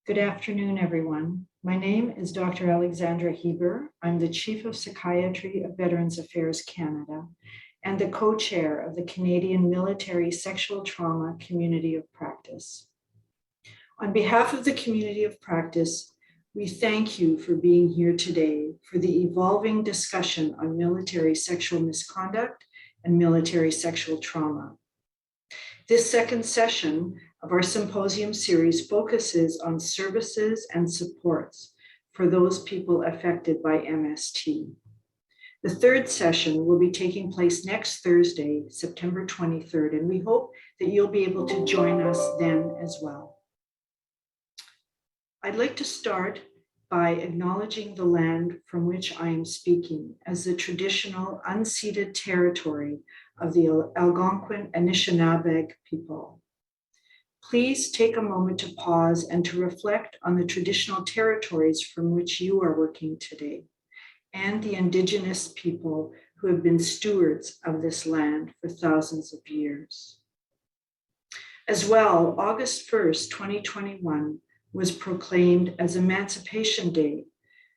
Good afternoon, everyone. My name is Dr. Alexandra Heber. I'm the Chief of Psychiatry of Veterans Affairs Canada and the co-chair of the Canadian Military Sexual Trauma Community of Practice. On behalf of the Community of Practice, we thank you for being here today for the evolving discussion on military sexual misconduct and military sexual trauma. This second session of our symposium series focuses on services and supports for those people affected by MST. The third session will be taking place next Thursday, September 23rd, and we hope that you'll be able to join us then as well. I'd like to start by acknowledging the land from which I am speaking as the traditional unceded territory of the Algonquin Anishinaabe people. Please take a moment to pause and to reflect on the traditional territories from which you are working today and the Indigenous people who have been stewards of this land for thousands of years. As well, August 1st, 2021 was proclaimed as Emancipation Day,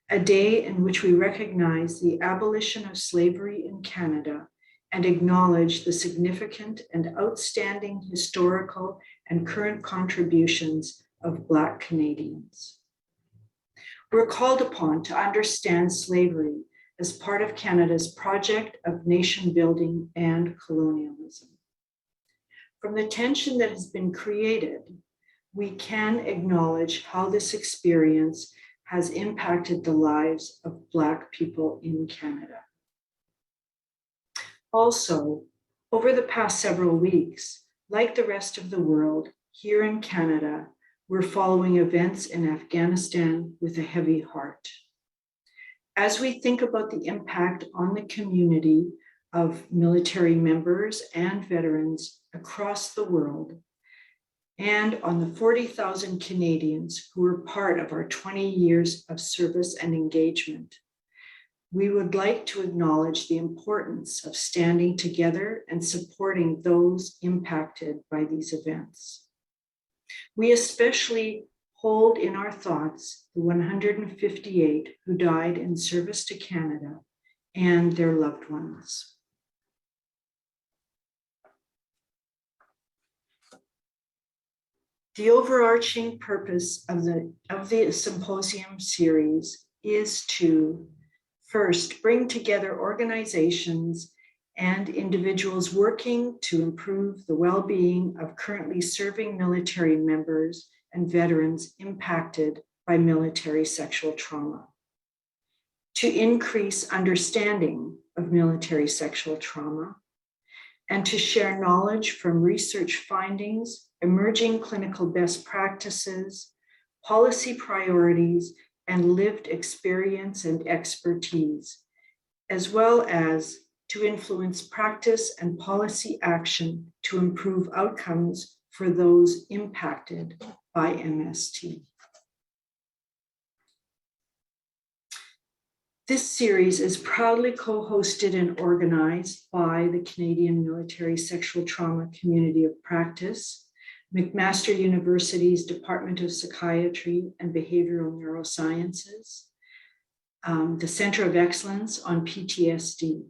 a day in which we recognize the abolition of slavery in Canada and acknowledge the significant and outstanding historical and current contributions of Black Canadians. We're called upon to understand slavery as part of Canada's project of nation building and colonialism. From the tension that has been created, we can acknowledge how this experience has impacted the lives of Black people in Canada. Also, over the past several weeks, like the rest of the world, here in Canada, we're following events in Afghanistan with a heavy heart. As we think about the impact on the community of military members and veterans across the world, and on the 40,000 Canadians who were part of our 20 years of service and engagement, we would like to acknowledge the importance of standing together and supporting those impacted by these events. We especially hold in our thoughts the 158 who died in service to Canada and their loved ones. The overarching purpose of the symposium series is to first, bring together organizations and individuals working to improve the well-being of currently serving military members and veterans impacted by military sexual trauma. To increase understanding of military sexual trauma, and to share knowledge from research findings, emerging clinical best practices, policy priorities, and lived experience and expertise, as well as to influence practice and policy action to improve outcomes for those impacted by MST. This series is proudly co-hosted and organized by the Canadian Military Sexual Trauma Community of Practice, McMaster University's Department of Psychiatry and Behavioral Neurosciences, the Center of Excellence on PTSD.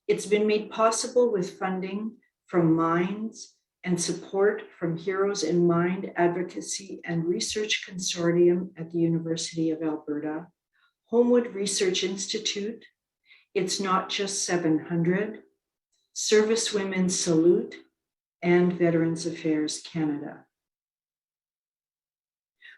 It's been made possible with funding from Minds and support from Heroes in Mind Advocacy and Research Consortium at the University of Alberta, Homewood Research Institute, It's Not Just 700, Service Women Salute, and Veterans Affairs Canada.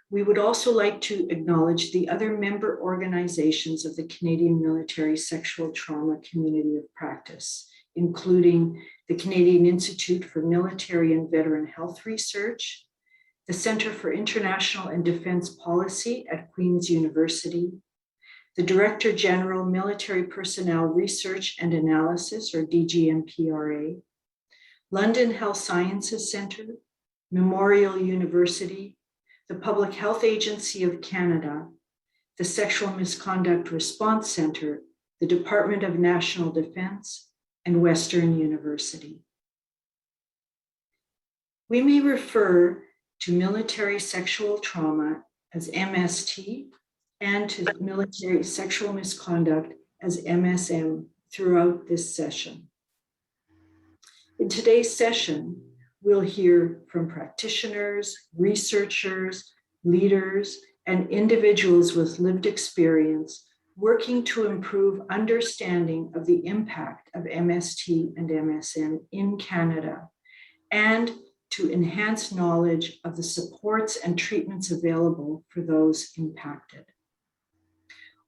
We would also like to acknowledge the other member organizations of the Canadian Military Sexual Trauma Community of Practice, including the Canadian Institute for Military and Veteran Health Research, the Centre for International and Defence Policy at Queen's University, the Director General Military Personnel Research and Analysis, or DGMPRA, London Health Sciences Centre, Memorial University, the Public Health Agency of Canada, the Sexual Misconduct Response Centre, the Department of National Defence, and Western University. We may refer to military sexual trauma as MST and to military sexual misconduct as MSM throughout this session. In today's session, we'll hear from practitioners, researchers, leaders, and individuals with lived experience working to improve understanding of the impact of MST and MSM in Canada, and to enhance knowledge of the supports and treatments available for those impacted.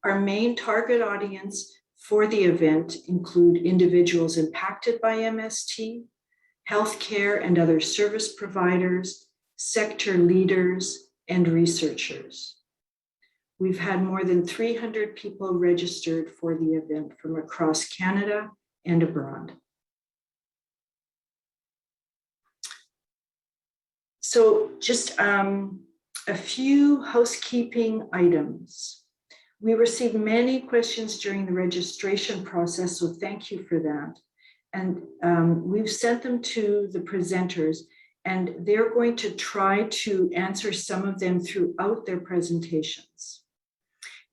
Our main target audience for the event include individuals impacted by MST, healthcare and other service providers, sector leaders, and researchers. We've had more than 300 people registered for the event from across Canada and abroad. So just a few housekeeping items. We received many questions during the registration process, so thank you for that. And we've sent them to the presenters, and they're going to try to answer some of them throughout their presentations.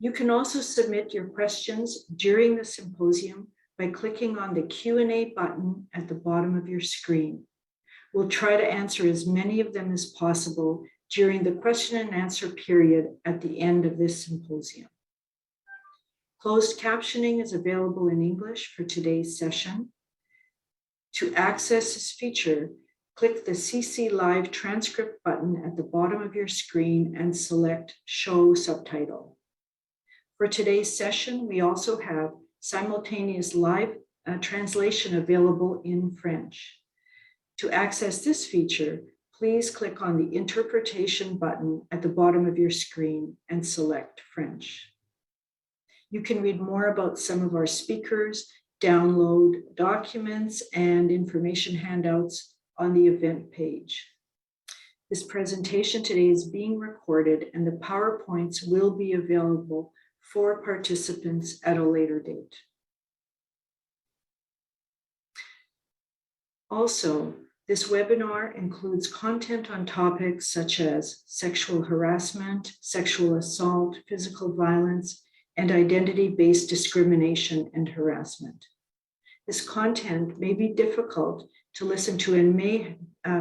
You can also submit your questions during the symposium by clicking on the Q&A button at the bottom of your screen. We'll try to answer as many of them as possible during the question and answer period at the end of this symposium. Closed captioning is available in English for today's session. To access this feature, click the CC Live transcript button at the bottom of your screen and select Show Subtitle. For today's session, we also have simultaneous live translation available in French. To access this feature, please click on the Interpretation button at the bottom of your screen and select French. You can read more about some of our speakers, download documents and information handouts on the event page. This presentation today is being recorded, and the PowerPoints will be available for participants at a later date. Also, this webinar includes content on topics such as sexual harassment, sexual assault, physical violence, and identity-based discrimination and harassment. This content may be difficult to listen to and may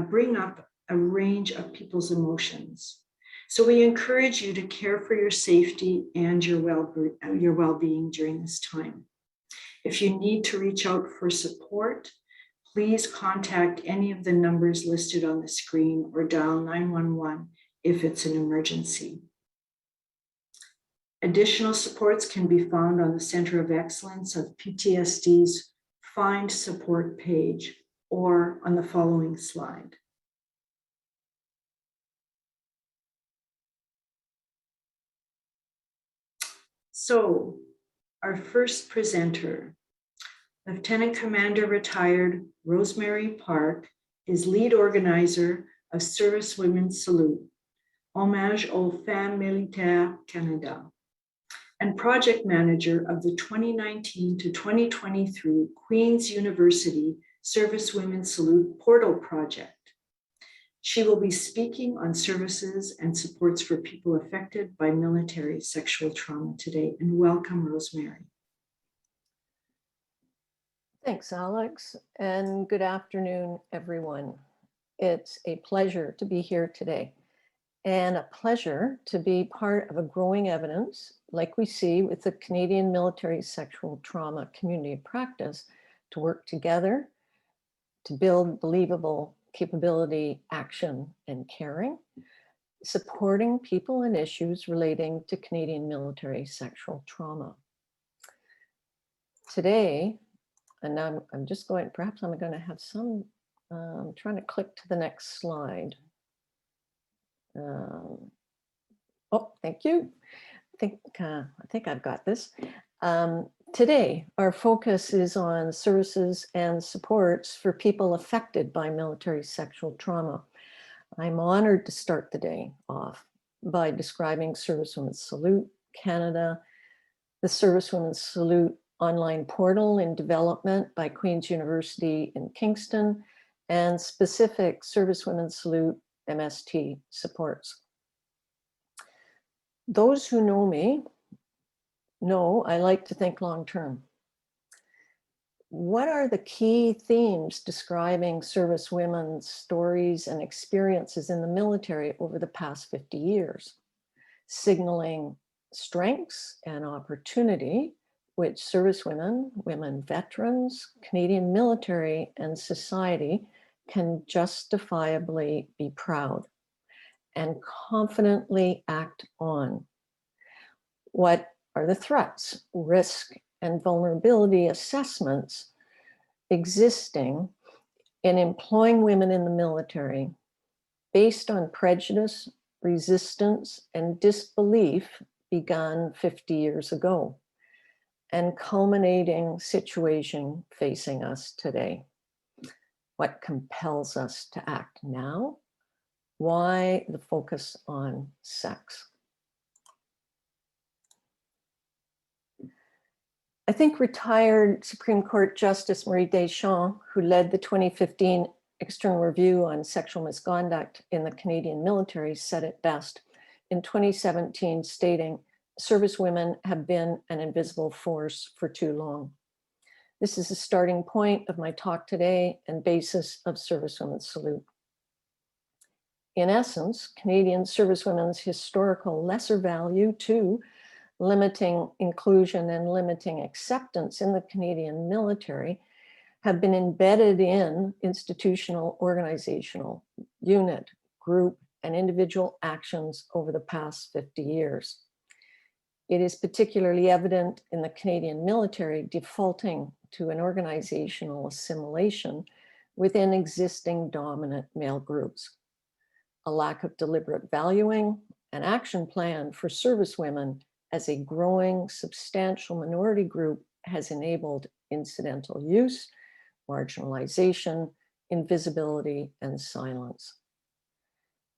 bring up a range of people's emotions. So we encourage you to care for your safety and your well-being during this time. If you need to reach out for support, please contact any of the numbers listed on the screen or dial 911 if it's an emergency. Additional supports can be found on the Center of Excellence of PTSD's Find Support page or on the following slide. So, our first presenter, Lieutenant Commander Retired Rosemary Park, is lead organizer of Service Women's Salute, Hommage aux Femmes Militaires Canada, and project manager of the 2019 to 2023 Queen's University Service Women's Salute Portal Project. She will be speaking on services and supports for people affected by military sexual trauma today. And welcome, Rosemary. Thanks, Alex, and good afternoon, everyone. It's a pleasure to be here today, and a pleasure to be part of a growing evidence, like we see with the Canadian Military Sexual Trauma Community of Practice, to work together to build believable capability, action, and caring, supporting people and issues relating to Canadian military sexual trauma. Today, and I'm just going, perhaps I'm going to have some, I'm trying to click to the next slide. Oh, thank you. I think I've got this. Today, our focus is on services and supports for people affected by military sexual trauma. I'm honored to start the day off by describing Service Women's Salute Canada, the Service Women's Salute online portal in development by Queen's University in Kingston, and specific Service Women's Salute MST supports. Those who know me know I like to think long-term. What are the key themes describing service women's stories and experiences in the military over the past 50 years? Signaling strengths and opportunity, which servicewomen, women veterans, Canadian military, and society can justifiably be proud and confidently act on. What are the threats, risk, and vulnerability assessments existing in employing women in the military based on prejudice, resistance, and disbelief begun 50 years ago, and culminating situation facing us today? What compels us to act now? Why the focus on sex? I think retired Supreme Court Justice Marie Deschamps, who led the 2015 external review on sexual misconduct in the Canadian military, said it best in 2017, stating, "Servicewomen have been an invisible force for too long." This is the starting point of my talk today and basis of Servicewomen's Salute. In essence, Canadian servicewomen's historical lesser value to limiting inclusion and limiting acceptance in the Canadian military have been embedded in institutional, organizational, unit, group, and individual actions over the past 50 years. It is particularly evident in the Canadian military defaulting to an organizational assimilation within existing dominant male groups. A lack of deliberate valuing and action plan for servicewomen as a growing substantial minority group has enabled incidental use, marginalization, invisibility, and silence.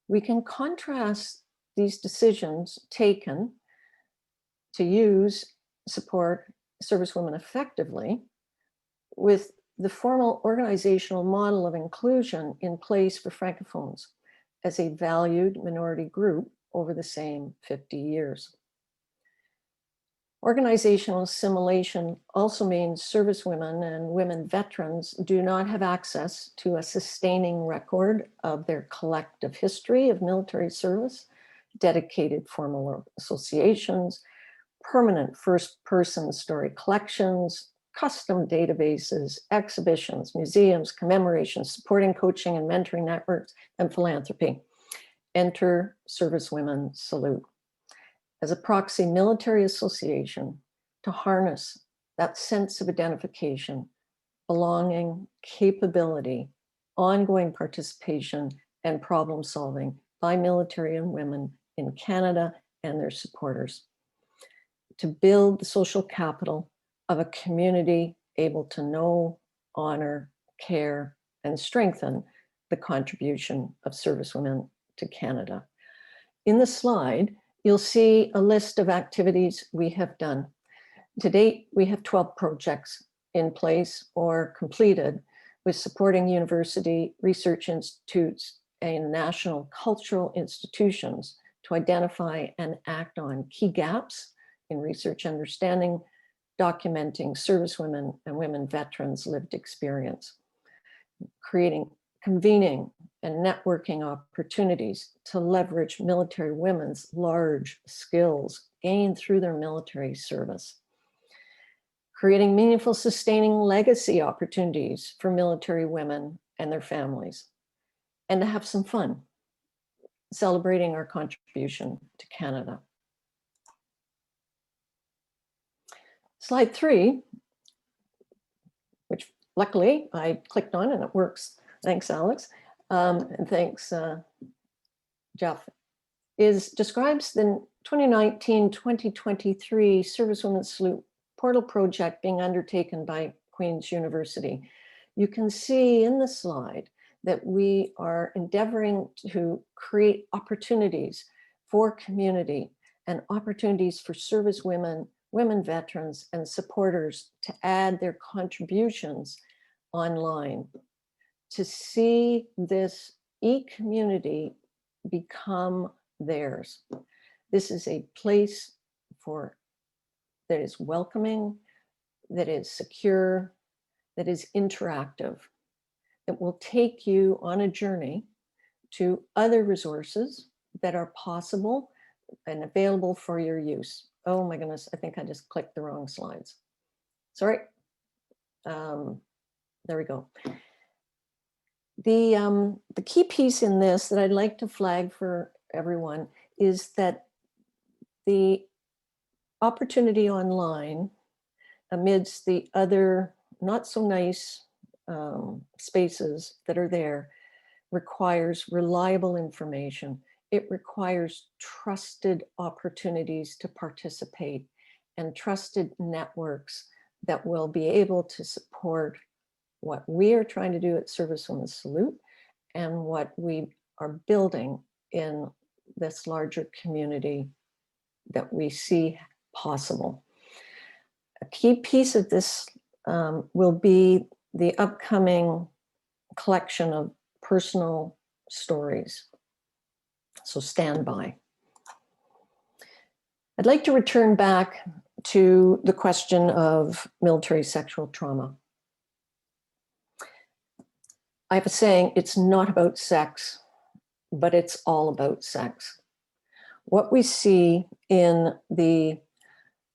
We can contrast these decisions taken to use, support servicewomen effectively with the formal organizational model of inclusion in place for Francophones as a valued minority group over the same 50 years. Organizational assimilation also means servicewomen and women veterans do not have access to a sustaining record of their collective history of military service, dedicated formal associations, permanent first-person story collections, custom databases, exhibitions, museums, commemorations, supporting coaching and mentoring networks, and philanthropy. Enter Servicewomen Salute as a proxy military association to harness that sense of identification, belonging, capability, ongoing participation, and problem solving by military and women in Canada and their supporters. To build the social capital of a community able to know, honor, care, and strengthen the contribution of servicewomen to Canada. In the slide, you'll see a list of activities we have done. To date, we have 12 projects in place or completed with supporting university research institutes and national cultural institutions to identify and act on key gaps in research understanding, documenting servicewomen and women veterans' lived experience, creating, convening, and networking opportunities to leverage military women's large skills gained through their military service, creating meaningful, sustaining legacy opportunities for military women and their families, and to have some fun, celebrating our contribution to Canada. Slide 3, which luckily I clicked on and it works. Thanks, Alex. And thanks, Jeff, describes the 2019-2023 Servicewomen's Salute portal project being undertaken by Queen's University. You can see in the slide that we are endeavoring to create opportunities for community and opportunities for servicewomen, women veterans, and supporters to add their contributions online. To see this e-community become theirs. This is a place that is welcoming, that is secure, that is interactive. It will take you on a journey to other resources that are possible and available for your use. Oh my goodness, I think I just clicked the wrong slides. Sorry. There we go. The key piece in this that I'd like to flag for everyone is that the opportunity online, amidst the other not so nice spaces that are there, requires reliable information. It requires trusted opportunities to participate and trusted networks that will be able to support what we are trying to do at Service Women's Salute and what we are building in this larger community that we see possible. A key piece of this will be the upcoming collection of personal stories. So stand by. I'd like to return back to the question of military sexual trauma. I have a saying, it's not about sex, but it's all about sex. What we see in the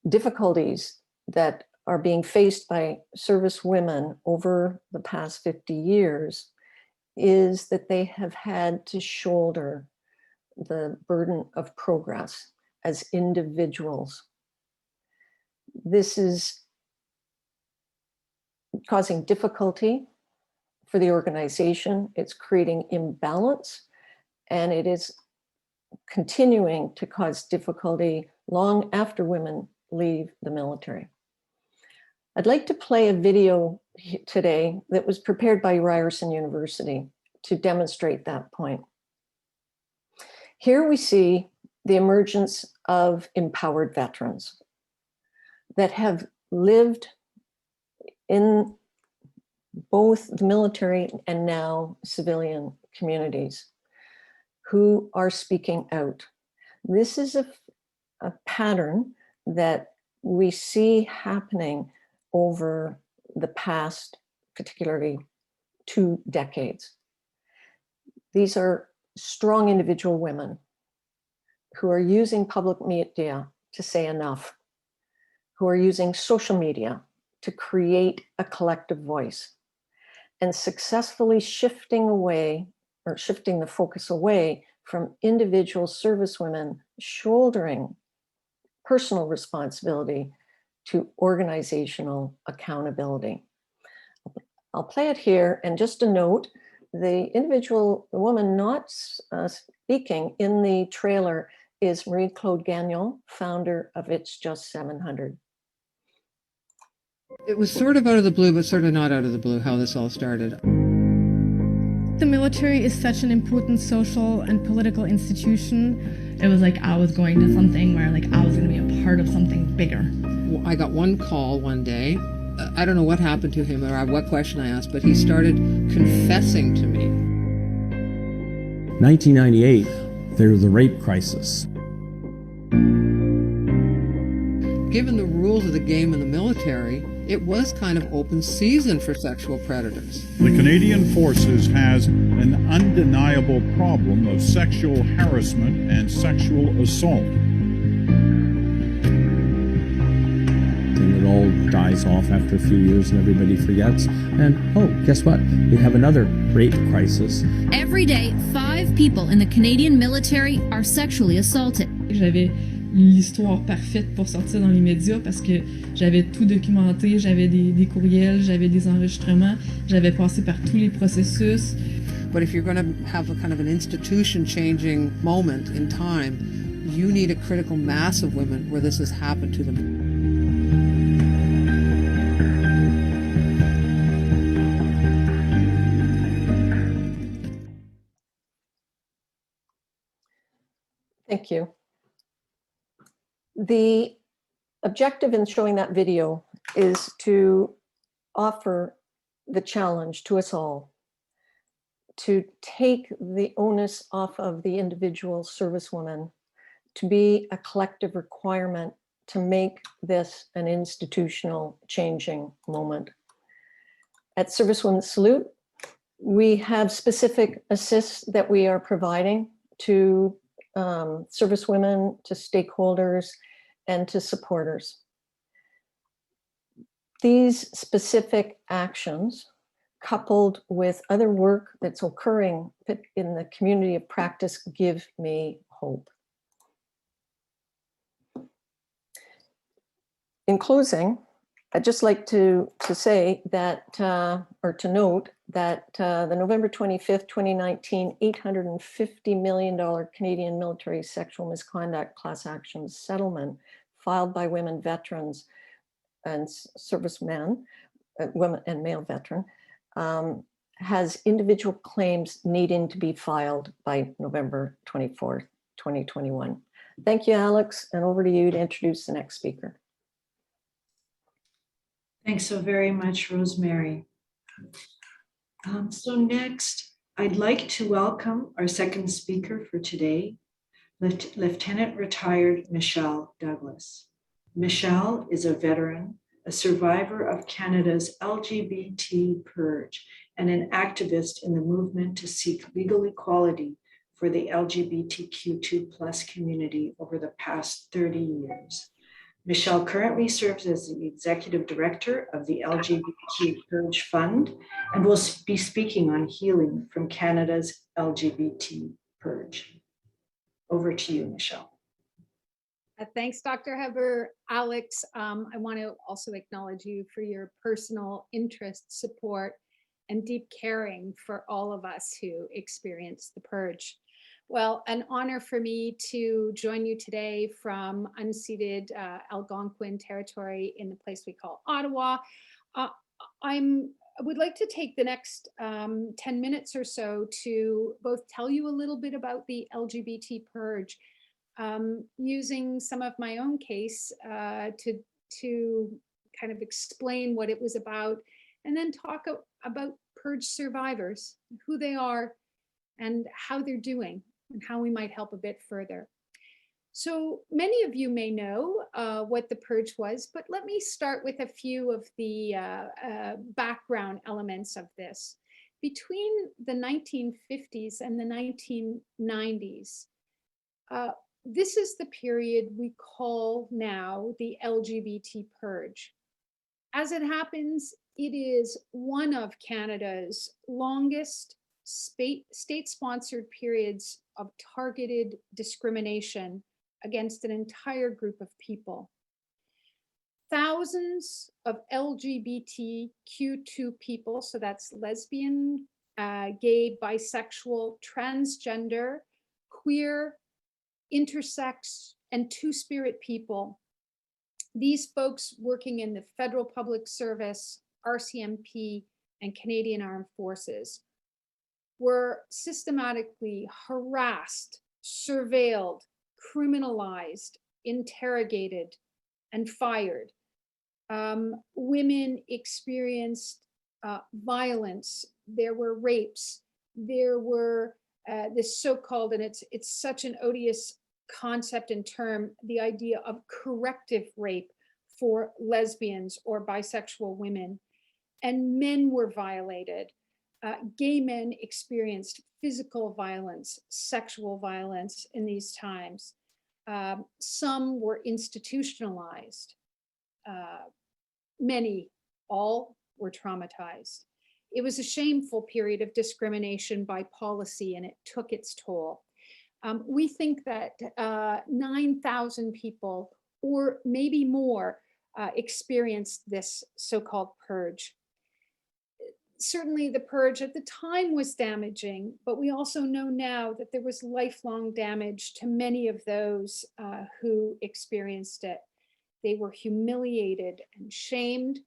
difficulties that are being faced by service women over the past 50 years is that they have had to shoulder the burden of progress as individuals. This is causing difficulty for the organization. It's creating imbalance, and it is continuing to cause difficulty long after women leave the military. I'd like to play a video today that was prepared by Ryerson University to demonstrate that point. Here we see the emergence of empowered veterans that have lived in both the military and now civilian communities who are speaking out. This is a pattern that we see happening over the past, particularly 2 decades. These are strong individual women who are using public media to say enough, who are using social media to create a collective voice, and successfully shifting the focus away from individual service women shouldering personal responsibility to organizational accountability. I'll play it here, and just a note, the woman not speaking in the trailer is Marie-Claude Gagnon, founder of It's Just 700. It was sort of out of the blue, but sort of not out of the blue, how this all started. The military is such an important social and political institution. It was like I was going to something where like I was going to be a part of something bigger. I got one call one day. I don't know what happened to him or what question I asked, but he started confessing to me. 1998, there's the rape crisis. Given the rules of the game in the military, it was kind of open season for sexual predators. The Canadian Forces has an undeniable problem of sexual harassment and sexual assault. And it all dies off after a few years and everybody forgets. And oh, guess what? We have another rape crisis. Every day, 5 people in the Canadian military are sexually assaulted. J'avais l'histoire parfaite pour sortir dans les médias parce que j'avais tout documenté, j'avais des courriels, j'avais des enregistrements, j'avais passé par tous les processus. But if you're going to have a kind of an institution-changing moment in time, you need a critical mass of women where this has happened to them. Thank you. The objective in showing that video is to offer the challenge to us all to take the onus off of the individual servicewoman, to be a collective requirement to make this an institutional changing moment. At Servicewomen Salute, we have specific assists that we are providing to servicewomen, to stakeholders, and to supporters. These specific actions, coupled with other work that's occurring in the community of practice, give me hope. In closing, I'd just like to say that, or to note that the November 25th, 2019, $850 million Canadian military sexual misconduct class action settlement filed by women veterans and servicemen, women and male veteran, has individual claims needing to be filed by November 24th, 2021. Thank you, Alex, and over to you to introduce the next speaker. Thanks so very much, Rosemary. So next, I'd like to welcome our second speaker for today, Lieutenant Retired Michelle Douglas. Michelle is a veteran, a survivor of Canada's LGBT purge, and an activist in the movement to seek legal equality for the LGBTQ2+ community over the past 30 years. Michelle currently serves as the Executive Director of the LGBT Purge Fund and will be speaking on healing from Canada's LGBT purge. Over to you, Michelle. Thanks, Dr. Heber. Alex, I want to also acknowledge you for your personal interest, support, and deep caring for all of us who experienced the purge. Well, an honor for me to join you today from unceded Algonquin territory in the place we call Ottawa. I would like to take the next 10 minutes or so to both tell you a little bit about the LGBT purge, using some of my own case to kind of explain what it was about, and then talk about purge survivors, who they are, and how they're doing, and how we might help a bit further. So many of you may know what the purge was, but let me start with a few of the background elements of this. Between the 1950s and the 1990s, this is the period we call now the LGBT purge. As it happens, it is one of Canada's longest state-sponsored periods of targeted discrimination against an entire group of people. Thousands of LGBTQ2 people, so that's lesbian, gay, bisexual, transgender, queer, intersex, and two-spirit people. These folks working in the Federal Public Service, RCMP, and Canadian Armed Forces were systematically harassed, surveilled, criminalized, interrogated, and fired. Women experienced violence. There were rapes. There were this so-called, and it's such an odious concept and term, the idea of corrective rape for lesbians or bisexual women. And men were violated. Gay men experienced physical violence, sexual violence in these times. Some were institutionalized. Many, all were traumatized. It was a shameful period of discrimination by policy, and it took its toll. We think that 9,000 people, or maybe more, experienced this so-called purge. Certainly the purge at the time was damaging, but we also know now that there was lifelong damage to many of those who experienced it. They were humiliated and shamed,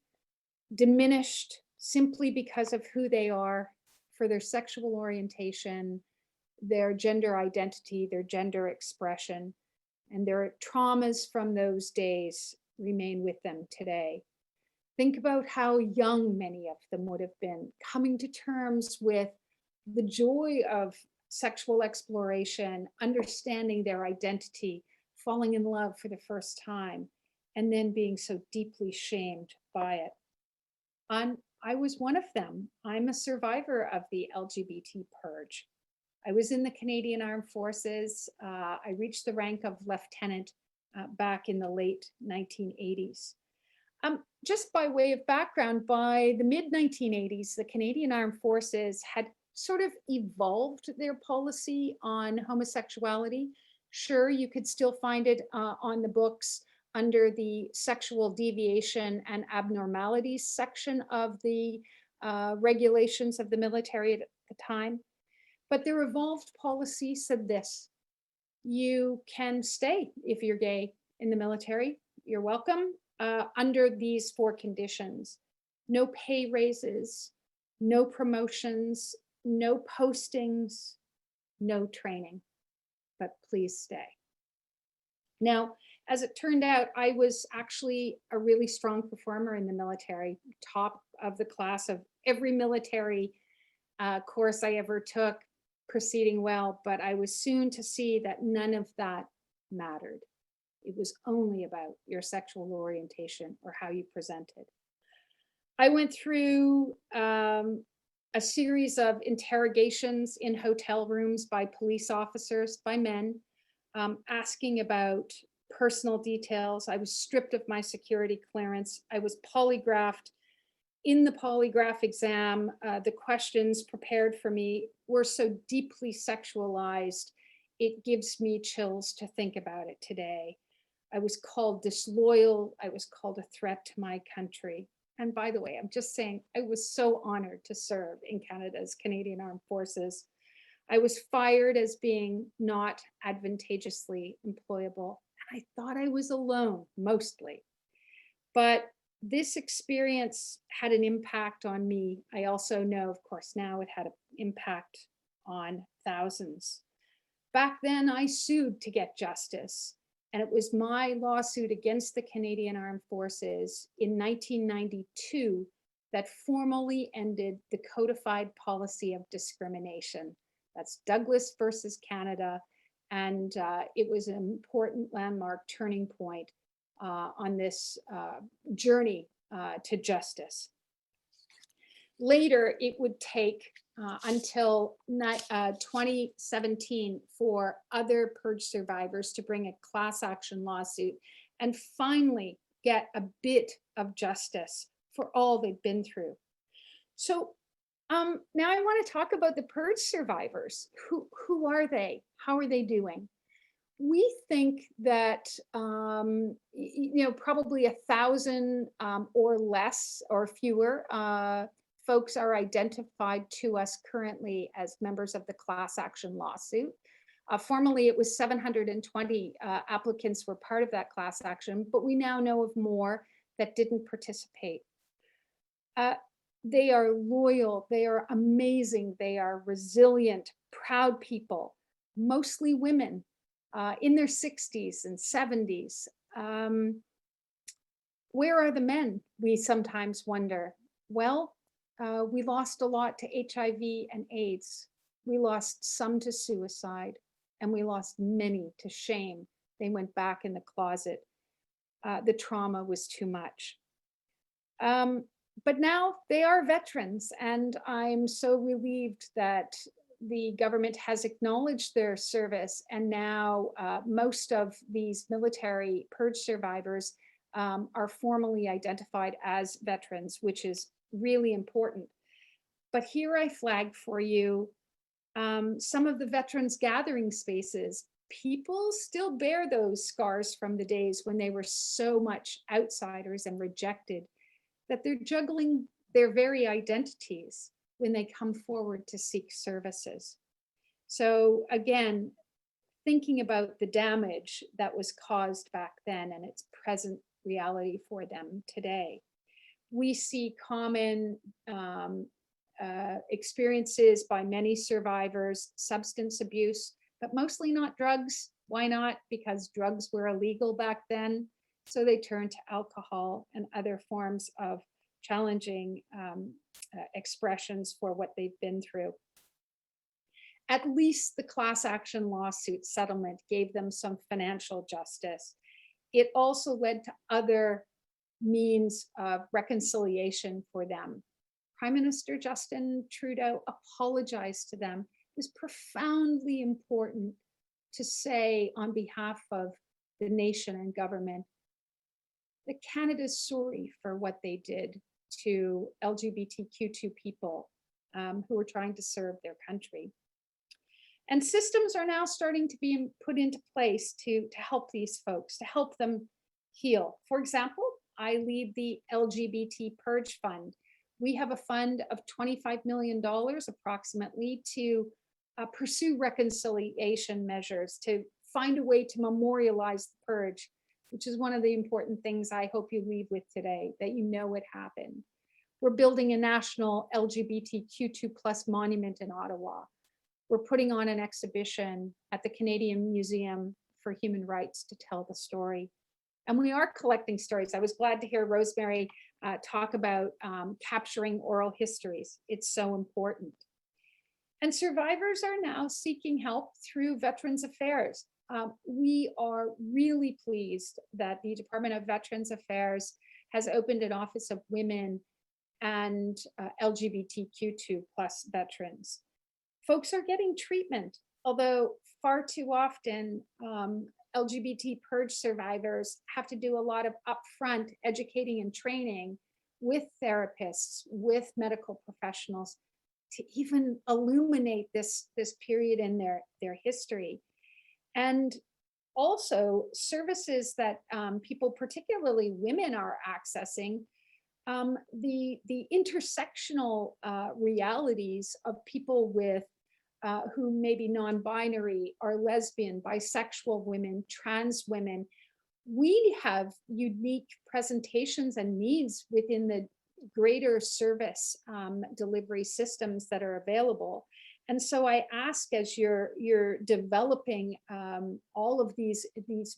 diminished simply because of who they are, for their sexual orientation, their gender identity, their gender expression, and their traumas from those days remain with them today. Think about how young many of them would have been, coming to terms with the joy of sexual exploration, understanding their identity, falling in love for the first time, and then being so deeply shamed by it. I was one of them. I'm a survivor of the LGBT purge. I was in the Canadian Armed Forces. I reached the rank of lieutenant back in the late 1980s. Just by way of background, by the mid 1980s, the Canadian Armed Forces had sort of evolved their policy on homosexuality. Sure, you could still find it on the books under the sexual deviation and abnormalities section of the regulations of the military at the time. But their evolved policy said this: you can stay if you're gay in the military, you're welcome, under these 4 conditions: no pay raises, no promotions, no postings, no training, but please stay. Now, as it turned out, I was actually a really strong performer in the military, top of the class of every military course I ever took, proceeding well, but I was soon to see that none of that mattered. It was only about your sexual orientation or how you presented. I went through a series of interrogations in hotel rooms by police officers, by men, asking about personal details. I was stripped of my security clearance. I was polygraphed. In the polygraph exam, the questions prepared for me were so deeply sexualized, it gives me chills to think about it today. I was called disloyal. I was called a threat to my country. And by the way, I'm just saying, I was so honored to serve in Canada's Canadian Armed Forces. I was fired as being not advantageously employable. And I thought I was alone, mostly. But this experience had an impact on me. I also know, of course, now it had an impact on thousands. Back then, I sued to get justice. And it was my lawsuit against the Canadian Armed Forces in 1992 that formally ended the codified policy of discrimination. That's Douglas versus Canada. And it was an important landmark turning point on this journey to justice. Later, it would take until 2017 for other purge survivors to bring a class action lawsuit and finally get a bit of justice for all they've been through. So now I want to talk about the purge survivors. Who are they? How are they doing? We think that probably 1,000 or less or fewer folks are identified to us currently as members of the class action lawsuit. Formerly, it was 720 applicants were part of that class action, but we now know of more that didn't participate. They are loyal, they are amazing, they are resilient, proud people, mostly women in their 60s and 70s. Where are the men? We sometimes wonder. Well, we lost a lot to HIV and AIDS. We lost some to suicide, and we lost many to shame. They went back in the closet. The trauma was too much. But now they are veterans, and I'm so relieved that the government has acknowledged their service, and now most of these military purge survivors are formally identified as veterans, which is really important. But here I flag for you some of the veterans gathering spaces. People still bear those scars from the days when they were so much outsiders and rejected that they're juggling their very identities when they come forward to seek services. So again, thinking about the damage that was caused back then and its present reality for them today. We see common experiences by many survivors, substance abuse, but mostly not drugs. Why not? Because drugs were illegal back then. So they turn to alcohol and other forms of challenging expressions for what they've been through. At least the class action lawsuit settlement gave them some financial justice. It also led to other means of reconciliation for them. Prime Minister Justin Trudeau apologized to them. It was profoundly important to say on behalf of the nation and government that Canada is sorry for what they did to LGBTQ2 people who were trying to serve their country. And systems are now starting to be put into place to help these folks, to help them heal. For example, I lead the LGBT Purge Fund. We have a fund of $25 million approximately to pursue reconciliation measures, to find a way to memorialize the purge, which is one of the important things I hope you leave with today, that you know it happened. We're building a national LGBTQ2+ monument in Ottawa. We're putting on an exhibition at the Canadian Museum for Human Rights to tell the story. And we are collecting stories. I was glad to hear Rosemary talk about capturing oral histories. It's so important. And survivors are now seeking help through Veterans Affairs. We are really pleased that the Department of Veterans Affairs has opened an Office of Women and LGBTQ2+ veterans. Folks are getting treatment, although far too often LGBT purge survivors have to do a lot of upfront educating and training with therapists, with medical professionals to even illuminate this period in their history. And also services that people, particularly women, are accessing, the intersectional realities of people with who may be non-binary, are lesbian, bisexual women, trans women. We have unique presentations and needs within the greater service delivery systems that are available. And so I ask, as you're developing all of these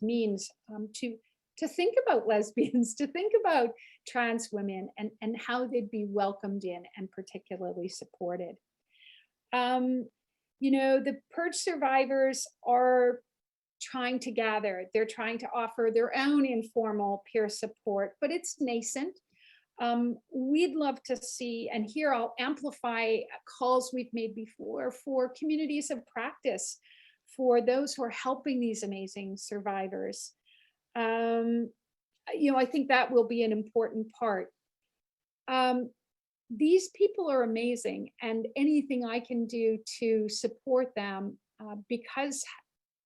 means, to think about lesbians, to think about trans women and how they'd be welcomed in and particularly supported. You know, the purge survivors are trying to gather. They're trying to offer their own informal peer support, but it's nascent. We'd love to see, and here I'll amplify calls we've made before for communities of practice, for those who are helping these amazing survivors. You know, I think that will be an important part. These people are amazing, and anything I can do to support them because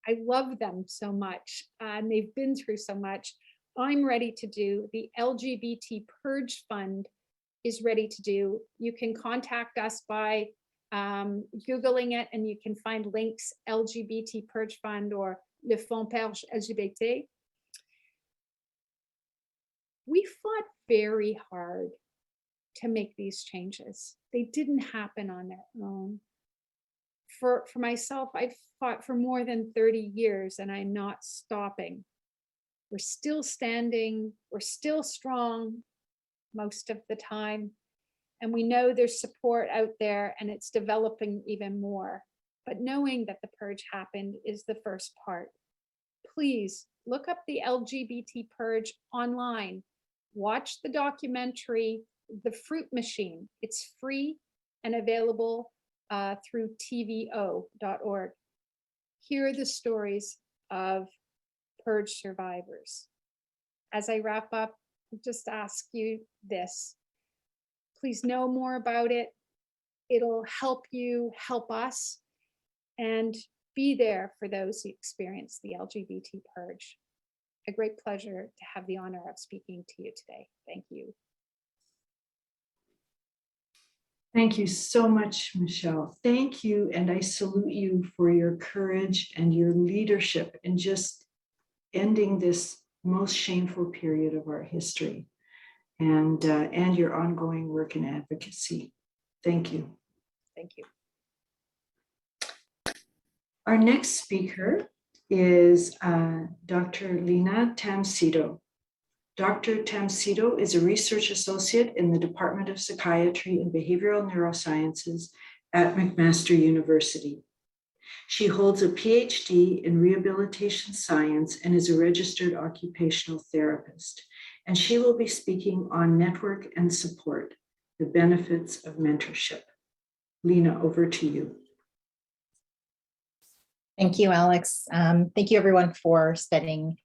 I love them so much and they've been through so much, I'm ready to do. The LGBT Purge Fund is ready to do. You can contact us by Googling it, and you can find links, LGBT Purge Fund or Le Fonds Purge LGBT. We fought very hard to make these changes. They didn't happen on their own. For myself, I've fought for more than 30 years and I'm not stopping. We're still standing, we're still strong most of the time. And we know there's support out there and it's developing even more. But knowing that the purge happened is the first part. Please look up the LGBT purge online. Watch the documentary, The Fruit Machine. It's free and available through tvo.org. Hear the stories of purge survivors. As I wrap up, I'll just ask you this. Please know more about it. It'll help you help us, and be there for those who experience the LGBT purge. A great pleasure to have the honor of speaking to you today. Thank you. Thank you so much, Michelle. Thank you, and I salute you for your courage and your leadership in just ending this most shameful period of our history, and your ongoing work in advocacy. Thank you. Thank you. Our next speaker is Dr. Lina Tamsito. Dr. Tamsito is a research associate in the Department of Psychiatry and Behavioral Neurosciences at McMaster University. She holds a PhD in rehabilitation science and is a registered occupational therapist. And she will be speaking on network and support, the benefits of mentorship. Lena, over to you. Thank you, Alex. Thank you, everyone, for spending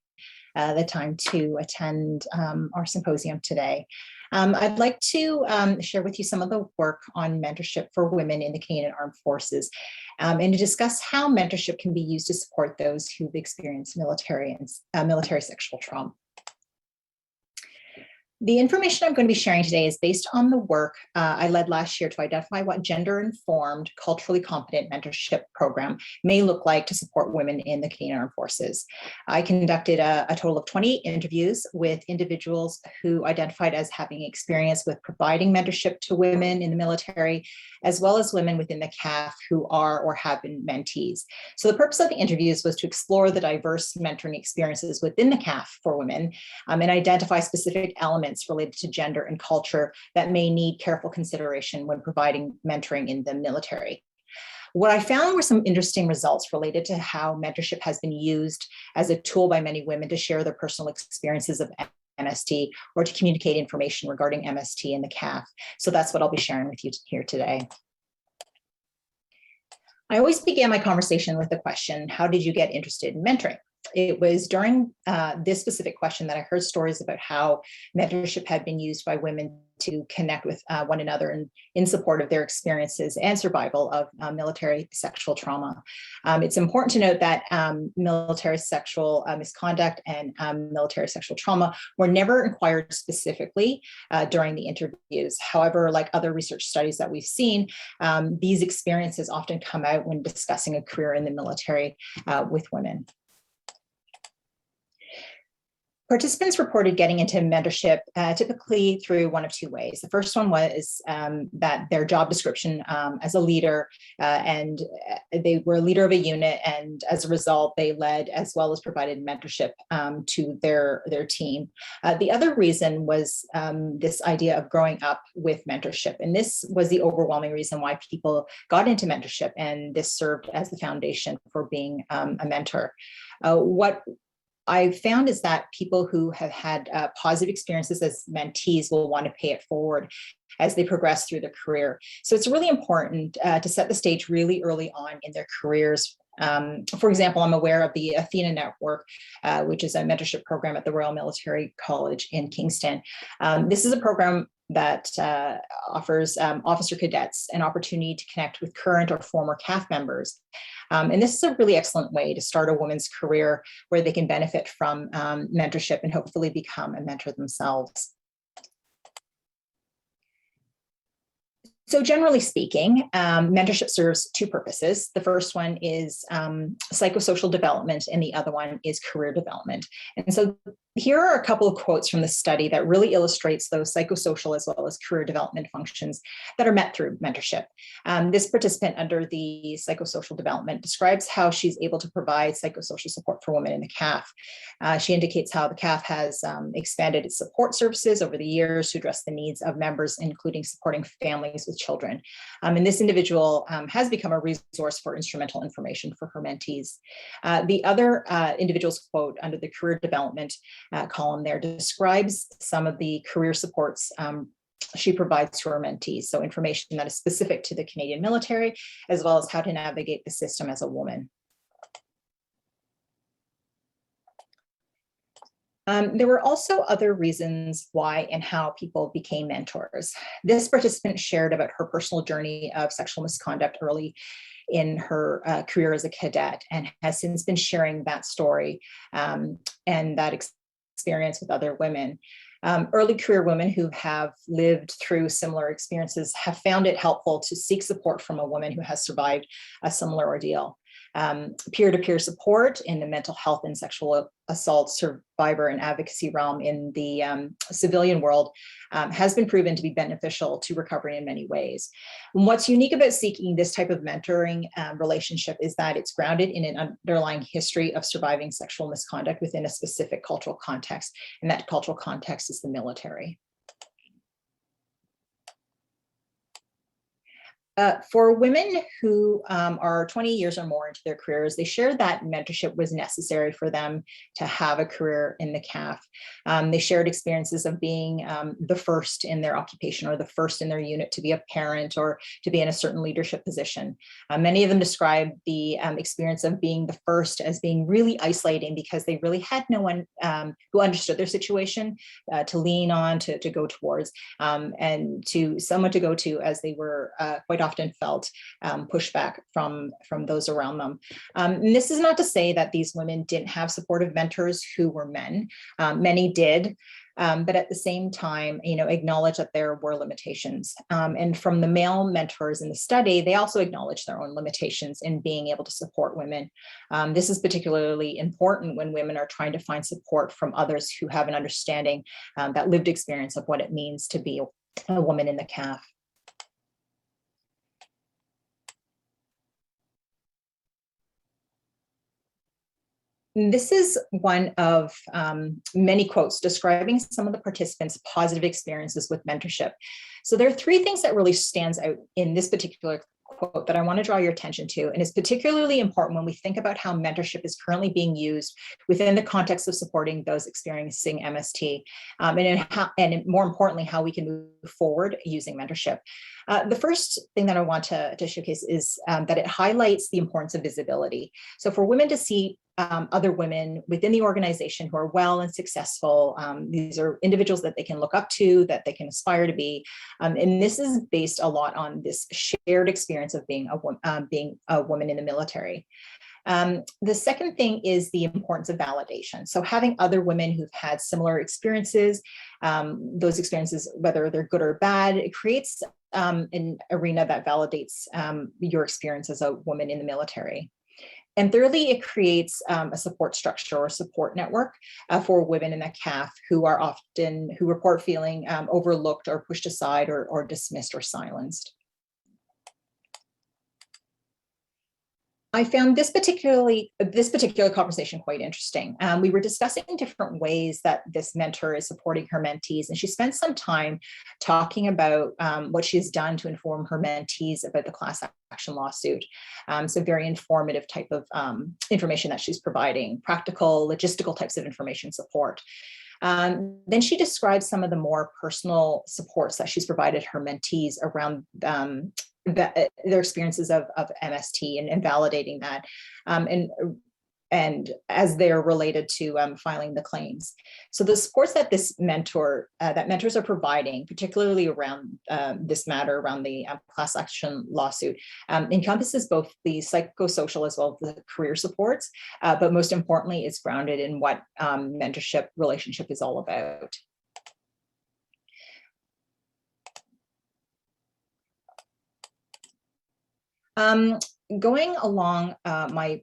the time to attend our symposium today. I'd like to share with you some of the work on mentorship for women in the Canadian Armed Forces and to discuss how mentorship can be used to support those who've experienced military sexual trauma. The information I'm going to be sharing today is based on the work I led last year to identify what gender-informed, culturally competent mentorship program may look like to support women in the Canadian Armed Forces. I conducted a total of 28 interviews with individuals who identified as having experience with providing mentorship to women in the military, as well as women within the CAF who are or have been mentees. So the purpose of the interviews was to explore the diverse mentoring experiences within the CAF for women and identify specific elements related to gender and culture that may need careful consideration when providing mentoring in the military. What I found were some interesting results related to how mentorship has been used as a tool by many women to share their personal experiences of MST or to communicate information regarding MST in the CAF. So that's what I'll be sharing with you here today. I always began my conversation with the question, how did you get interested in mentoring? It was during this specific question that I heard stories about how mentorship had been used by women to connect with one another in support of their experiences and survival of military sexual trauma. It's important to note that military sexual misconduct and military sexual trauma were never inquired specifically during the interviews. However, like other research studies that we've seen, these experiences often come out when discussing a career in the military with women. Participants reported getting into mentorship typically through one of two ways. The first one was that their job description as a leader, and they were a leader of a unit, and as a result, they led as well as provided mentorship to their team. The other reason was this idea of growing up with mentorship, and this was the overwhelming reason why people got into mentorship, and this served as the foundation for being a mentor. What I found is that people who have had positive experiences as mentees will want to pay it forward as they progress through their career. So it's really important to set the stage really early on in their careers. For example, I'm aware of the Athena Network, which is a mentorship program at the Royal Military College in Kingston. This is a program that offers officer cadets an opportunity to connect with current or former CAF members. And this is a really excellent way to start a woman's career where they can benefit from mentorship and hopefully become a mentor themselves. So generally speaking, mentorship serves two purposes. The first one is psychosocial development, and the other one is career development. And so here are a couple of quotes from the study that really illustrates those psychosocial as well as career development functions that are met through mentorship. This participant under the psychosocial development describes how she's able to provide psychosocial support for women in the CAF. She indicates how the CAF has expanded its support services over the years to address the needs of members, including supporting families with children. And this individual has become a resource for instrumental information for her mentees. The other individual's quote under the career development column there describes some of the career supports she provides to her mentees. So information that is specific to the Canadian military, as well as how to navigate the system as a woman. There were also other reasons why and how people became mentors. This participant shared about her personal journey of sexual misconduct early in her career as a cadet, and has since been sharing that story and that experience with other women. Early career women who have lived through similar experiences have found it helpful to seek support from a woman who has survived a similar ordeal. Peer-to-peer support in the mental health and sexual assault survivor and advocacy realm in the civilian world has been proven to be beneficial to recovery in many ways. And what's unique about seeking this type of mentoring relationship is that it's grounded in an underlying history of surviving sexual misconduct within a specific cultural context, and that cultural context is the military. For women who are 20 years or more into their careers, they shared that mentorship was necessary for them to have a career in the CAF. They shared experiences of being the first in their occupation or the first in their unit to be a parent or to be in a certain leadership position. Many of them described the experience of being the first as being really isolating because they really had no one who understood their situation to lean on, to go towards, and to someone to go to as they were quite often felt pushback from those around them. And this is not to say that these women didn't have supportive mentors who were men. Many did. But at the same time, acknowledge that there were limitations. And from the male mentors in the study, they also acknowledge their own limitations in being able to support women. This is particularly important when women are trying to find support from others who have an understanding, that lived experience of what it means to be a woman in the CAF. This is one of many quotes describing some of the participants' positive experiences with mentorship. So there are three things that really stands out in this particular quote that I want to draw your attention to, and is particularly important when we think about how mentorship is currently being used within the context of supporting those experiencing MST, and more importantly, how we can move forward using mentorship. The first thing that I want to showcase is that it highlights the importance of visibility. So for women to see other women within the organization who are well and successful, these are individuals that they can look up to, that they can aspire to be. And this is based a lot on this shared experience of being a woman in the military. The second thing is the importance of validation. So having other women who've had similar experiences, those experiences, whether they're good or bad, it creates an arena that validates your experience as a woman in the military. And thirdly, it creates a support structure or support network for women in the CAF who report feeling overlooked or pushed aside or dismissed or silenced. I found this particular conversation quite interesting. We were discussing different ways that this mentor is supporting her mentees, and she spent some time talking about what she's done to inform her mentees about the class action lawsuit. So very informative type of information that she's providing, practical, logistical types of information support. Then she described some of the more personal supports that she's provided her mentees around their experiences of MST and validating that, and as they're related to filing the claims. So the supports that mentors are providing, particularly around this matter, around the class action lawsuit, encompasses both the psychosocial as well as the career supports, but most importantly, it's grounded in what mentorship relationship is all about. Going along my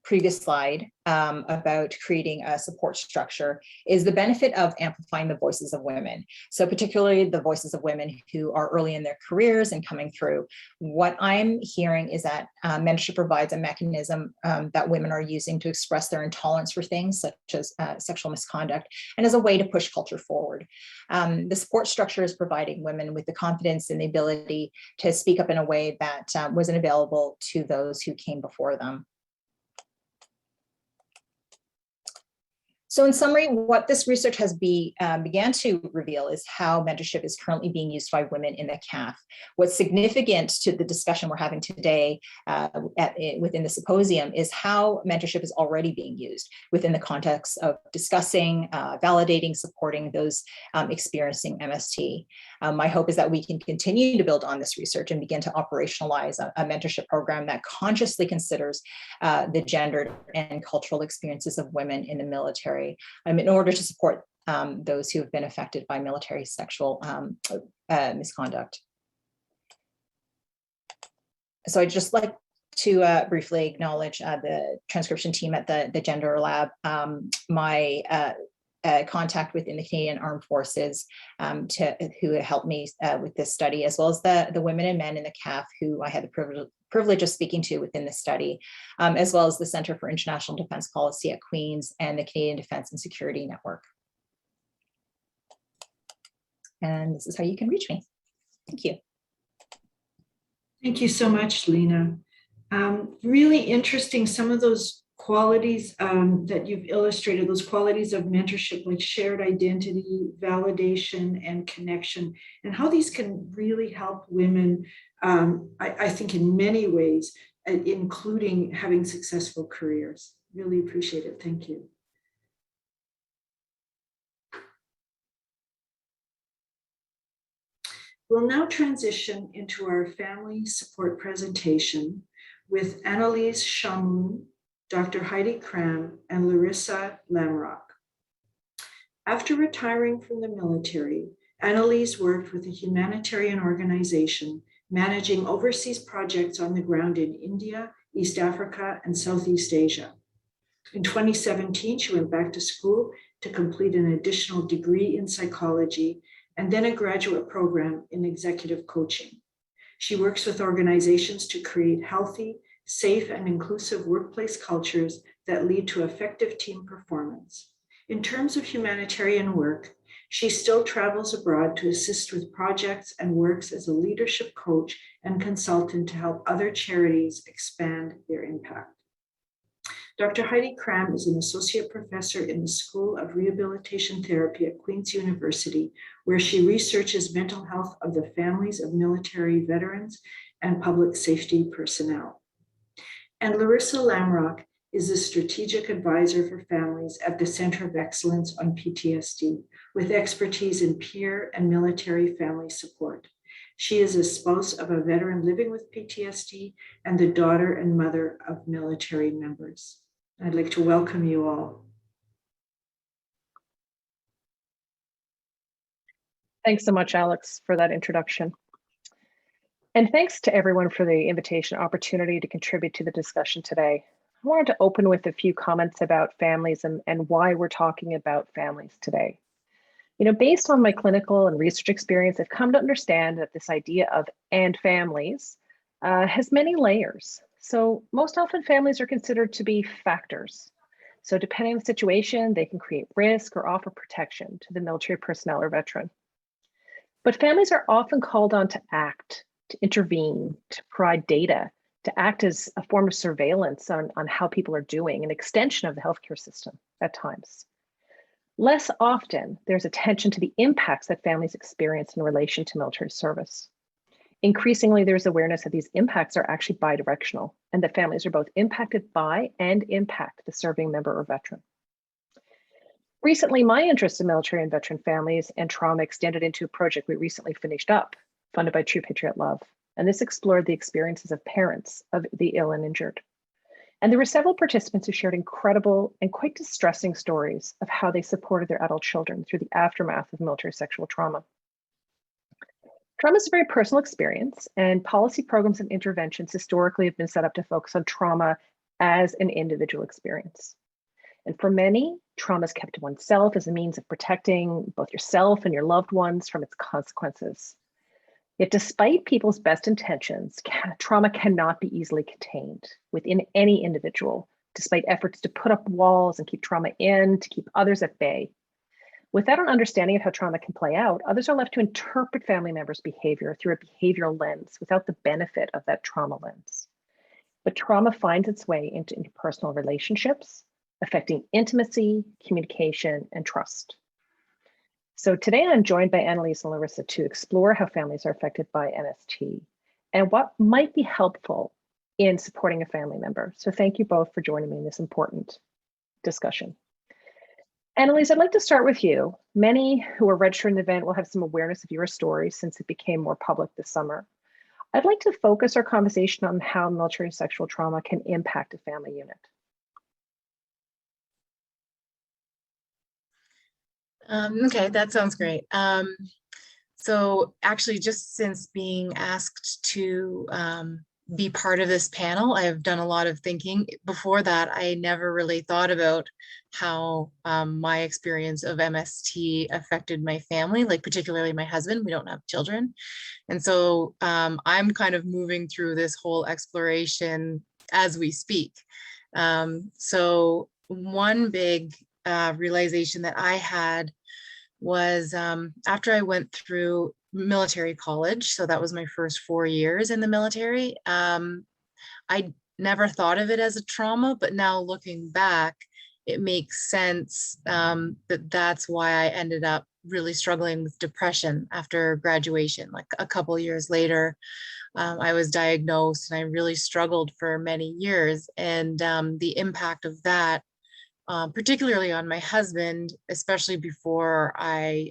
previous slide about creating a support structure is the benefit of amplifying the voices of women. So particularly the voices of women who are early in their careers and coming through. What I'm hearing is that mentorship provides a mechanism that women are using to express their intolerance for things such as sexual misconduct, and as a way to push culture forward. The support structure is providing women with the confidence and the ability to speak up in a way that wasn't available to those who came before them. So in summary, what this research has began to reveal is how mentorship is currently being used by women in the CAF. What's significant to the discussion we're having today within the symposium is how mentorship is already being used within the context of discussing, validating, supporting those experiencing MST. My hope is that we can continue to build on this research and begin to operationalize a mentorship program that consciously considers the gendered and cultural experiences of women in the military in order to support those who have been affected by military sexual misconduct. So I'd just like to briefly acknowledge the transcription team at the Gender Lab, my contact within the Canadian Armed Forces who helped me with this study, as well as the women and men in the CAF who I had the privilege of speaking to within the study, as well as the Centre for International Defence Policy at Queen's and the Canadian Defence and Security Network. And this is how you can reach me. Thank you. Thank you so much, Lena. Really interesting, some of those qualities that you've illustrated, those qualities of mentorship, like shared identity, validation, and connection, and how these can really help women, I think in many ways, including having successful careers. Really appreciate it. Thank you. We'll now transition into our family support presentation with Annalise Chamoun, Dr. Heidi Cram, and Larissa Lamrock. After retiring from the military, Annalise worked with a humanitarian organization managing overseas projects on the ground in India, East Africa, and Southeast Asia. In 2017, she went back to school to complete an additional degree in psychology and then a graduate program in executive coaching. She works with organizations to create healthy, safe, and inclusive workplace cultures that lead to effective team performance. In terms of humanitarian work, she still travels abroad to assist with projects and works as a leadership coach and consultant to help other charities expand their impact. Dr. Heidi Cram is an associate professor in the School of Rehabilitation Therapy at Queen's University, where she researches mental health of the families of military veterans and public safety personnel. And Larissa Lamrock is a strategic advisor for families at the Center of Excellence on PTSD, with expertise in peer and military family support. She is a spouse of a veteran living with PTSD and the daughter and mother of military members. I'd like to welcome you all. Thanks so much, Alex, for that introduction. And thanks to everyone for the invitation opportunity to contribute to the discussion today. I wanted to open with a few comments about families and why we're talking about families today. You know, based on my clinical and research experience, I've come to understand that this idea of "and families" has many layers. So most often families are considered to be factors. So depending on the situation, they can create risk or offer protection to the military personnel or veteran. But families are often called on to act, to intervene, to provide data, to act as a form of surveillance on how people are doing, an extension of the healthcare system at times. Less often, there's attention to the impacts that families experience in relation to military service. Increasingly, there's awareness that these impacts are actually bidirectional and that families are both impacted by and impact the serving member or veteran. Recently, my interest in military and veteran families and trauma extended into a project we recently finished up, funded by True Patriot Love. And this explored the experiences of parents of the ill and injured. And there were several participants who shared incredible and quite distressing stories of how they supported their adult children through the aftermath of military sexual trauma. Trauma is a very personal experience, and policy programs and interventions historically have been set up to focus on trauma as an individual experience. And for many, trauma is kept to oneself as a means of protecting both yourself and your loved ones from its consequences. Yet despite people's best intentions, trauma cannot be easily contained within any individual, despite efforts to put up walls and keep trauma in, to keep others at bay. Without an understanding of how trauma can play out, others are left to interpret family members' behavior through a behavioral lens without the benefit of that trauma lens. But trauma finds its way into interpersonal relationships, affecting intimacy, communication, and trust. So today I'm joined by Annalise and Larissa to explore how families are affected by MST and what might be helpful in supporting a family member. So thank you both for joining me in this important discussion. Annalise, I'd like to start with you. Many who are registering the event will have some awareness of your story since it became more public this summer. I'd like to focus our conversation on how military sexual trauma can impact a family unit. Okay, that sounds great. So actually, just since being asked to be part of this panel, I've done a lot of thinking. Before that, I never really thought about how my experience of MST affected my family, like particularly my husband. We don't have children. And so I'm kind of moving through this whole exploration as we speak. So one big realization that I had was after I went through military college. So that was my first 4 years in the military. I never thought of it as a trauma, but now looking back, it makes sense that that's why I ended up really struggling with depression after graduation. Like a couple years later, I was diagnosed and I really struggled for many years. And the impact of that, particularly on my husband, especially before I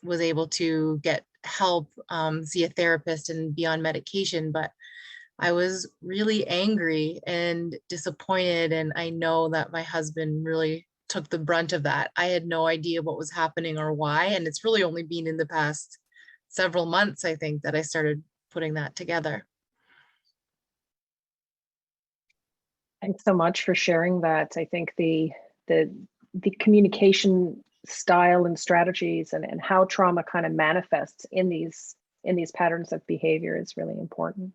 was able to get help, see a therapist and be on medication. But I was really angry and disappointed. And I know that my husband really took the brunt of that. I had no idea what was happening or why. And it's really only been in the past several months, I think, that I started putting that together. Thanks so much for sharing that. I think the communication style and strategies and how trauma kind of manifests in these patterns of behavior is really important.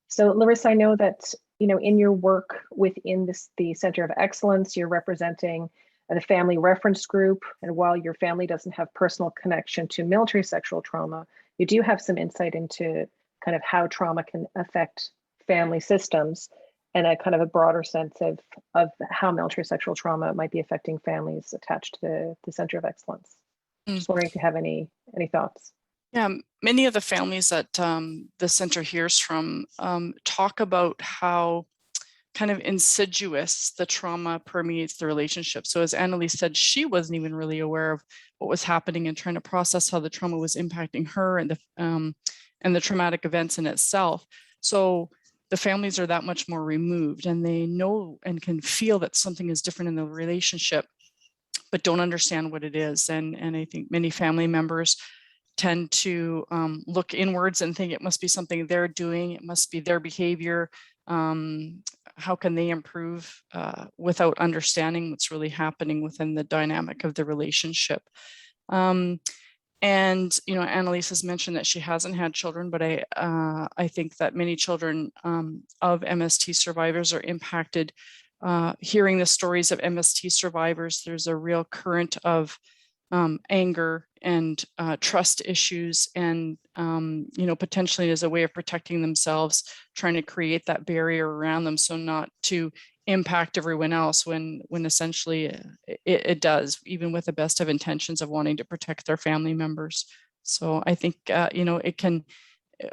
So Larissa, I know that, you know, in your work within the Center of Excellence, you're representing the family reference group. And while your family doesn't have personal connection to military sexual trauma, you do have some insight into kind of how trauma can affect family systems and a kind of a broader sense of how military sexual trauma might be affecting families attached to the Center of Excellence. Just wondering if you have any thoughts. Yeah, many of the families that the center hears from talk about how kind of insidious the trauma permeates the relationship. So as Annalise said, she wasn't even really aware of what was happening and trying to process how the trauma was impacting her and the traumatic events in itself. So the families are that much more removed, and they know and can feel that something is different in the relationship, but don't understand what it is. And I think many family members tend to look inwards and think it must be something they're doing, it must be their behavior. How can they improve without understanding what's really happening within the dynamic of the relationship? And you know, Annalise has mentioned that she hasn't had children, but I think that many children of MST survivors are impacted. Hearing the stories of MST survivors, there's a real current of anger and trust issues, and you know, potentially as a way of protecting themselves, trying to create that barrier around them so not to impact everyone else when essentially it does, even with the best of intentions of wanting to protect their family members. So I think you know, it can,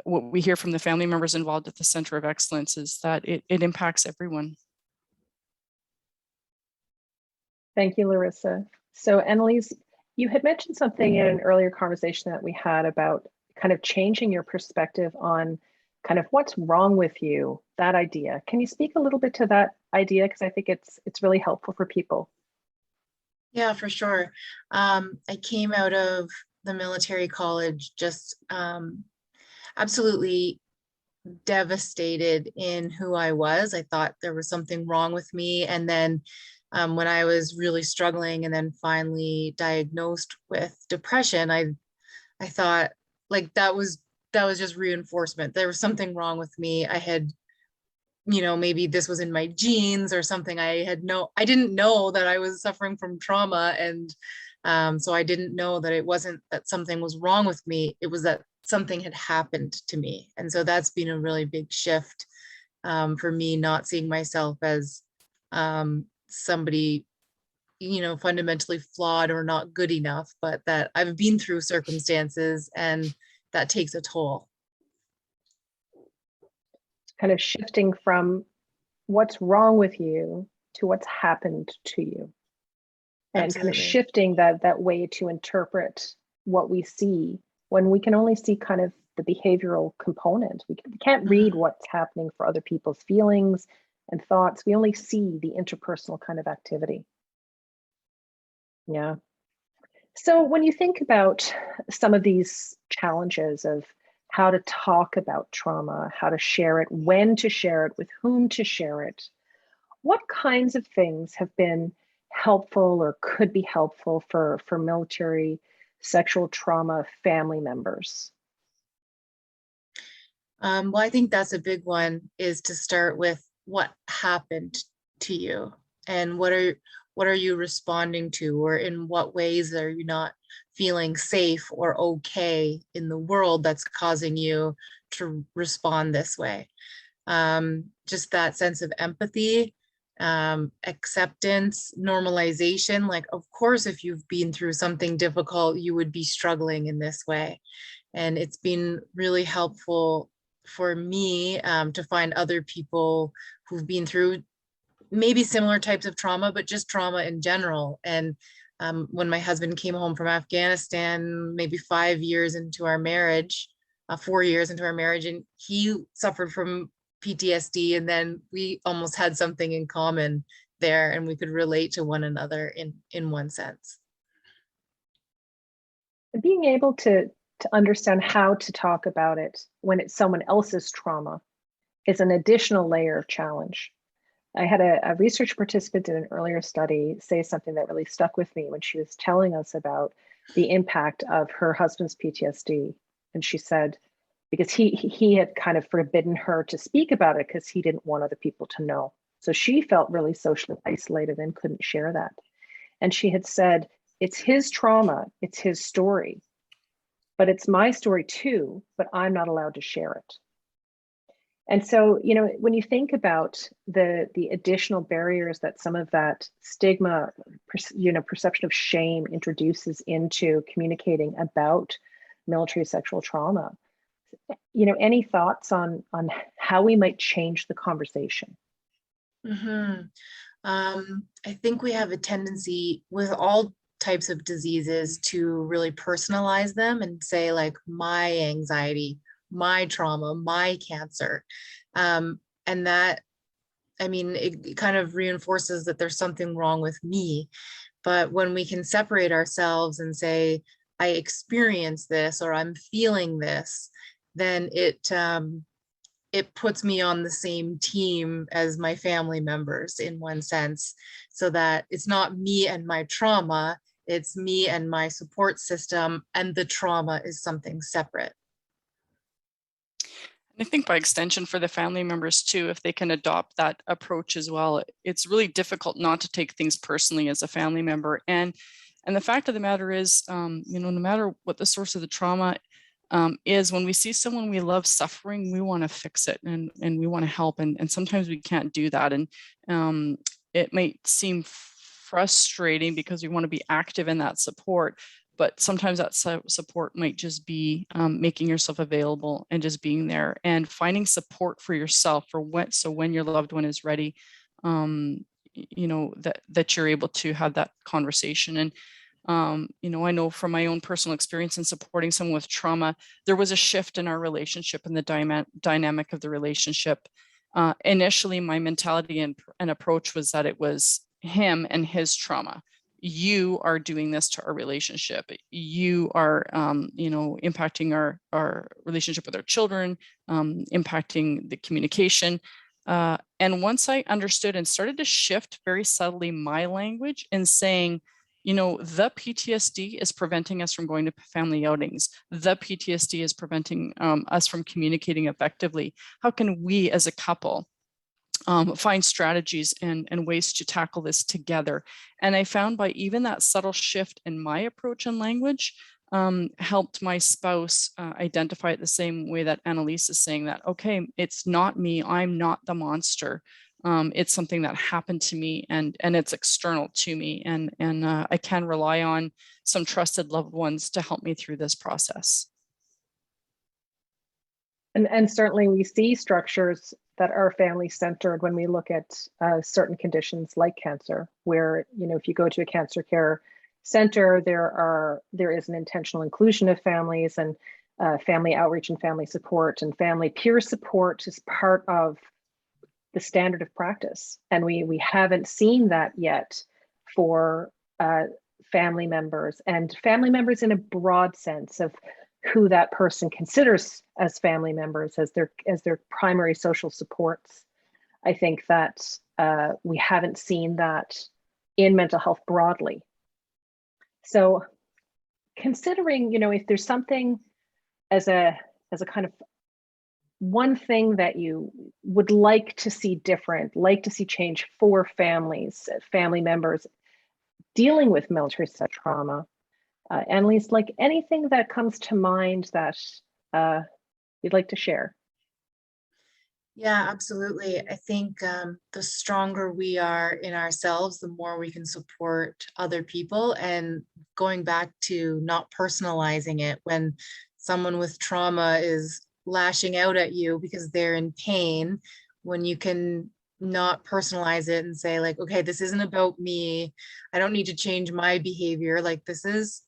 what we hear from the family members involved at the Center of Excellence is that it impacts everyone. Thank you, Larissa. So Annalise, you had mentioned something in an earlier conversation that we had about kind of changing your perspective on kind of what's wrong with you, that idea. Can you speak a little bit to that idea? Because I think it's really helpful for people. Yeah, for sure. I came out of the military college just absolutely devastated in who I was. I thought there was something wrong with me. And then when I was really struggling and then finally diagnosed with depression, I thought like that was just reinforcement. There was something wrong with me. I had, you know, maybe this was in my genes or something. I didn't know that I was suffering from trauma. And so I didn't know that it wasn't that something was wrong with me. It was that something had happened to me. And so that's been a really big shift for me, not seeing myself as somebody, you know, fundamentally flawed or not good enough, but that I've been through circumstances and that takes a toll. Kind of shifting from what's wrong with you to what's happened to you. And Absolutely. kind of shifting that way to interpret what we see when we can only see kind of the behavioral component. We can't read what's happening for other people's feelings and thoughts. We only see the interpersonal kind of activity. Yeah. So when you think about some of these challenges of how to talk about trauma, how to share it, when to share it, with whom to share it, what kinds of things have been helpful or could be helpful for military sexual trauma family members? Well, I think that's a big one, is to start with what happened to you. and what are you responding to, or in what ways are you not feeling safe or okay in the world that's causing you to respond this way. Just that sense of empathy, acceptance, normalization. Like, of course, if you've been through something difficult, you would be struggling in this way. And it's been really helpful for me to find other people who've been through maybe similar types of trauma, but just trauma in general. And when my husband came home from Afghanistan, maybe 5 years into our marriage, 4 years into our marriage, and he suffered from PTSD, and then we almost had something in common there, and we could relate to one another in one sense. Being able to understand how to talk about it when it's someone else's trauma is an additional layer of challenge. I had a research participant in an earlier study say something that really stuck with me when she was telling us about the impact of her husband's PTSD. And she said, because he had kind of forbidden her to speak about it because he didn't want other people to know. So she felt really socially isolated and couldn't share that. And she had said, it's his trauma, it's his story, but it's my story too, but I'm not allowed to share it. And so, you know, when you think about the additional barriers that some of that stigma, you know, perception of shame introduces into communicating about military sexual trauma, you know, any thoughts on how we might change the conversation? I think we have a tendency with all types of diseases to really personalize them and say, like, my anxiety, my trauma, my cancer. And that, I mean, it kind of reinforces that there's something wrong with me. But when we can separate ourselves and say, I experience this, or I'm feeling this, then it puts me on the same team as my family members in one sense, so that it's not me and my trauma, it's me and my support system, and the trauma is something separate. I think by extension for the family members too, if they can adopt that approach as well, it's really difficult not to take things personally as a family member. And the fact of the matter is, you know, no matter what the source of the trauma is, when we see someone we love suffering, we want to fix it and we want to help. And sometimes we can't do that. And it might seem frustrating because we want to be active in that support. But sometimes that support might just be making yourself available and just being there and finding support for yourself so when your loved one is ready, you know, that you're able to have that conversation. And you know, I know from my own personal experience in supporting someone with trauma, there was a shift in our relationship and the dynamic of the relationship. Initially, my mentality and approach was that it was him and his trauma. You are doing this to our relationship. You are, you know, impacting our relationship with our children, impacting the communication. And once I understood and started to shift very subtly my language and saying, you know, the PTSD is preventing us from going to family outings. The PTSD is preventing us from communicating effectively. How can we as a couple find strategies and ways to tackle this together? And I found by even that subtle shift in my approach and language helped my spouse identify it the same way that Annalise is saying, that, okay, it's not me, I'm not the monster. It's something that happened to me and it's external to me. And I can rely on some trusted loved ones to help me through this process. And certainly we see structures that are family centered when we look at certain conditions like cancer, where, you know, if you go to a cancer care center, there is an intentional inclusion of families, and family outreach and family support and family peer support is part of the standard of practice. And we haven't seen that yet for family members, and family members in a broad sense of who that person considers as family members, as their primary social supports. I think that we haven't seen that in mental health broadly. So considering, you know, if there's something as a kind of one thing that you would like to see different, like to see change for families, family members dealing with military set trauma. Annalise, like anything that comes to mind that you'd like to share? Yeah, absolutely. I think the stronger we are in ourselves, the more we can support other people. And going back to not personalizing it, when someone with trauma is lashing out at you because they're in pain, when you can not personalize it and say like, okay, this isn't about me. I don't need to change my behavior. Like this is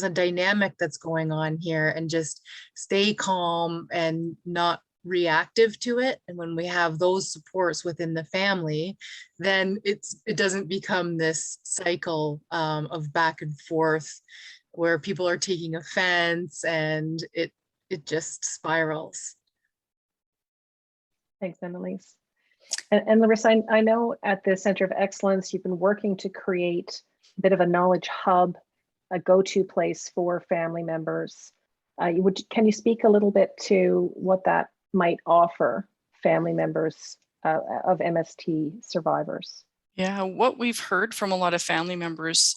a dynamic that's going on here, and just stay calm and not reactive to it. And when we have those supports within the family, then it doesn't become this cycle of back and forth where people are taking offense, and it just spirals. Thanks, Annalise. And Larissa, I know at the Center of Excellence, you've been working to create a bit of a knowledge hub, a go-to place for family members. Can you speak a little bit to what that might offer family members of MST survivors? Yeah, what we've heard from a lot of family members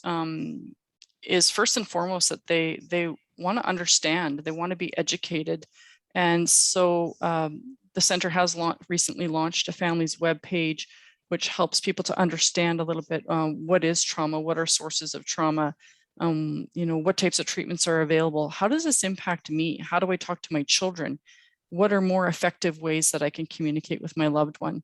is first and foremost that they want to understand, they want to be educated. And so the center has recently launched a family's webpage, which helps people to understand a little bit what is trauma, what are sources of trauma, what types of treatments are available, how does this impact me, how do I talk to my children, what are more effective ways that I can communicate with my loved one.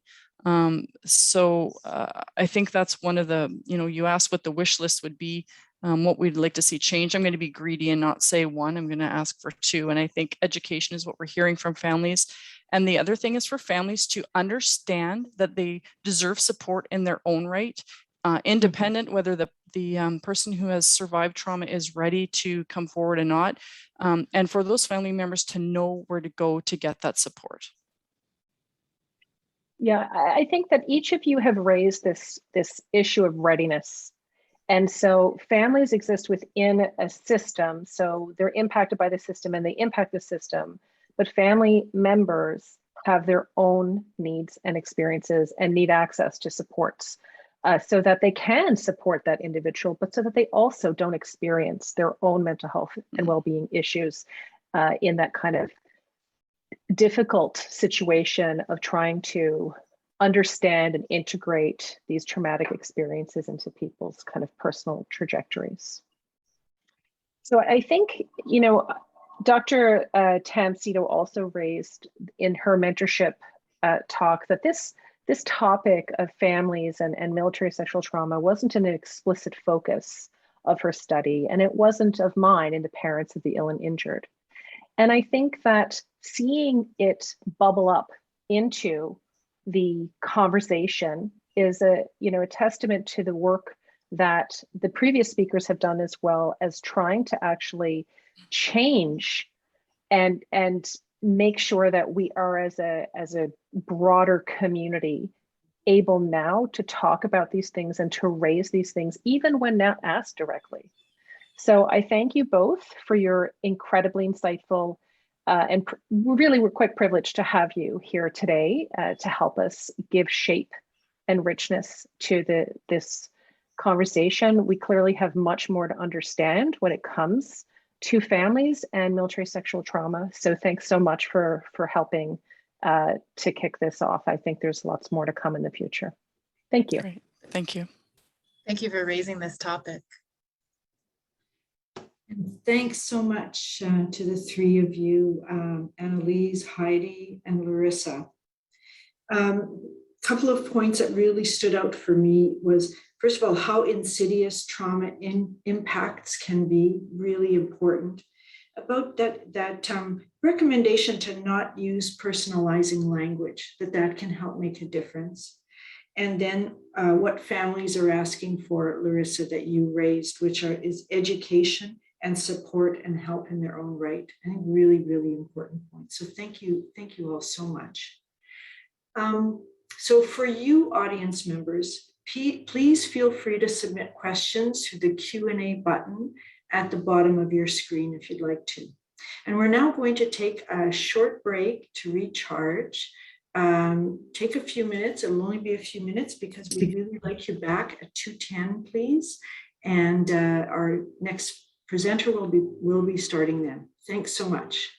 So I think that's one of the, you asked what the wish list would be, what we'd like to see change. I'm going to be greedy and not say one, I'm going to ask for two. And I think education is what we're hearing from families. And the other thing is for families to understand that they deserve support in their own right, independent, whether the person who has survived trauma is ready to come forward or not. And for those family members to know where to go to get that support. Yeah, I think that each of you have raised this issue of readiness. And so families exist within a system. So they're impacted by the system and they impact the system. But family members have their own needs and experiences and need access to supports so that they can support that individual, but so that they also don't experience their own mental health and well-being issues in that kind of difficult situation of trying to understand and integrate these traumatic experiences into people's kind of personal trajectories. So I think, Dr. Tamsito also raised in her mentorship talk that this topic of families and military sexual trauma wasn't an explicit focus of her study, and it wasn't of mine in the parents of the ill and injured. And I think that seeing it bubble up into the conversation is a testament to the work that the previous speakers have done, as well as trying to actually change and make sure that we are as a broader community able now to talk about these things and to raise these things, even when not asked directly. So I thank you both for your incredibly insightful and really we're quite privileged to have you here today to help us give shape and richness to this conversation. We clearly have much more to understand when it comes to families and military sexual trauma. So thanks so much for helping to kick this off. I think there's lots more to come in the future. Thank you. Great. Thank you. Thank you for raising this topic. And thanks so much to the three of you, Annalise, Heidi, and Larissa. Couple of points that really stood out for me was, first of all, how insidious trauma impacts can be really important. About that recommendation to not use personalizing language, that can help make a difference. And then what families are asking for, Larissa, that you raised, which is education and support and help in their own right. I think really, really important points. So thank you all so much. So for you audience members, please feel free to submit questions through the Q&A button at the bottom of your screen if you'd like to. And we're now going to take a short break to recharge. Take a few minutes. It'll only be a few minutes because we really like you back at 2:10, please. And our next presenter will be starting then. Thanks so much.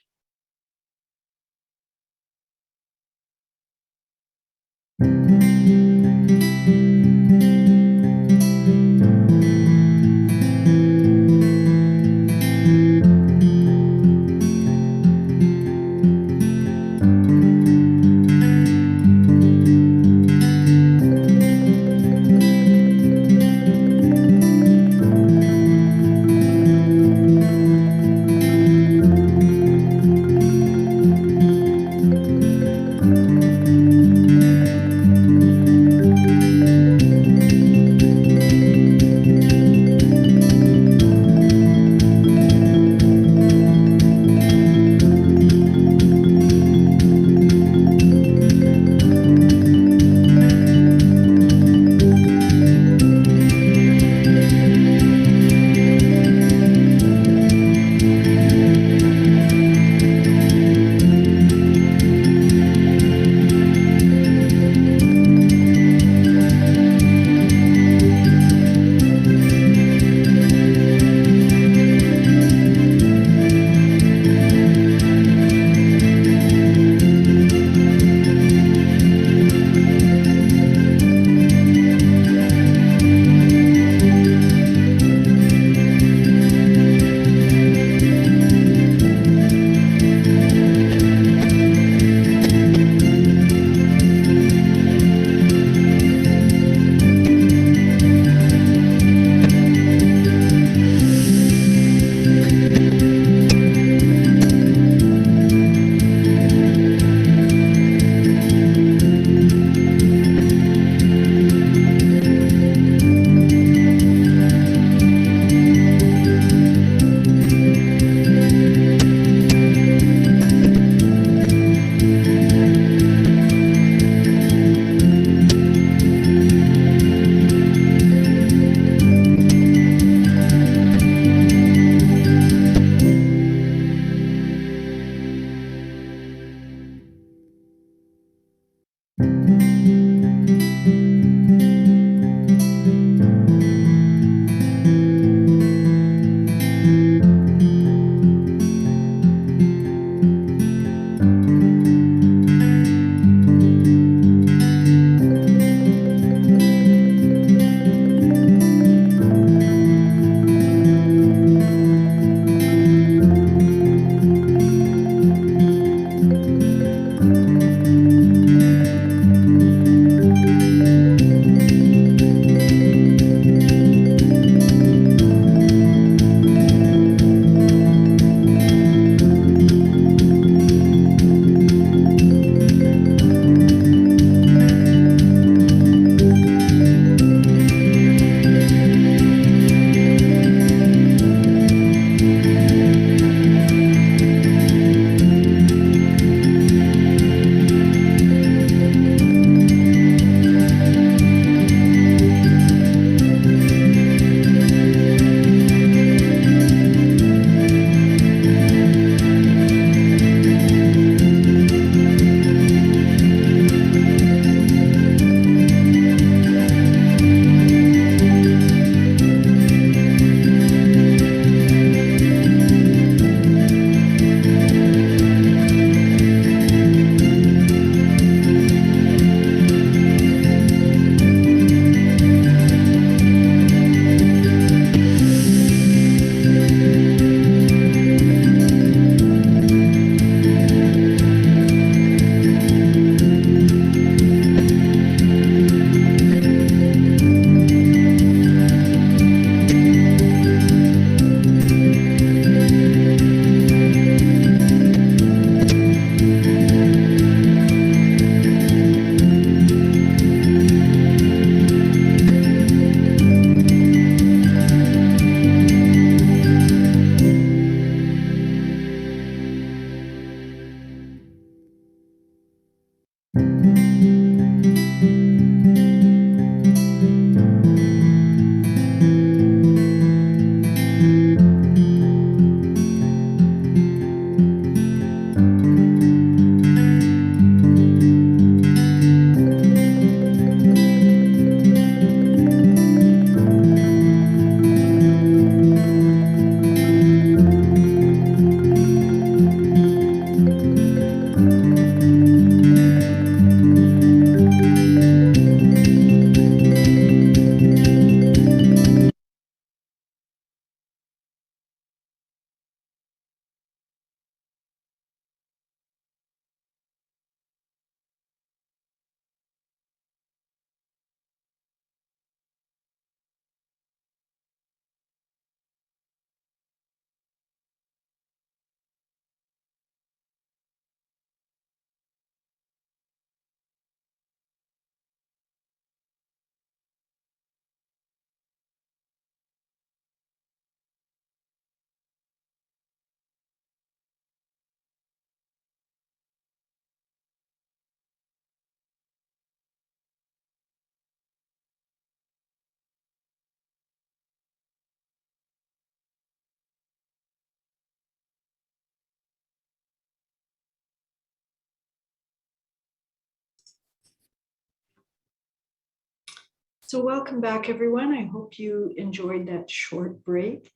So welcome back, everyone. I hope you enjoyed that short break.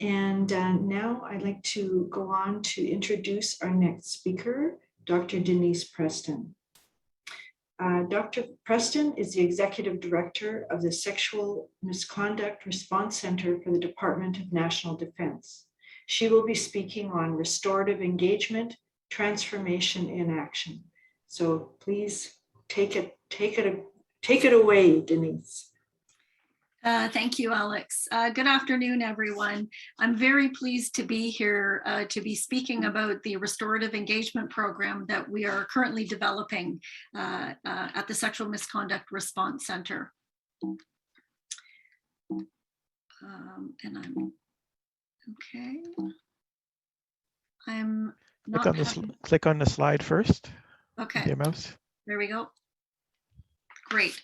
And now I'd like to go on to introduce our next speaker, Dr. Denise Preston. Dr. Preston is the Executive Director of the Sexual Misconduct Response Center for the Department of National Defense. She will be speaking on restorative engagement, transformation in action. So please take it away, Denise. Thank you, Alex. Good afternoon, everyone. I'm very pleased to be here to be speaking about the restorative engagement program that we are currently developing at the Sexual Misconduct Response Center. And I'm okay. I'm not click on the slide first. Okay. With your mouse. There we go. Great.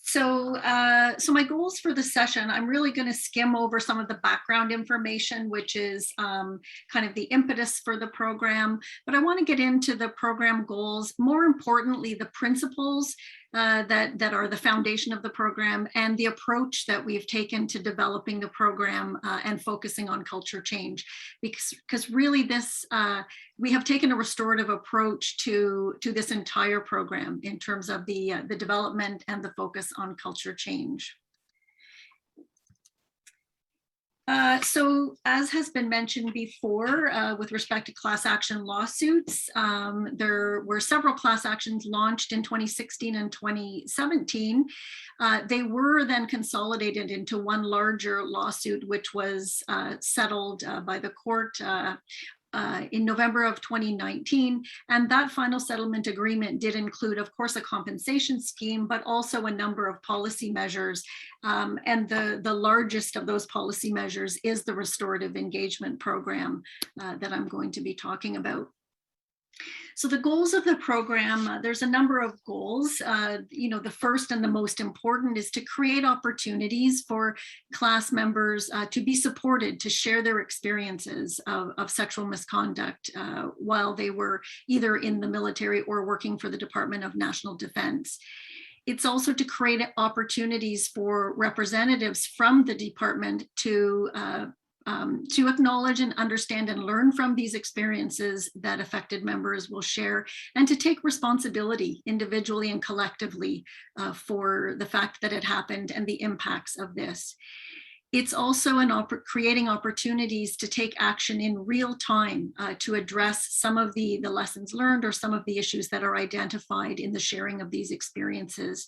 So my goals for the session, I'm really going to skim over some of the background information, which is kind of the impetus for the program, but I want to get into the program goals, more importantly, the principles that are the foundation of the program and the approach that we've taken to developing the program and focusing on culture change. Because really this, we have taken a restorative approach to this entire program in terms of the development and the focus on culture change. So as has been mentioned before, with respect to class action lawsuits, there were several class actions launched in 2016 and 2017. They were then consolidated into one larger lawsuit, which was settled by the court in November of 2019. And that final settlement agreement did include, of course, a compensation scheme, but also a number of policy measures. And the largest of those policy measures is the restorative engagement program that I'm going to be talking about. So the goals of the program, there's a number of goals. The first and the most important is to create opportunities for class members to be supported, to share their experiences of sexual misconduct while they were either in the military or working for the Department of National Defense. It's also to create opportunities for representatives from the department to acknowledge and understand and learn from these experiences that affected members will share, and to take responsibility individually and collectively for the fact that it happened and the impacts of this. It's also creating opportunities to take action in real time to address some of the lessons learned or some of the issues that are identified in the sharing of these experiences.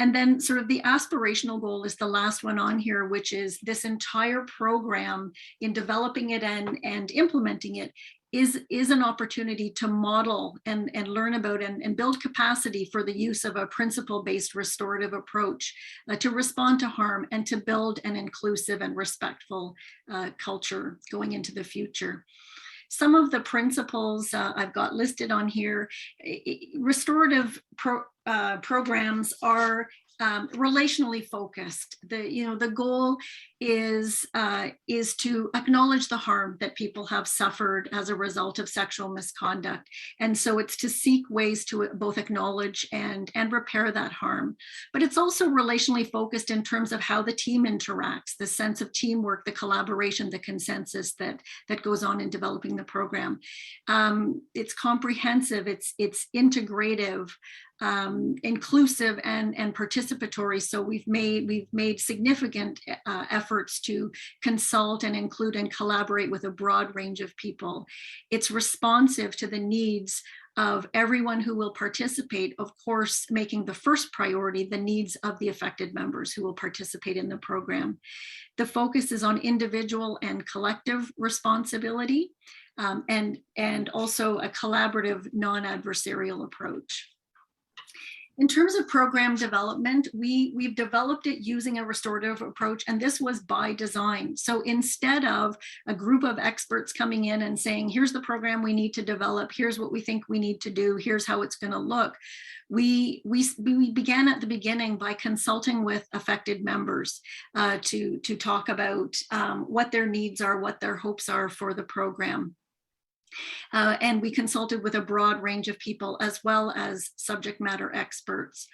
And then sort of the aspirational goal is the last one on here, which is this entire program in developing it and implementing it is an opportunity to model and learn about and build capacity for the use of a principle-based restorative approach to respond to harm and to build an inclusive and respectful culture going into the future. Some of the principles I've got listed on here. Restorative programs are relationally focused. The goal is to acknowledge the harm that people have suffered as a result of sexual misconduct. And so it's to seek ways to both acknowledge and repair that harm. But it's also relationally focused in terms of how the team interacts, the sense of teamwork, the collaboration, the consensus that goes on in developing the program. It's comprehensive, it's integrative, inclusive and participatory. So we've made significant efforts to consult and include and collaborate with a broad range of people. It's responsive to the needs of everyone who will participate, of course, making the first priority the needs of the affected members who will participate in the program. The focus is on individual and collective responsibility, and also a collaborative, non-adversarial approach. In terms of program development, we've developed it using a restorative approach, and this was by design. So instead of a group of experts coming in and saying, here's the program we need to develop, here's what we think we need to do, here's how it's going to look, we began at the beginning by consulting with affected members to talk about what their needs are, what their hopes are for the program. And we consulted with a broad range of people as well as subject matter experts.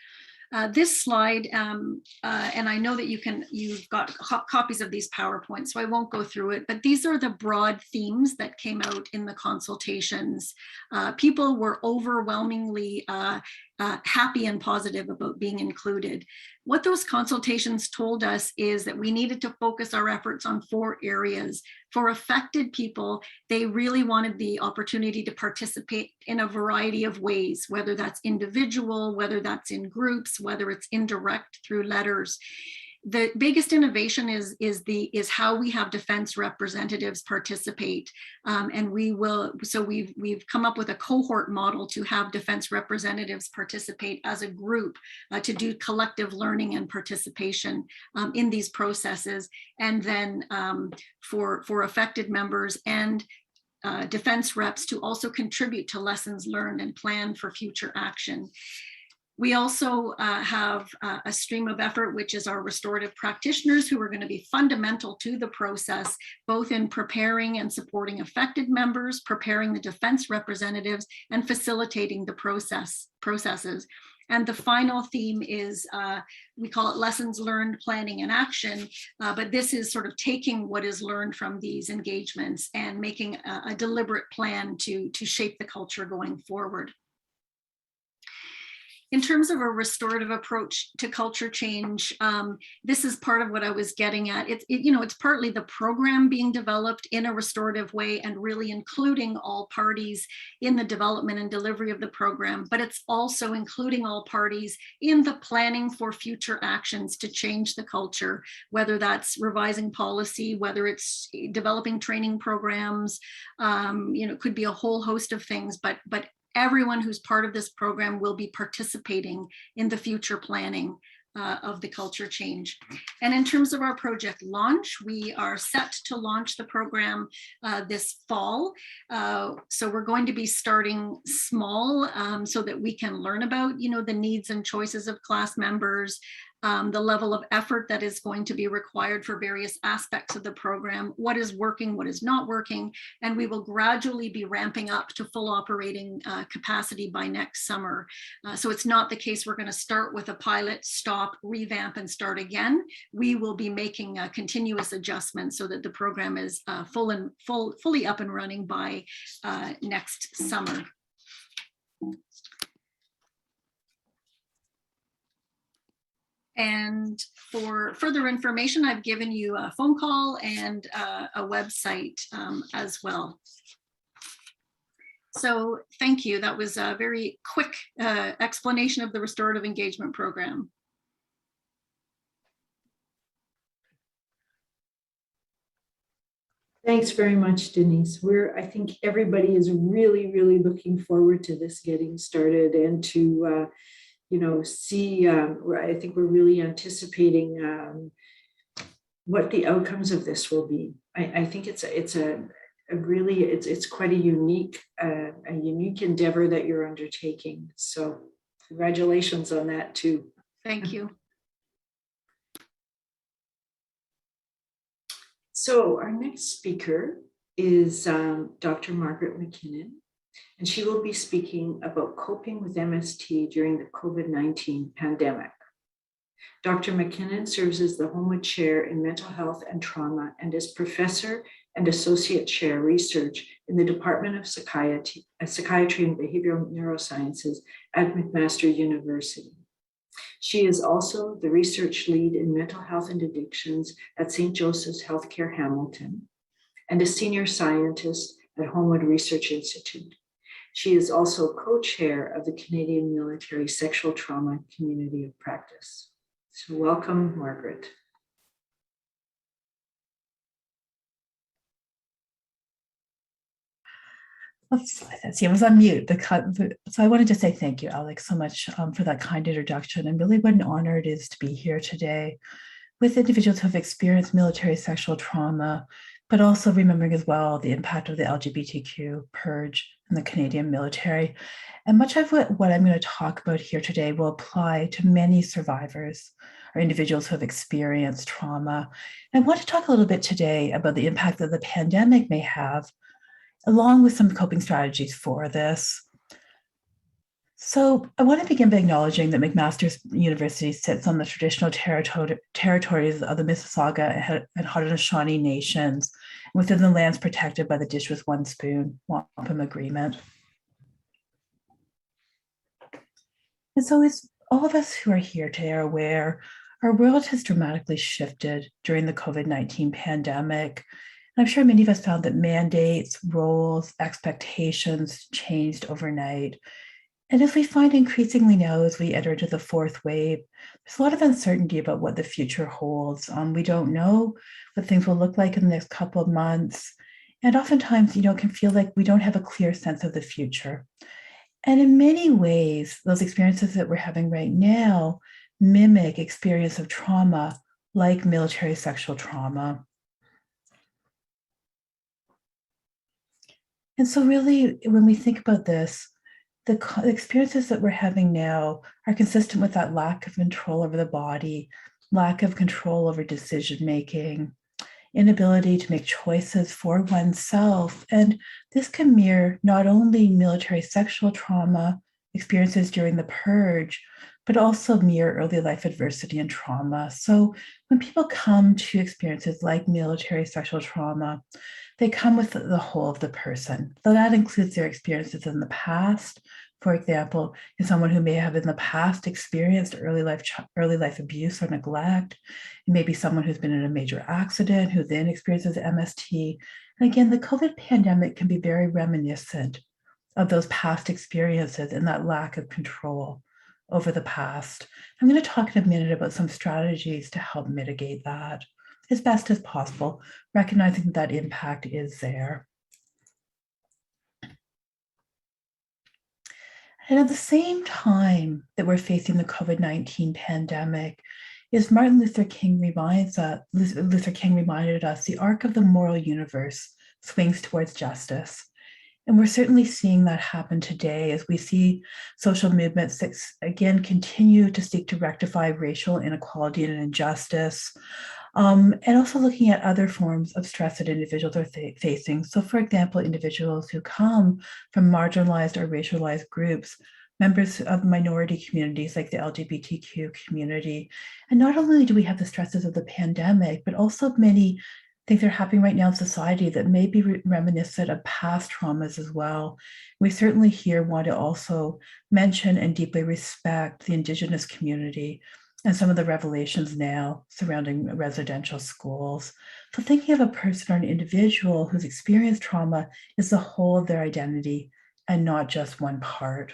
This slide, and I know that you've got copies of these PowerPoints, so I won't go through it, but these are the broad themes that came out in the consultations. People were overwhelmingly happy and positive about being included. What those consultations told us is that we needed to focus our efforts on 4 areas. For affected people, they really wanted the opportunity to participate in a variety of ways, whether that's individual, whether that's in groups, whether it's indirect through letters. The biggest innovation is how we have defense representatives participate, and we've come up with a cohort model to have defense representatives participate as a group to do collective learning and participation in these processes, and then for affected members and defense reps to also contribute to lessons learned and plan for future action. We also have a stream of effort, which is our restorative practitioners, who are going to be fundamental to the process, both in preparing and supporting affected members, preparing the defense representatives, and facilitating the processes. And the final theme is, we call it lessons learned, planning, and action. But this is sort of taking what is learned from these engagements and making a deliberate plan to shape the culture going forward. In terms of a restorative approach to culture change, this is part of what I was getting at. It's partly the program being developed in a restorative way and really including all parties in the development and delivery of the program, but it's also including all parties in the planning for future actions to change the culture, whether that's revising policy, whether it's developing training programs, it could be a whole host of things, but everyone who's part of this program will be participating in the future planning of the culture change. And in terms of our project launch, we are set to launch the program this fall. So we're going to be starting small so that we can learn about, the needs and choices of class members, the level of effort that is going to be required for various aspects of the program, what is working, what is not working, and we will gradually be ramping up to full operating capacity by next summer. So it's not the case we're going to start with a pilot, stop, revamp, and start again. We will be making continuous adjustments so that the program is fully up and running by next summer. And for further information, I've given you a phone call and a website as well. So thank you. That was a very quick explanation of the restorative engagement program. Thanks very much, Denise. I think everybody is really, really looking forward to this getting started and to see, I think we're really anticipating what the outcomes of this will be. I think it's quite a unique endeavor that you're undertaking. So congratulations on that too. Thank you. So our next speaker is Dr. Margaret McKinnon. And she will be speaking about coping with MST during the COVID-19 pandemic. Dr. McKinnon serves as the Homewood Chair in Mental Health and Trauma and is Professor and Associate Chair Research in the Department of Psychiatry and Behavioral Neurosciences at McMaster University. She is also the Research Lead in Mental Health and Addictions at St. Joseph's Healthcare Hamilton and a Senior Scientist at Homewood Research Institute. She is also co-chair of the Canadian Military Sexual Trauma Community of Practice. So welcome, Margaret. Let's see, I was on mute. So I wanted to say thank you, Alex, so much for that kind introduction, and really what an honor it is to be here today with individuals who have experienced military sexual trauma, but also remembering as well the impact of the LGBTQ purge in the Canadian military. And much of what I'm going to talk about here today will apply to many survivors or individuals who have experienced trauma. And I want to talk a little bit today about the impact that the pandemic may have along with some coping strategies for this. So I want to begin by acknowledging that McMaster University sits on the traditional territories of the Mississauga and Haudenosaunee nations within the lands protected by the Dish with One Spoon Wampum Agreement. And so as all of us who are here today are aware, our world has dramatically shifted during the COVID-19 pandemic. And I'm sure many of us found that mandates, roles, expectations changed overnight. And as we find increasingly now as we enter into the fourth wave, there's a lot of uncertainty about what the future holds. We don't know what things will look like in the next couple of months. And oftentimes, it can feel like we don't have a clear sense of the future. And in many ways, those experiences that we're having right now mimic experience of trauma, like military sexual trauma. And so really, when we think about this, the experiences that we're having now are consistent with that lack of control over the body, lack of control over decision-making, inability to make choices for oneself. And this can mirror not only military sexual trauma, experiences during the purge, but also mirror early life adversity and trauma. So when people come to experiences like military sexual trauma, they come with the whole of the person. So that includes their experiences in the past. For example, in someone who may have in the past experienced early life abuse or neglect. It may be someone who's been in a major accident who then experiences MST. And again, the COVID pandemic can be very reminiscent of those past experiences and that lack of control over the past. I'm going to talk in a minute about some strategies to help mitigate that as best as possible, recognizing that impact is there. And at the same time that we're facing the COVID-19 pandemic, as Martin Luther King reminded us, the arc of the moral universe swings towards justice. And we're certainly seeing that happen today as we see social movements that, again, continue to seek to rectify racial inequality and injustice, and also looking at other forms of stress that individuals are facing. So for example, individuals who come from marginalized or racialized groups, members of minority communities like the LGBTQ community. And not only do we have the stresses of the pandemic, but also many things that are happening right now in society that may be reminiscent of past traumas as well. We certainly here want to also mention and deeply respect the Indigenous community and some of the revelations now surrounding residential schools. So thinking of a person or an individual who's experienced trauma is the whole of their identity and not just one part.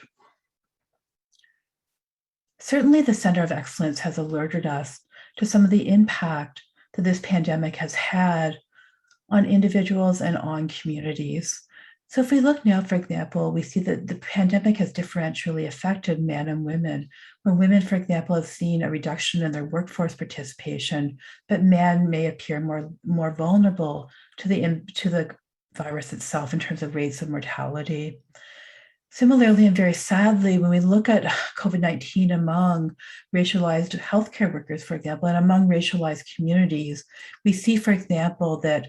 Certainly the Center of Excellence has alerted us to some of the impact that this pandemic has had on individuals and on communities. So if we look now, for example, we see that the pandemic has differentially affected men and women, where women, for example, have seen a reduction in their workforce participation, but men may appear more vulnerable to the virus itself in terms of rates of mortality. Similarly, and very sadly, when we look at COVID-19 among racialized healthcare workers, for example, and among racialized communities, we see, for example, that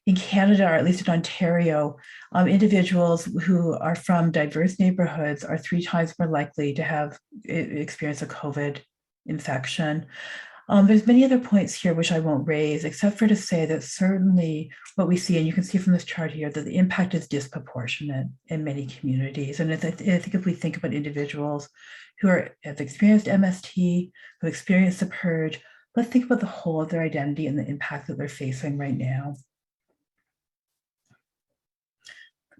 in Canada, or at least in Ontario, individuals who are from diverse neighborhoods are 3 times more likely to have experience a COVID infection. There's many other points here which I won't raise, except for to say that certainly what we see, and you can see from this chart here, that the impact is disproportionate in many communities. And I think if we think about individuals who have experienced MST, who experienced the purge, let's think about the whole of their identity and the impact that they're facing right now.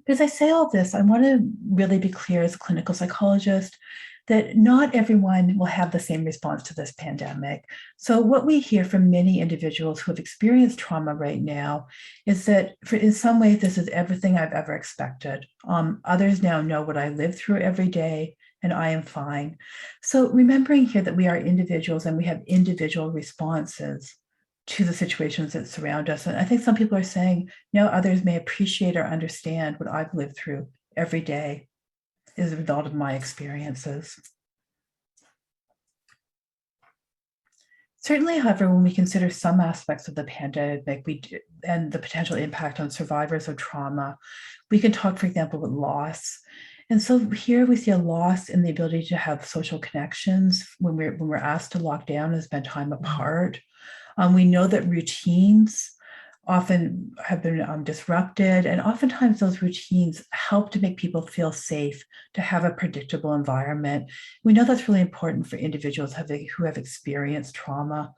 As I say all this, I want to really be clear as a clinical psychologist that not everyone will have the same response to this pandemic. So what we hear from many individuals who have experienced trauma right now is that in some ways, this is everything I've ever expected. Others now know what I live through every day, and I am fine. So remembering here that we are individuals and we have individual responses to the situations that surround us. And I think some people are saying, no, others may appreciate or understand what I've lived through every day as a result of my experiences. Certainly, however, when we consider some aspects of the pandemic and the potential impact on survivors of trauma, we can talk, for example, with loss. And so here we see a loss in the ability to have social connections when we're asked to lock down and spend time apart. We know that routines often have been disrupted, and oftentimes those routines help to make people feel safe, to have a predictable environment. We know that's really important for individuals who have experienced trauma.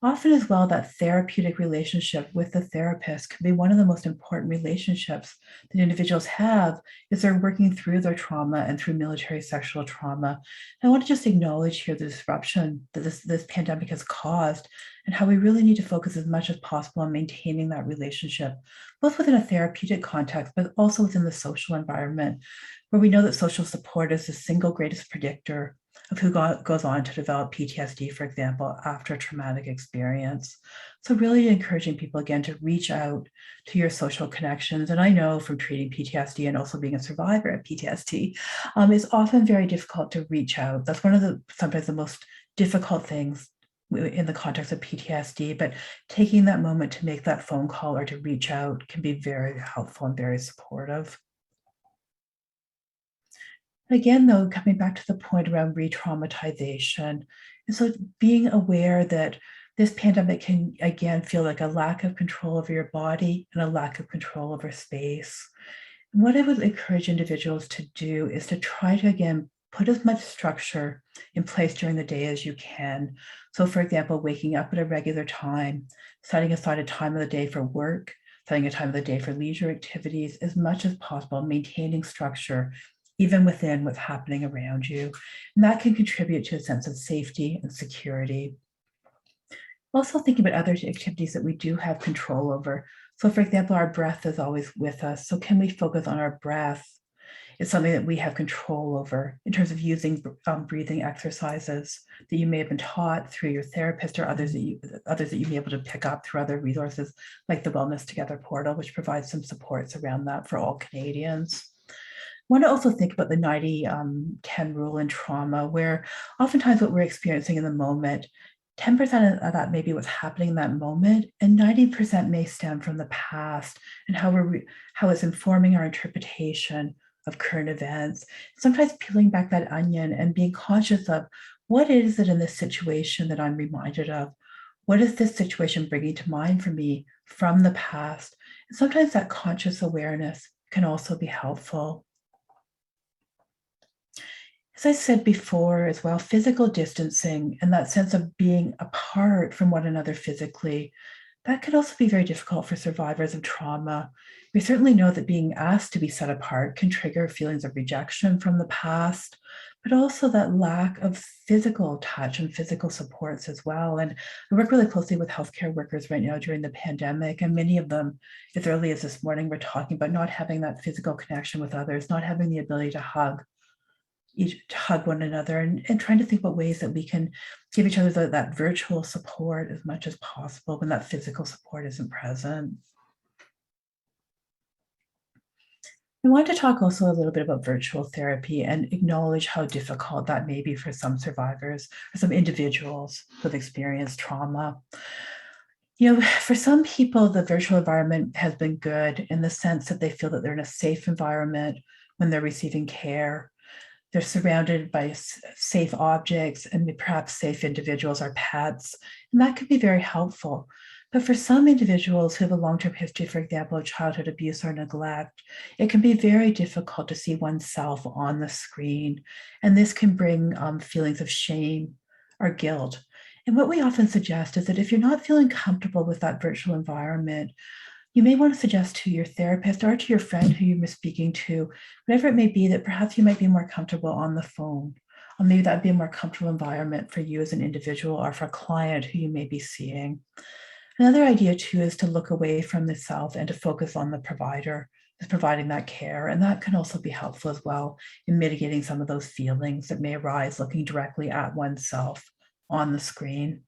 Often as well, that therapeutic relationship with the therapist can be one of the most important relationships that individuals have as they're working through their trauma and through military sexual trauma. And I want to just acknowledge here the disruption that this pandemic has caused and how we really need to focus as much as possible on maintaining that relationship, both within a therapeutic context, but also within the social environment, where we know that social support is the single greatest predictor of who goes on to develop PTSD, for example, after a traumatic experience. So really encouraging people, again, to reach out to your social connections. And I know from treating PTSD and also being a survivor of PTSD, it's often very difficult to reach out. That's one of sometimes the most difficult things in the context of PTSD, but taking that moment to make that phone call or to reach out can be very helpful and very supportive. Again, though, coming back to the point around re-traumatization, and so being aware that this pandemic can, again, feel like a lack of control over your body and a lack of control over space. And what I would encourage individuals to do is to try to, again, put as much structure in place during the day as you can. So, for example, waking up at a regular time, setting aside a time of the day for work, setting a time of the day for leisure activities, as much as possible, maintaining structure even within what's happening around you. And that can contribute to a sense of safety and security. Also thinking about other activities that we do have control over. So for example, our breath is always with us. So can we focus on our breath? It's something that we have control over in terms of using breathing exercises that you may have been taught through your therapist or others that you may be able to pick up through other resources like the Wellness Together portal, which provides some supports around that for all Canadians. I want to also think about the 90-10 rule in trauma, where oftentimes what we're experiencing in the moment, 10% of that may be what's happening in that moment, and 90% may stem from the past and how it's informing our interpretation of current events. Sometimes peeling back that onion and being conscious of what is it in this situation that I'm reminded of? What is this situation bringing to mind for me from the past? And sometimes that conscious awareness can also be helpful. As I said before as well, physical distancing and that sense of being apart from one another physically, that can also be very difficult for survivors of trauma. We certainly know that being asked to be set apart can trigger feelings of rejection from the past, but also that lack of physical touch and physical supports as well. And I work really closely with healthcare workers right now during the pandemic, and many of them, as early as this morning, were talking about not having that physical connection with others, not having the ability to hug one another, and trying to think about ways that we can give each other that virtual support as much as possible when that physical support isn't present. I want to talk also a little bit about virtual therapy and acknowledge how difficult that may be for some survivors or some individuals who've experienced trauma. You know, for some people, the virtual environment has been good in the sense that they feel that they're in a safe environment when they're receiving care. They're surrounded by safe objects and perhaps safe individuals or pets, and that can be very helpful. But for some individuals who have a long-term history, for example, of childhood abuse or neglect, it can be very difficult to see oneself on the screen, and this can bring feelings of shame or guilt. And what we often suggest is that if you're not feeling comfortable with that virtual environment, you may want to suggest to your therapist or to your friend who you were speaking to, whatever it may be, that perhaps you might be more comfortable on the phone, or maybe that'd be a more comfortable environment for you as an individual or for a client who you may be seeing. Another idea too is to look away from the self and to focus on the provider who's providing that care. And that can also be helpful as well in mitigating some of those feelings that may arise looking directly at oneself on the screen.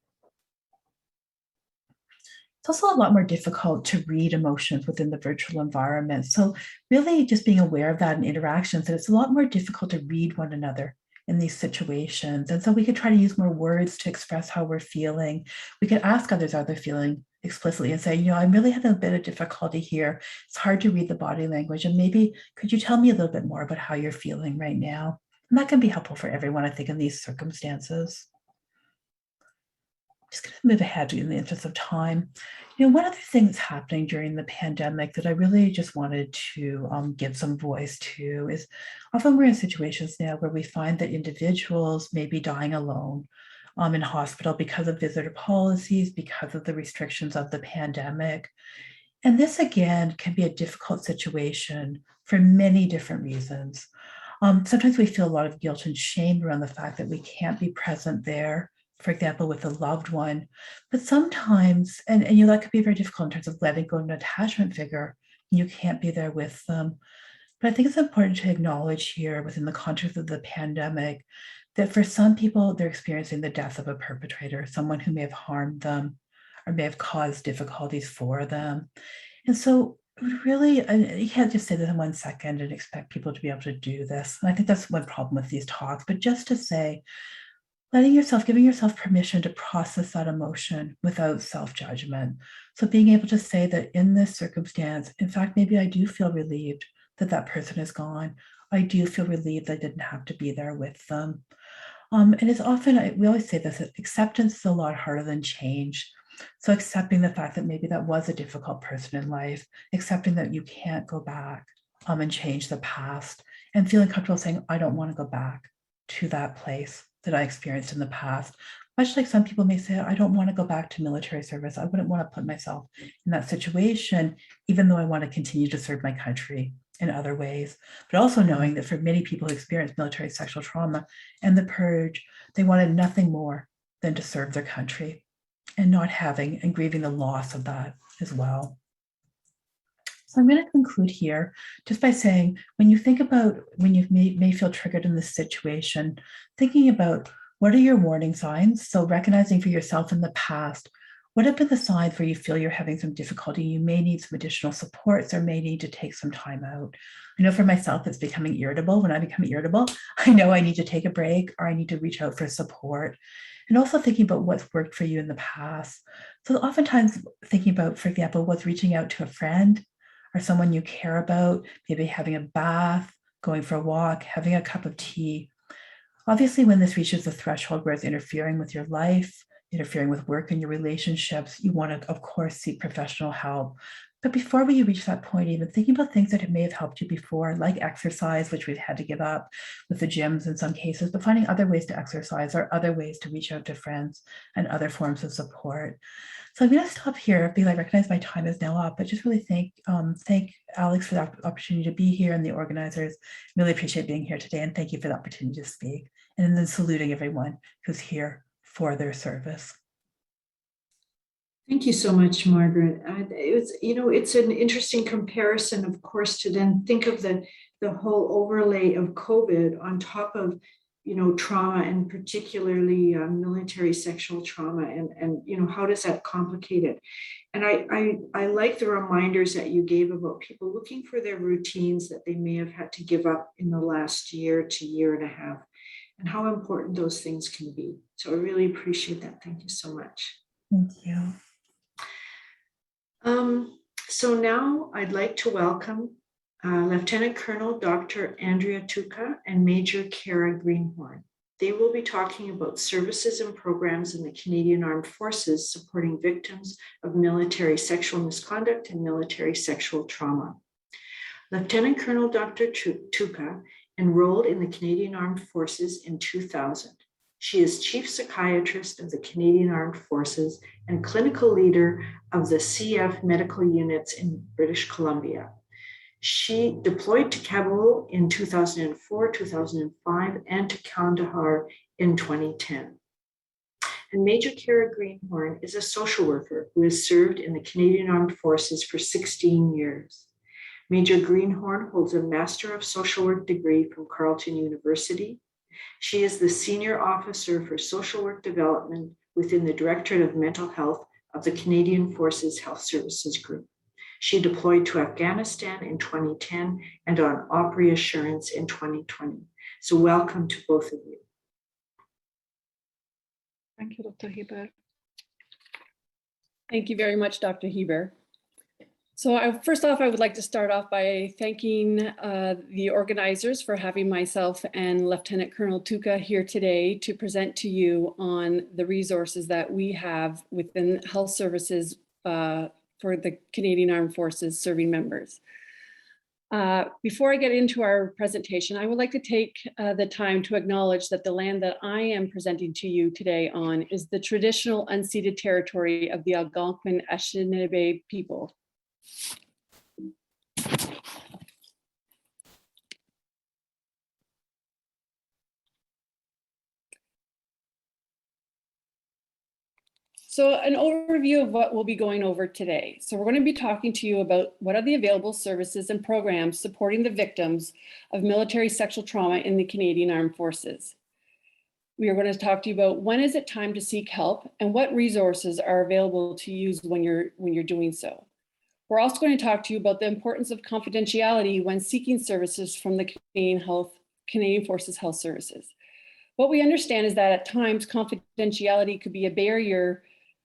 It's also a lot more difficult to read emotions within the virtual environment. So really just being aware of that in interactions, that it's a lot more difficult to read one another in these situations. And so we could try to use more words to express how we're feeling. We could ask others how they're feeling explicitly and say, you know, I'm really having a bit of difficulty here. It's hard to read the body language. And maybe could you tell me a little bit more about how you're feeling right now? And that can be helpful for everyone, I think, in these circumstances. Just going to move ahead in the interest of time. You know, one other thing that's happening during the pandemic that I really just wanted to give some voice to is often we're in situations now where we find that individuals may be dying alone in hospital because of visitor policies, because of the restrictions of the pandemic. And this, again, can be a difficult situation for many different reasons. Sometimes we feel a lot of guilt and shame around the fact that we can't be present there, for example, with a loved one. But sometimes, and you know, that could be very difficult in terms of letting go of an attachment figure. You can't be there with them. But I think it's important to acknowledge here within the context of the pandemic that for some people, they're experiencing the death of a perpetrator, someone who may have harmed them or may have caused difficulties for them. And so really, you can't just say that in 1 second and expect people to be able to do this. And I think that's one problem with these talks, but just to say, giving yourself permission to process that emotion without self-judgment. So being able to say that in this circumstance, in fact, maybe I do feel relieved that that person is gone. I do feel relieved that I didn't have to be there with them. And it's often, we always say this, that acceptance is a lot harder than change. So accepting the fact that maybe that was a difficult person in life, accepting that you can't go back and change the past, and feeling comfortable saying, I don't want to go back to that place that I experienced in the past. Much like some people may say, I don't want to go back to military service. I wouldn't want to put myself in that situation, even though I want to continue to serve my country in other ways. But also knowing that for many people who experience military sexual trauma and the purge, they wanted nothing more than to serve their country and not having and grieving the loss of that as well. So I'm going to conclude here just by saying, when you think about when you may feel triggered in this situation, thinking about what are your warning signs? So recognizing for yourself in the past, what have been the signs where you feel you're having some difficulty? You may need some additional supports or may need to take some time out. I know for myself, it's becoming irritable. When I become irritable, I know I need to take a break or I need to reach out for support. And also thinking about what's worked for you in the past. So oftentimes thinking about, for example, what's reaching out to a friend or someone you care about, maybe having a bath, going for a walk, having a cup of tea. Obviously, when this reaches the threshold where it's interfering with your life, interfering with work and your relationships, you want to, of course, seek professional help. But before you reach that point, even thinking about things that may have helped you before, like exercise, which we've had to give up with the gyms in some cases, but finding other ways to exercise or other ways to reach out to friends and other forms of support. So I'm going to stop here because I recognize my time is now up, but just really thank Alex for the opportunity to be here and the organizers. Really appreciate being here today, and thank you for the opportunity to speak. And then saluting everyone who's here for their service. Thank you so much, Margaret. It's an interesting comparison, of course, to then think of the whole overlay of COVID on top of, trauma, and particularly military sexual trauma, and how does that complicate it? And I like the reminders that you gave about people looking for their routines that they may have had to give up in the last year to year and a half, and how important those things can be. So I really appreciate that. Thank you so much. Thank you. So now I'd like to welcome Lieutenant Colonel Dr. Andrea Tuca and Major Kara Greenhorn. They will be talking about services and programs in the Canadian Armed Forces supporting victims of military sexual misconduct and military sexual trauma. Lieutenant Colonel Dr. Tuca enrolled in the Canadian Armed Forces in 2000. She is Chief Psychiatrist of the Canadian Armed Forces and clinical leader of the CF medical units in British Columbia. She deployed to Kabul in 2004, 2005, and to Kandahar in 2010. And Major Kara Greenhorn is a social worker who has served in the Canadian Armed Forces for 16 years. Major Greenhorn holds a Master of Social Work degree from Carleton University. She is the Senior Officer for Social Work Development within the Directorate of Mental Health of the Canadian Forces Health Services Group. She deployed to Afghanistan in 2010 and on Opry Assurance in 2020. So welcome to both of you. Thank you, Dr. Heber. Thank you very much, Dr. Heber. So first off, I would like to start off by thanking the organizers for having myself and Lieutenant Colonel Tuka here today to present to you on the resources that we have within health services for the Canadian Armed Forces serving members. Before I get into our presentation, I would like to take the time to acknowledge that the land that I am presenting to you today on is the traditional unceded territory of the Algonquin Anishinaabe people. So an overview of what we'll be going over today. So we're going to be talking to you about what are the available services and programs supporting the victims of military sexual trauma in the Canadian Armed Forces. We are going to talk to you about when is it time to seek help and what resources are available to use when you're doing so. We're also going to talk to you about the importance of confidentiality when seeking services from the Canadian Forces Health Services. What we understand is that at times confidentiality could be a barrier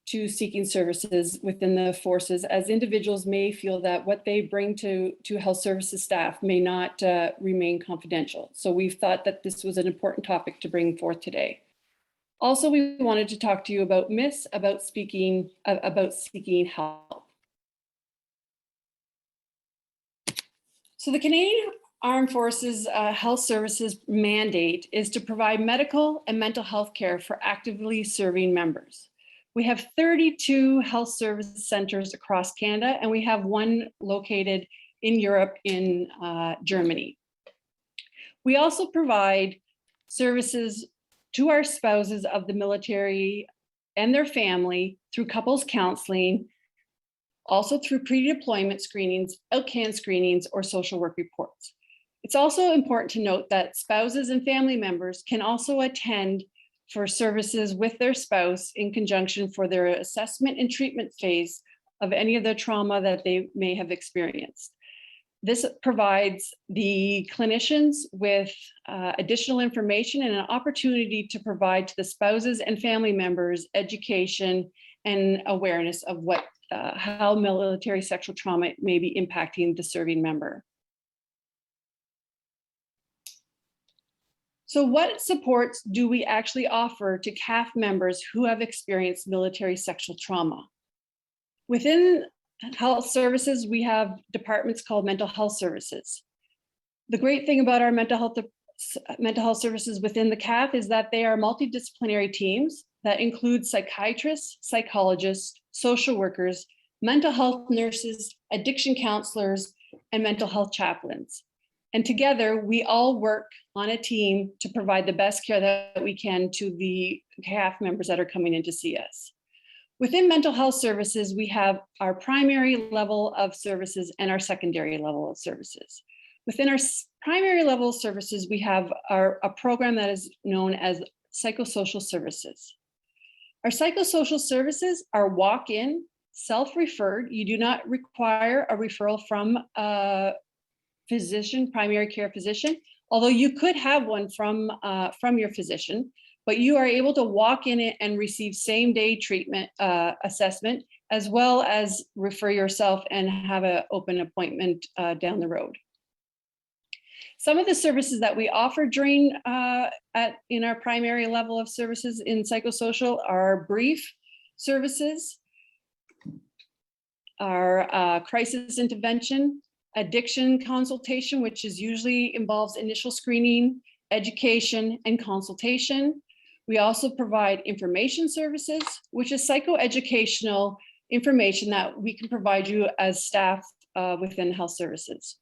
to seeking services within the forces, as individuals may feel that what they bring to health services staff may not remain confidential. So we've thought that this was an important topic to bring forth today. Also, we wanted to talk to you about myths about seeking help. So the Canadian Armed Forces Health Services mandate is to provide medical and mental health care for actively serving members. We have 32 health service centers across Canada, and we have one located in Europe in Germany. We also provide services to our spouses of the military and their family through couples counseling, also through pre-deployment screenings, outcan screenings, or social work reports. It's also important to note that spouses and family members can also attend for services with their spouse in conjunction for their assessment and treatment phase of any of the trauma that they may have experienced. This provides the clinicians with additional information and an opportunity to provide to the spouses and family members education and awareness of how military sexual trauma may be impacting the serving member. So what supports do we actually offer to CAF members who have experienced military sexual trauma? Within health services, we have departments called mental health services. The great thing about our mental health services within the CAF is that they are multidisciplinary teams that include psychiatrists, psychologists, social workers, mental health nurses, addiction counselors, and mental health chaplains. And together, we all work on a team to provide the best care that we can to the CAF members that are coming in to see us. Within mental health services, we have our primary level of services and our secondary level of services. Within our primary level of services, we have a program that is known as psychosocial services. Our psychosocial services are walk-in, self-referred. You do not require a referral from a physician, primary care physician, although you could have one from your physician, but you are able to walk in it and receive same-day treatment assessment, as well as refer yourself and have an open appointment down the road. Some of the services that we offer during in our primary level of services in psychosocial are brief services, our crisis intervention, addiction consultation, which is usually involves initial screening, education, and consultation. We also provide information services, which is psychoeducational information that we can provide you as staff within health services.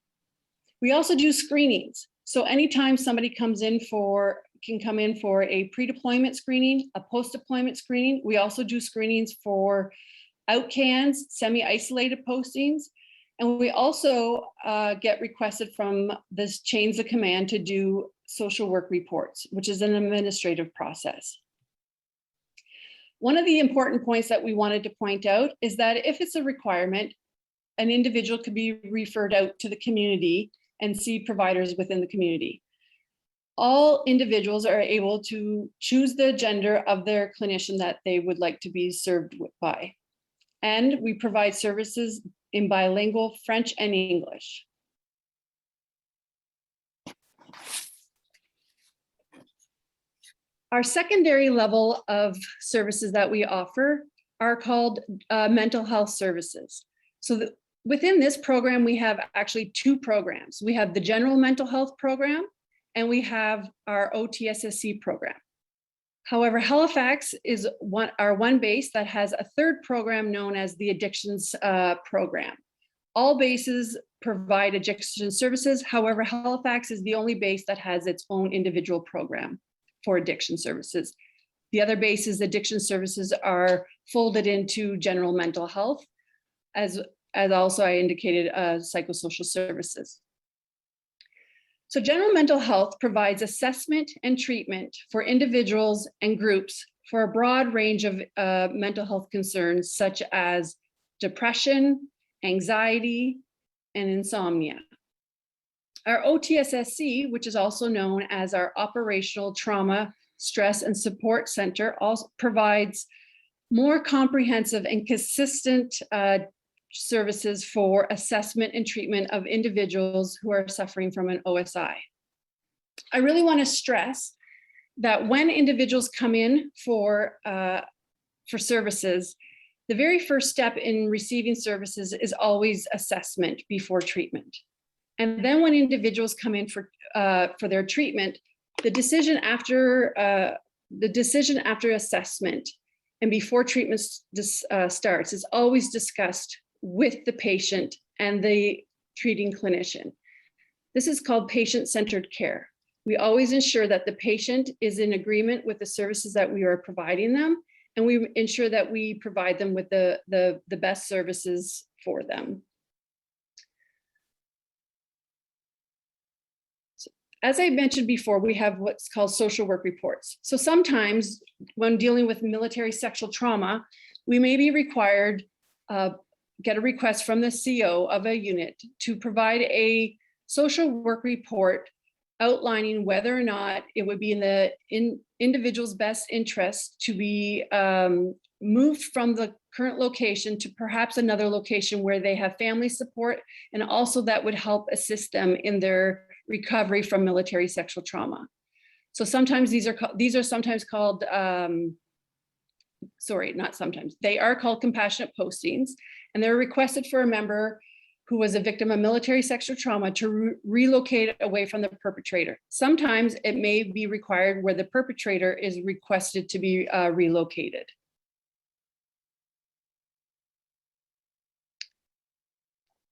We also do screenings. So anytime somebody can come in for a pre-deployment screening, a post-deployment screening. We also do screenings for outcans, semi-isolated postings. And we also get requested from this chains of command to do social work reports, which is an administrative process. One of the important points that we wanted to point out is that if it's a requirement, an individual could be referred out to the community and see providers within the community. all individuals are able to choose the gender of their clinician that they would like to be served by. And we provide services in bilingual French and English. Our secondary level of services that we offer are called mental health services. So within this program, we have actually two programs. We have the general mental health program, and we have our OTSSC program. However, Halifax is our one base that has a third program known as the addictions program. All bases provide addiction services. However, Halifax is the only base that has its own individual program for addiction services. The other bases, addiction services, are folded into general mental health, as also I indicated, psychosocial services. So general mental health provides assessment and treatment for individuals and groups for a broad range of mental health concerns, such as depression, anxiety, and insomnia. Our OTSSC, which is also known as our Operational Trauma, Stress, and Support Center, also provides more comprehensive and consistent services for assessment and treatment of individuals who are suffering from an OSI. I really want to stress that when individuals come in for services, the very first step in receiving services is always assessment before treatment. And then when individuals come in for their treatment, the decision after assessment and before treatment starts is always discussed with the patient and the treating clinician. This is called patient-centered care. We always ensure that the patient is in agreement with the services that we are providing them, and we ensure that we provide them with the best services for them. As I mentioned before, we have what's called social work reports. So sometimes when dealing with military sexual trauma, we may be required get a request from the CO of a unit to provide a social work report outlining whether or not it would be in the individual's best interest to be moved from the current location to perhaps another location where they have family support, and also that would help assist them in their recovery from military sexual trauma. So sometimes these are sometimes called, they are called compassionate postings, and they're requested for a member who was a victim of military sexual trauma to relocate away from the perpetrator. Sometimes it may be required where the perpetrator is requested to be relocated.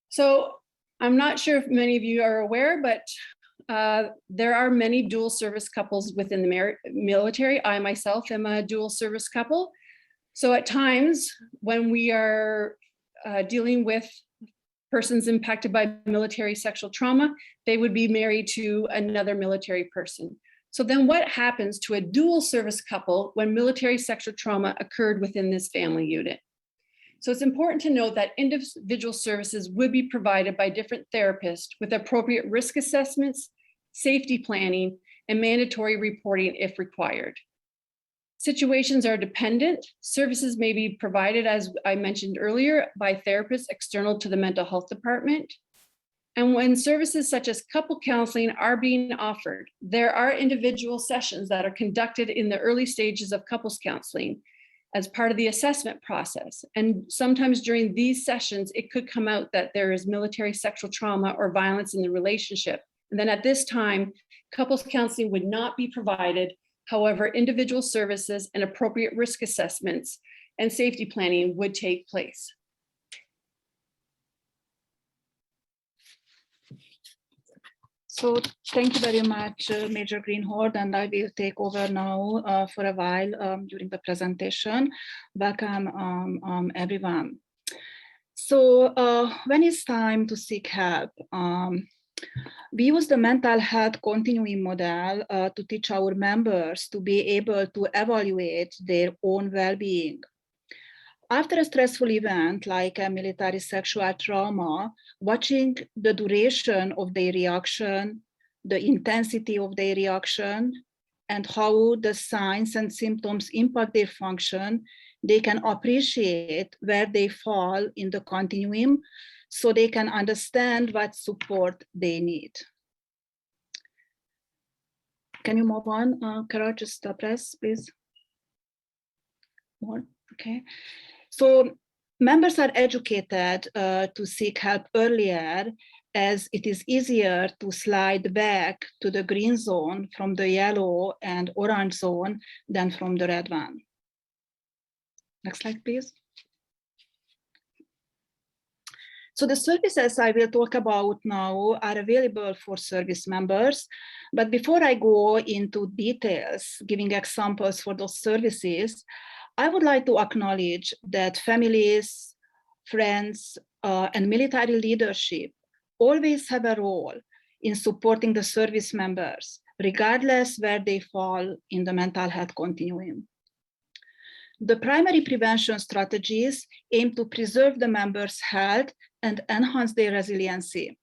So I'm not sure if many of you are aware, but there are many dual service couples within the military. I myself am a dual service couple. So at times when we are dealing with persons impacted by military sexual trauma, they would be married to another military person. So then what happens to a dual service couple when military sexual trauma occurred within this family unit? So it's important to note that individual services would be provided by different therapists with appropriate risk assessments, safety planning, and mandatory reporting if required. Situations are dependent. Services may be provided, as I mentioned earlier, by therapists external to the mental health department. And when services such as couple counseling are being offered, there are individual sessions that are conducted in the early stages of couples counseling as part of the assessment process. And sometimes during these sessions, it could come out that there is military sexual trauma or violence in the relationship. And then at this time, couples counseling would not be provided. However, individual services and appropriate risk assessments and safety planning would take place. So thank you very much, Major Greenhold, and I will take over now for a while during the presentation. Welcome, everyone. So when it's time to seek help, we use the mental health continuum model to teach our members to be able to evaluate their own well-being. After a stressful event like a military sexual trauma, watching the duration of their reaction, the intensity of their reaction, and how the signs and symptoms impact their function, they can appreciate where they fall in the continuum so they can understand what support they need. Can you move on, Kara, just press, please. More, okay. So members are educated to seek help earlier, as it is easier to slide back to the green zone from the yellow and orange zone than from the red one. Next slide, please. So the services I will talk about now are available for service members. But before I go into details, giving examples for those services, I would like to acknowledge that families, friends, and military leadership always have a role in supporting the service members, regardless where they fall in the mental health continuum. The primary prevention strategies aim to preserve the members' health and enhance their resiliency.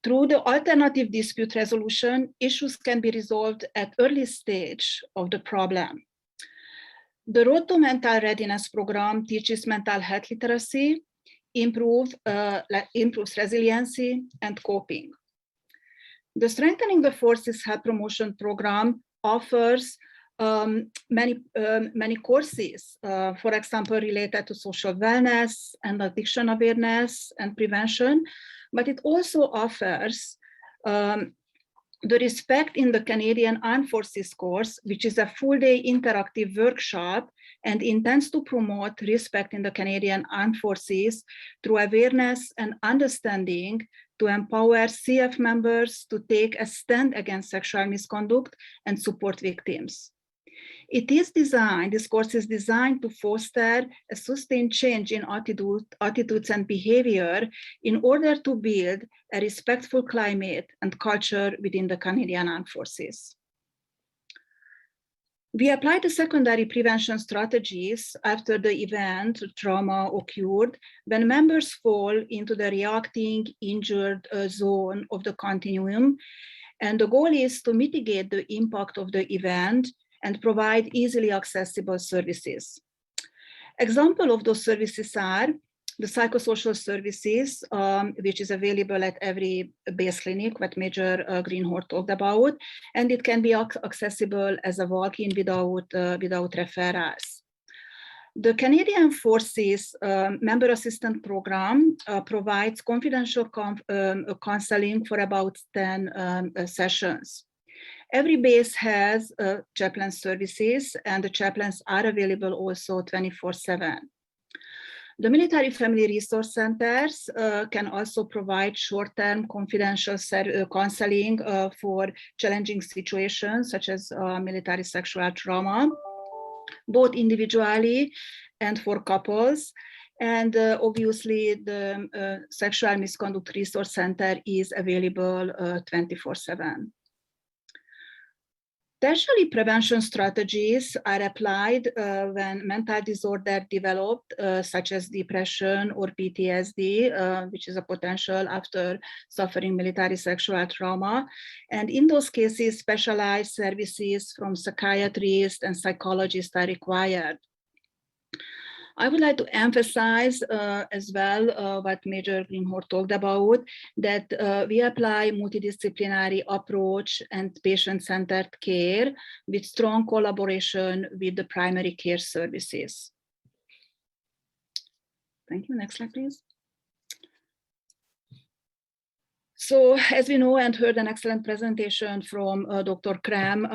Through the alternative dispute resolution, issues can be resolved at early stage of the problem. The Road to Mental Readiness program teaches mental health literacy, improves resiliency and coping. The Strengthening the Forces Health Promotion program offers many courses, for example, related to social wellness and addiction awareness and prevention, but it also offers the Respect in the Canadian Armed Forces course, which is a full-day interactive workshop and intends to promote respect in the Canadian Armed Forces through awareness and understanding to empower CF members to take a stand against sexual misconduct and support victims. This course is designed to foster a sustained change in attitudes and behavior in order to build a respectful climate and culture within the Canadian Armed Forces. We apply the secondary prevention strategies after the event trauma occurred when members fall into the reacting injured zone of the continuum. And the goal is to mitigate the impact of the event and provide easily accessible services. Example of those services are the psychosocial services, which is available at every base clinic, what Major Greenhorn talked about, and it can be accessible as a walk-in without referrals. The Canadian Forces Member Assistance Program provides confidential counseling for about 10 sessions. Every base has chaplain services, and the chaplains are available also 24/7. The military family resource centers can also provide short-term confidential counseling for challenging situations such as military sexual trauma, both individually and for couples. And obviously the Sexual Misconduct Resource Center is available 24/7. Tertiary prevention strategies are applied when mental disorder developed, such as depression or PTSD, which is a potential after suffering military sexual trauma. And in those cases, specialized services from psychiatrists and psychologists are required. I would like to emphasize as well what Major Greenhorn talked about, that we apply multidisciplinary approach and patient-centered care with strong collaboration with the primary care services. Thank you. Next slide, please. So, as we know and heard an excellent presentation from Dr. Kram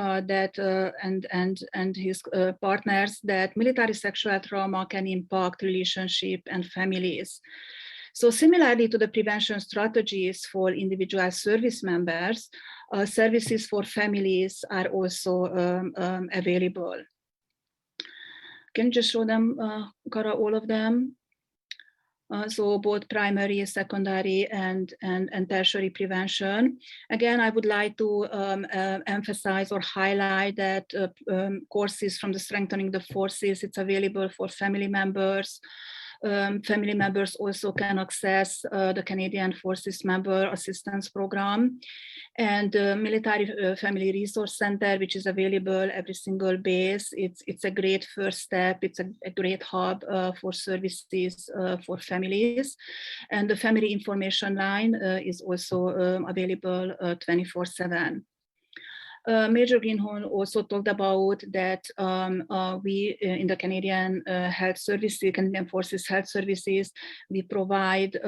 and his partners, that military sexual trauma can impact relationship and families. So similarly to the prevention strategies for individual service members, services for families are also available. Can you just show them, Kara, all of them? So both primary, secondary, and tertiary prevention. Again, I would like to emphasize or highlight that courses from the Strengthening the Forces, it's available for family members, Family members also can access the Canadian Forces Member Assistance Program and the Military Family Resource Center, which is available every single base. It's a great first step. It's a great hub for services for families. And the family information line is also available 24/7. Major Greenhorn also talked about that we in the Canadian Health Services, Canadian Forces Health Services, we provide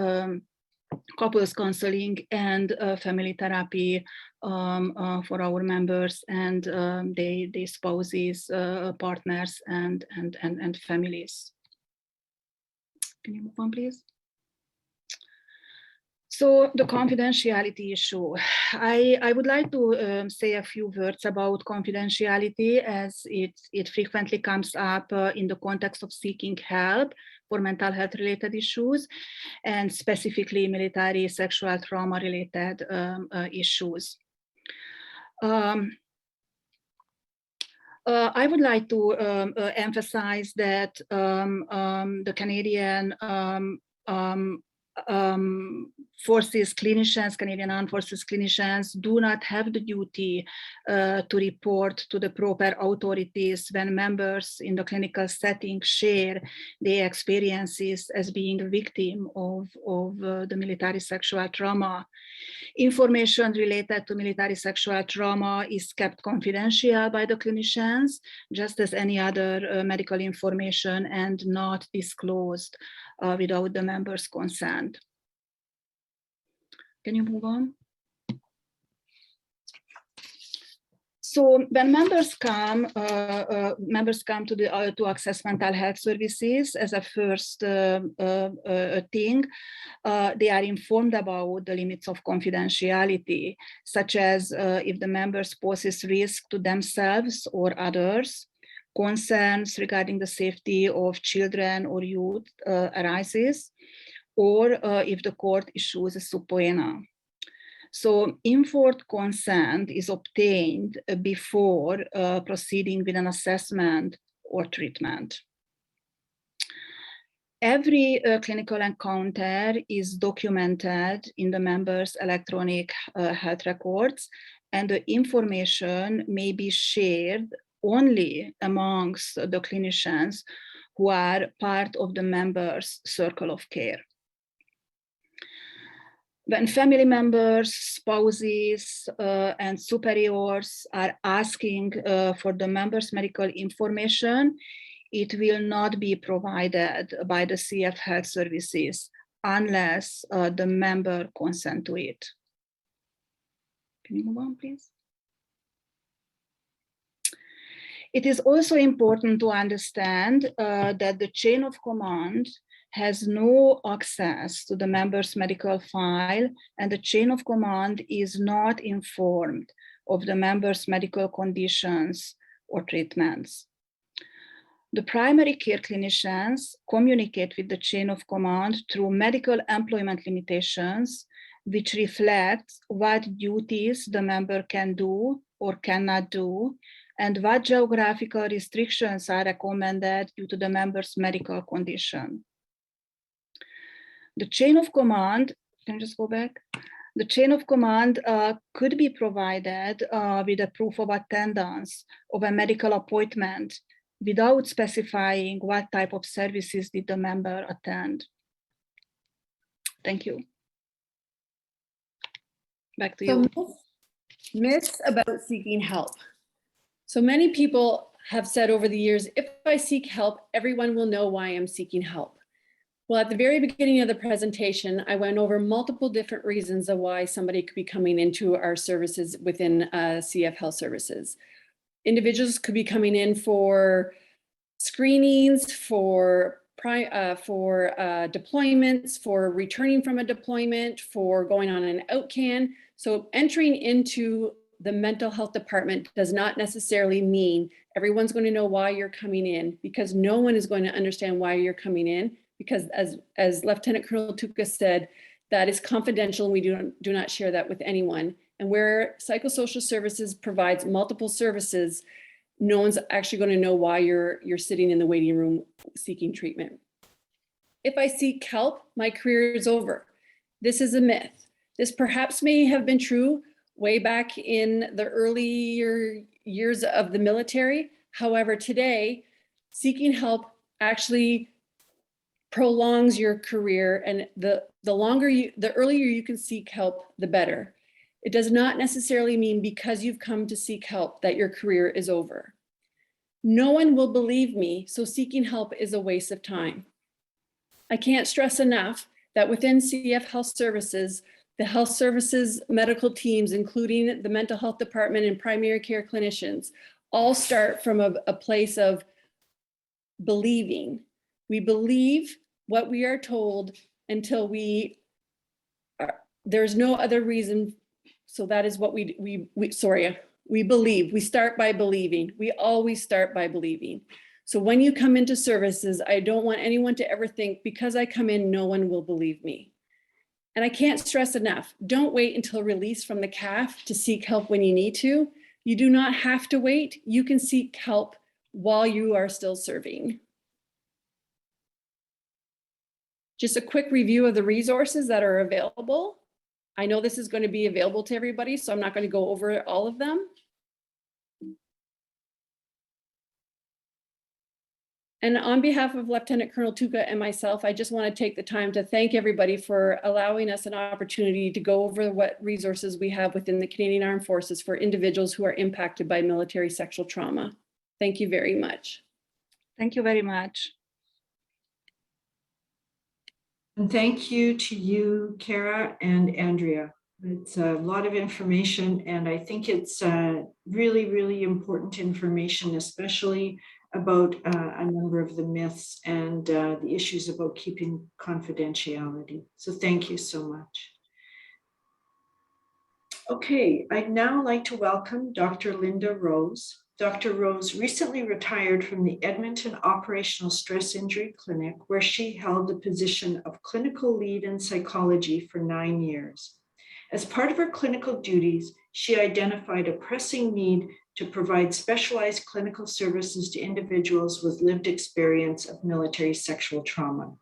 couples counseling and family therapy for our members and their spouses, partners, and families. Can you move on, please? So the confidentiality issue. I would like to say a few words about confidentiality, as it frequently comes up in the context of seeking help for mental health related issues, and specifically military sexual trauma related issues. I would like to emphasize that the Canadian forces clinicians, Canadian Armed Forces clinicians, do not have the duty to report to the proper authorities when members in the clinical setting share their experiences as being a victim of the military sexual trauma. Information related to military sexual trauma is kept confidential by the clinicians, just as any other medical information, and not disclosed without the member's consent. Can you move on? So when members come to access mental health services as a first thing, they are informed about the limits of confidentiality, such as if the members poses risk to themselves or others, concerns regarding the safety of children or youth arises, or if the court issues a subpoena. So informed consent is obtained before proceeding with an assessment or treatment. Every clinical encounter is documented in the members' electronic health records, and the information may be shared only amongst the clinicians who are part of the members' circle of care. When family members, spouses, and superiors are asking for the member's medical information, it will not be provided by the CF Health Services unless the member consents to it. Can you move on, please? It is also important to understand that the chain of command has no access to the member's medical file, and the chain of command is not informed of the member's medical conditions or treatments. The primary care clinicians communicate with the chain of command through medical employment limitations, which reflect what duties the member can do or cannot do, and what geographical restrictions are recommended due to the member's medical condition. The chain of command, can you just go back? The chain of command could be provided with a proof of attendance of a medical appointment without specifying what type of services did the member attend. Thank you. Back to you. Myths about seeking help. So many people have said over the years, if I seek help, everyone will know why I'm seeking help. Well, at the very beginning of the presentation, I went over multiple different reasons of why somebody could be coming into our services within CF Health Services. Individuals could be coming in for screenings, for deployments, for returning from a deployment, for going on an outcan. So entering into the mental health department does not necessarily mean everyone's going to know why you're coming in, because no one is going to understand why you're coming in, because as Lieutenant Colonel Tuka said, that is confidential and we do not share that with anyone. And where psychosocial services provides multiple services, no one's actually going to know why you're sitting in the waiting room seeking treatment. if I seek help, my career is over. This is a myth. This perhaps may have been true way back in the earlier years of the military. However, today, seeking help actually prolongs your career, and the earlier you can seek help, the better. It does not necessarily mean because you've come to seek help that your career is over. No one will believe me, so seeking help is a waste of time. I can't stress enough that within CF Health Services, the health services medical teams, including the mental health department and primary care clinicians, all start from a place of believing. We believe what we are told until there's no other reason. So that is what we believe. We start by believing. We always start by believing. So when you come into services, I don't want anyone to ever think because I come in, no one will believe me. And I can't stress enough, don't wait until release from the CAF to seek help when you need to. You do not have to wait. You can seek help while you are still serving. Just a quick review of the resources that are available. I know this is going to be available to everybody, so I'm not going to go over all of them. And on behalf of Lieutenant Colonel Tuka and myself, I just want to take the time to thank everybody for allowing us an opportunity to go over what resources we have within the Canadian Armed Forces for individuals who are impacted by military sexual trauma. Thank you very much. Thank you very much. And thank you to you, Kara and Andrea. It's a lot of information, and I think it's really, really important information, especially about a number of the myths and the issues about keeping confidentiality. So thank you so much. Okay, I'd now like to welcome Dr. Linda Rose. Dr. Rose recently retired from the Edmonton Operational Stress Injury Clinic, where she held the position of clinical lead in psychology for 9 years. As part of her clinical duties, she identified a pressing need to provide specialized clinical services to individuals with lived experience of military sexual trauma.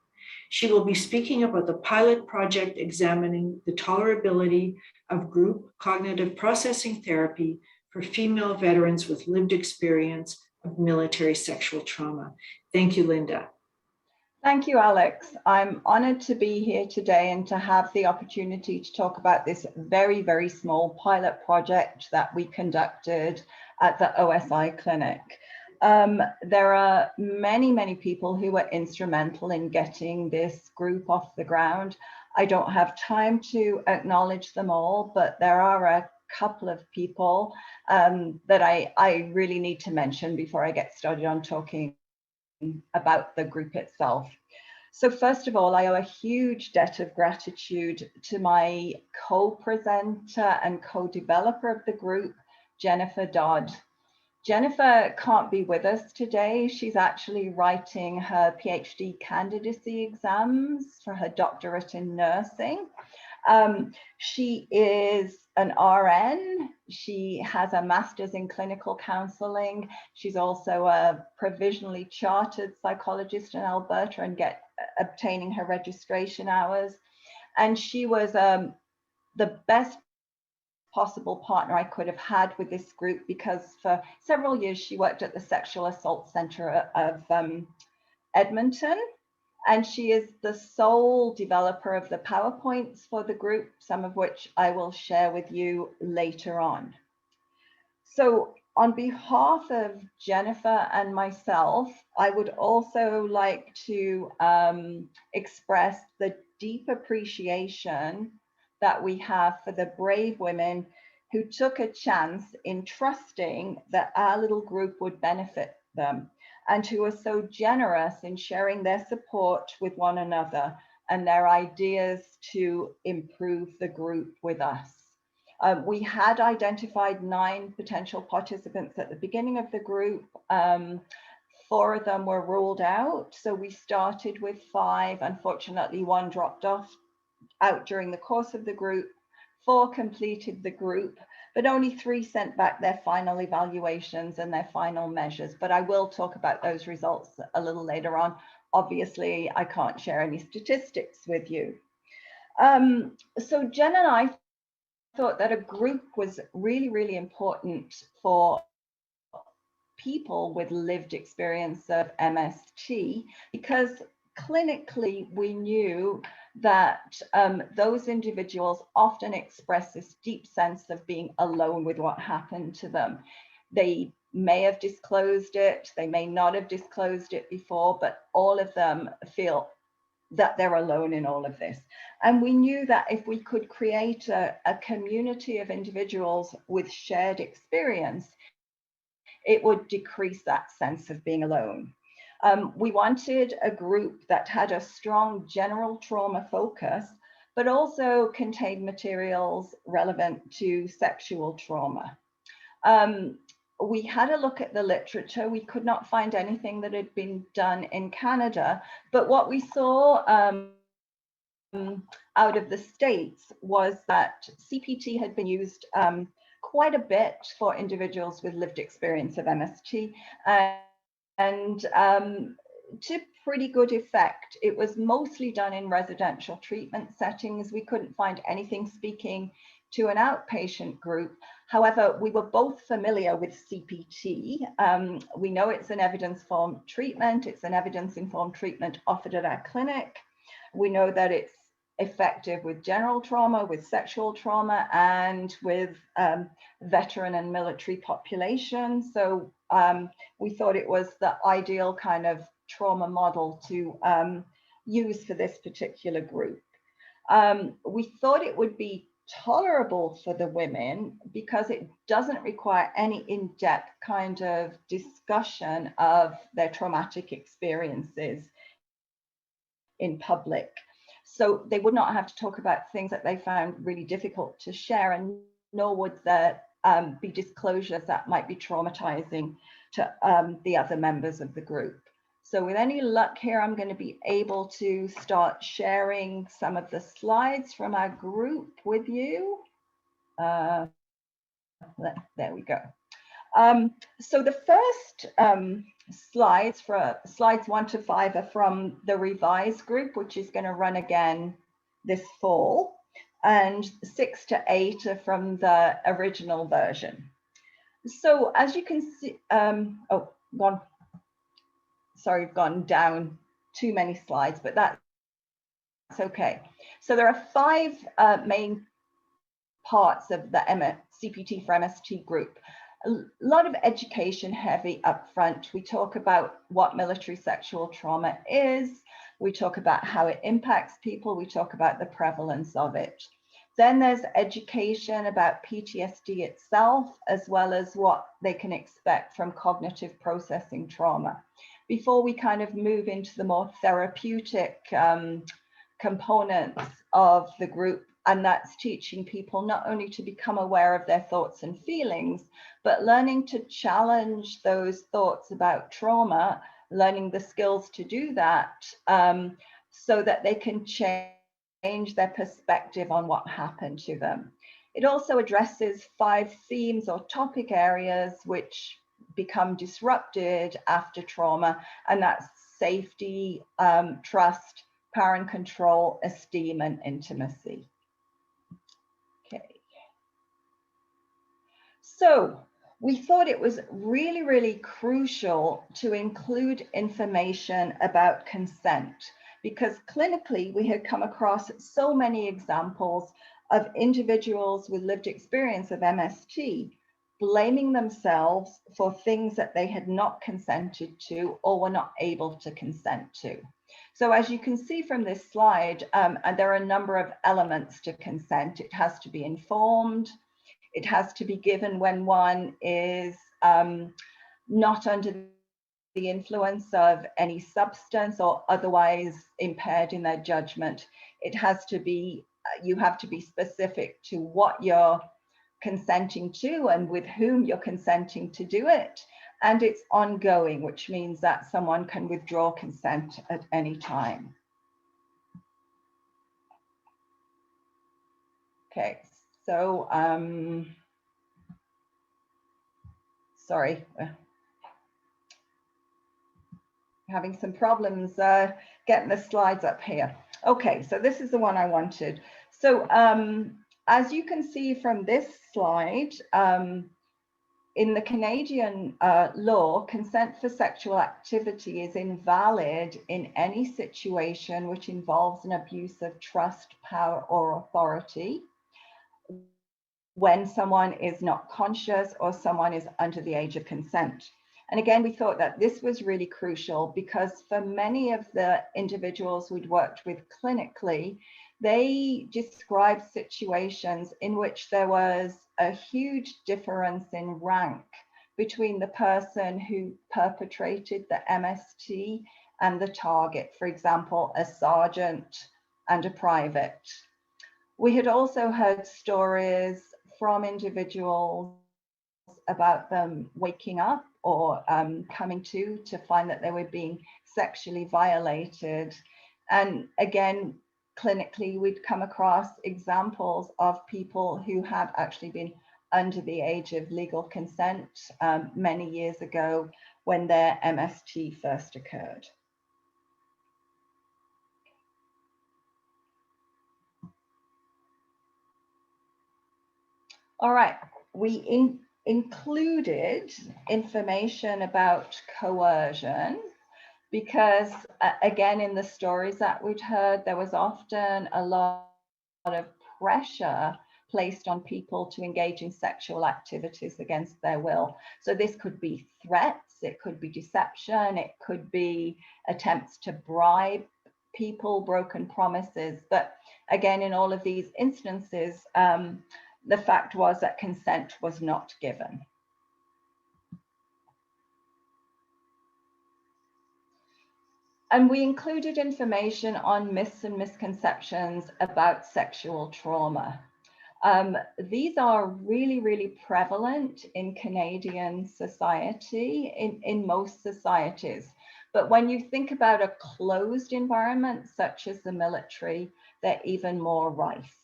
She will be speaking about the pilot project examining the tolerability of group cognitive processing therapy for female veterans with lived experience of military sexual trauma. Thank you, Linda. Thank you, Alex. I'm honored to be here today and to have the opportunity to talk about this very, very small pilot project that we conducted at the OSI clinic. There are many, many people who were instrumental in getting this group off the ground. I don't have time to acknowledge them all, but there are a couple of people that I really need to mention before I get started on talking about the group itself. So first of all, I owe a huge debt of gratitude to my co-presenter and co-developer of the group, Jennifer Dodd. Jennifer can't be with us today. She's actually writing her PhD candidacy exams for her doctorate in nursing. She is an RN. She has a master's in clinical counseling. She's also a provisionally chartered psychologist in Alberta and obtaining her registration hours. And she was the best possible partner I could have had with this group, because for several years she worked at the Sexual Assault Center of Edmonton. And she is the sole developer of the PowerPoints for the group, some of which I will share with you later on. So on behalf of Jennifer and myself, I would also like to express the deep appreciation that we have for the brave women who took a chance in trusting that our little group would benefit them, and who are so generous in sharing their support with one another and their ideas to improve the group with us. We had identified 9 potential participants at the beginning of the group. 4 of them were ruled out. So we started with 5. Unfortunately, 1 dropped out during the course of the group. 4 completed the group. but only 3 sent back their final evaluations and their final measures. But I will talk about those results a little later on. Obviously, I can't share any statistics with you. So Jen and I thought that a group was really, really important for people with lived experience of MST, because clinically we knew that those individuals often express this deep sense of being alone with what happened to them. They may have disclosed it, they may not have disclosed it before, but all of them feel that they're alone in all of this. And we knew that if we could create a community of individuals with shared experience, it would decrease that sense of being alone. We wanted a group that had a strong general trauma focus, but also contained materials relevant to sexual trauma. We had a look at the literature. We could not find anything that had been done in Canada, but what we saw out of the States was that CPT had been used quite a bit for individuals with lived experience of MST, and to pretty good effect. It was mostly done in residential treatment settings. We couldn't find anything speaking to an outpatient group. However, we were both familiar with CPT. We know it's an evidence-informed treatment. It's an evidence-informed treatment offered at our clinic. We know that it's effective with general trauma, with sexual trauma, and with veteran and military populations. So we thought it was the ideal kind of trauma model to use for this particular group. We thought it would be tolerable for the women because it doesn't require any in-depth kind of discussion of their traumatic experiences in public. So they would not have to talk about things that they found really difficult to share, and nor would there be disclosures that might be traumatizing to the other members of the group. So with any luck here, I'm going to be able to start sharing some of the slides from our group with you. There we go. So the first slides, slides 1 to 5, are from the revised group, which is going to run again this fall, and 6 to 8 are from the original version. So as you can see, sorry, I've gone down too many slides, but that's okay. So there are 5 main parts of the CPT for MST group. A lot of education heavy up front. We talk about what military sexual trauma is. We talk about how it impacts people. We talk about the prevalence of it. Then there's education about PTSD itself, as well as what they can expect from cognitive processing trauma, before we kind of move into the more therapeutic components of the group. And that's teaching people not only to become aware of their thoughts and feelings, but learning to challenge those thoughts about trauma, learning the skills to do that, so that they can change their perspective on what happened to them. It also addresses 5 themes or topic areas which become disrupted after trauma, and that's safety, trust, power and control, esteem, and intimacy. Okay. So we thought it was really, really crucial to include information about consent, because clinically we had come across so many examples of individuals with lived experience of MST blaming themselves for things that they had not consented to or were not able to consent to. So as you can see from this slide, and there are a number of elements to consent. It has to be informed. It has to be given when one is not under the influence of any substance or otherwise impaired in their judgment. It has to be, you have to be specific to what you're consenting to and with whom you're consenting to do it. And it's ongoing, which means that someone can withdraw consent at any time. Okay, so sorry, having some problems getting the slides up here. Okay, so this is the one I wanted. So as you can see from this slide, in the Canadian law, consent for sexual activity is invalid in any situation which involves an abuse of trust, power, or authority, when someone is not conscious or someone is under the age of consent. And again, we thought that this was really crucial because for many of the individuals we'd worked with clinically, they described situations in which there was a huge difference in rank between the person who perpetrated the MST and the target, for example, a sergeant and a private. We had also heard stories from individuals about them waking up or coming to find that they were being sexually violated. And again, clinically, we'd come across examples of people who had actually been under the age of legal consent many years ago when their MST first occurred. All right, we included information about coercion because, again, in the stories that we'd heard, there was often a lot of pressure placed on people to engage in sexual activities against their will. So this could be threats, it could be deception, it could be attempts to bribe people, broken promises. But again, in all of these instances, the fact was that consent was not given. And we included information on myths and misconceptions about sexual trauma. These are really, really prevalent in Canadian society, in most societies. But when you think about a closed environment, such as the military, they're even more rife.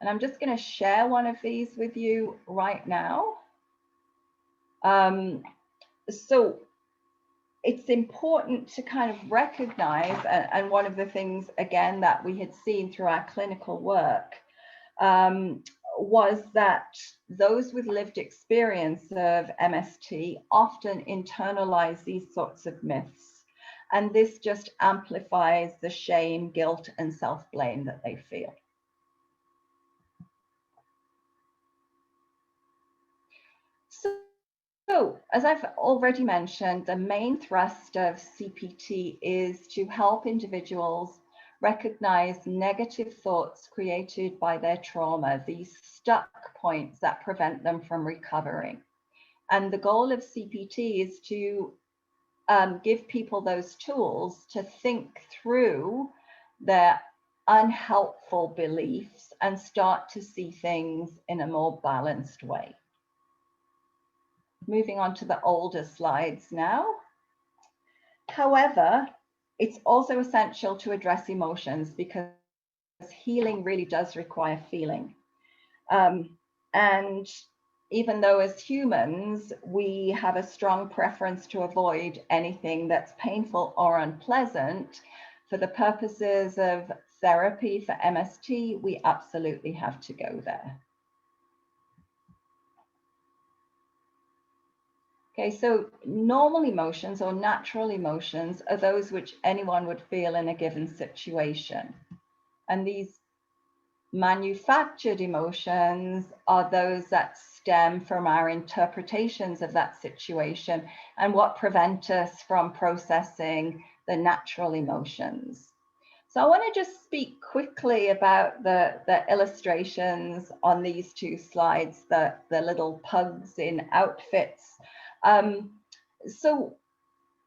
And I'm just going to share one of these with you right now. So it's important to kind of recognize, and one of the things, again, that we had seen through our clinical work was that those with lived experience of MST often internalize these sorts of myths. And this just amplifies the shame, guilt, and self-blame that they feel. So, as I've already mentioned, the main thrust of CPT is to help individuals recognize negative thoughts created by their trauma, these stuck points that prevent them from recovering. And the goal of CPT is to give people those tools to think through their unhelpful beliefs and start to see things in a more balanced way. Moving on to the older slides now. However, it's also essential to address emotions because healing really does require feeling. And even though as humans, we have a strong preference to avoid anything that's painful or unpleasant, for the purposes of therapy for MST, we absolutely have to go there. Okay, so normal emotions or natural emotions are those which anyone would feel in a given situation. And these manufactured emotions are those that stem from our interpretations of that situation and what prevent us from processing the natural emotions. So I want to just speak quickly about the illustrations on these two slides, the little pugs in outfits. So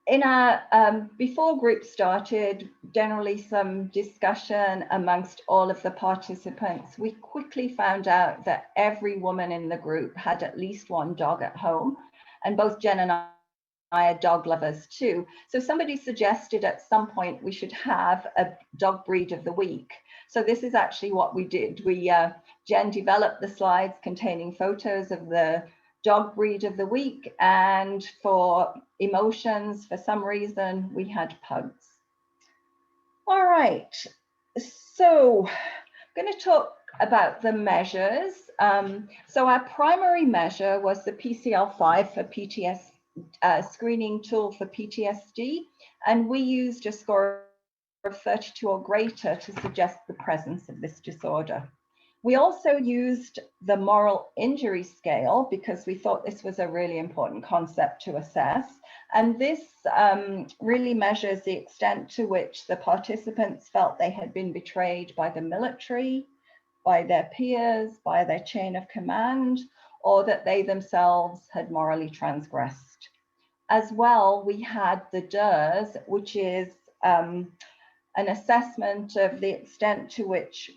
in our, before group started, generally some discussion amongst all of the participants, we quickly found out that every woman in the group had at least one dog at home. And both Jen and are dog lovers too. So somebody suggested at some point we should have a dog breed of the week. So this is actually what we did. Jen developed the slides containing photos of the dog breed of the week, and for emotions, for some reason, we had pugs. All right, so I'm going to talk about the measures. So our primary measure was the PCL5 for PTSD, screening tool for PTSD, and we used a score of 32 or greater to suggest the presence of this disorder. We also used the moral injury scale because we thought this was a really important concept to assess. And this really measures the extent to which the participants felt they had been betrayed by the military, by their peers, by their chain of command, or that they themselves had morally transgressed. As well, we had the DERS, which is an assessment of the extent to which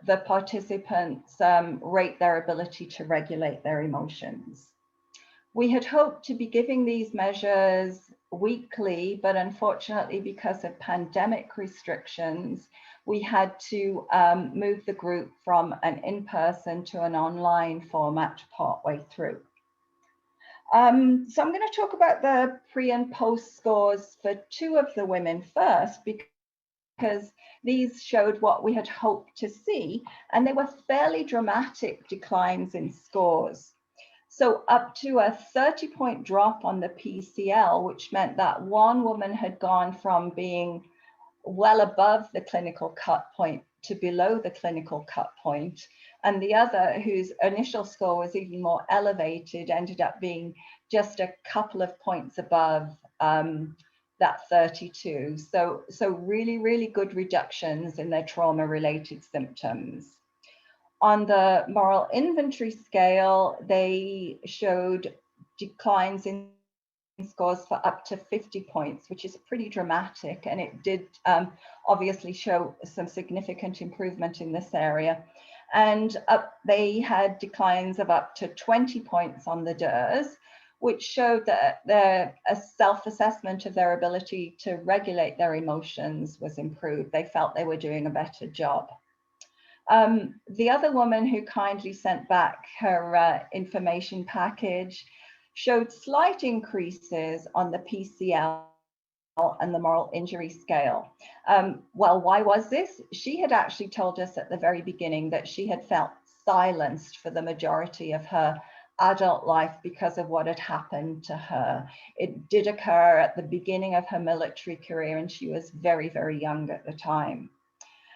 the participants rate their ability to regulate their emotions. We had hoped to be giving these measures weekly, but unfortunately, because of pandemic restrictions, we had to move the group from an in-person to an online format partway through. So I'm going to talk about the pre and post scores for two of the women first, because these showed what we had hoped to see, and they were fairly dramatic declines in scores. So up to a 30-point drop on the PCL, which meant that one woman had gone from being well above the clinical cut point to below the clinical cut point, and the other, whose initial score was even more elevated, ended up being just a couple of points above that 32. So really, really good reductions in their trauma-related symptoms. On the moral inventory scale, they showed declines in scores for up to 50 points, which is pretty dramatic, and it did obviously show some significant improvement in this area. And they had declines of up to 20 points on the DERS, which showed that a self-assessment of their ability to regulate their emotions was improved. They felt they were doing a better job. The other woman who kindly sent back her information package showed slight increases on the PCL and the moral injury scale. Well, why was this? She had actually told us at the very beginning that she had felt silenced for the majority of her adult life because of what had happened to her. It did occur at the beginning of her military career, and she was very, very young at the time.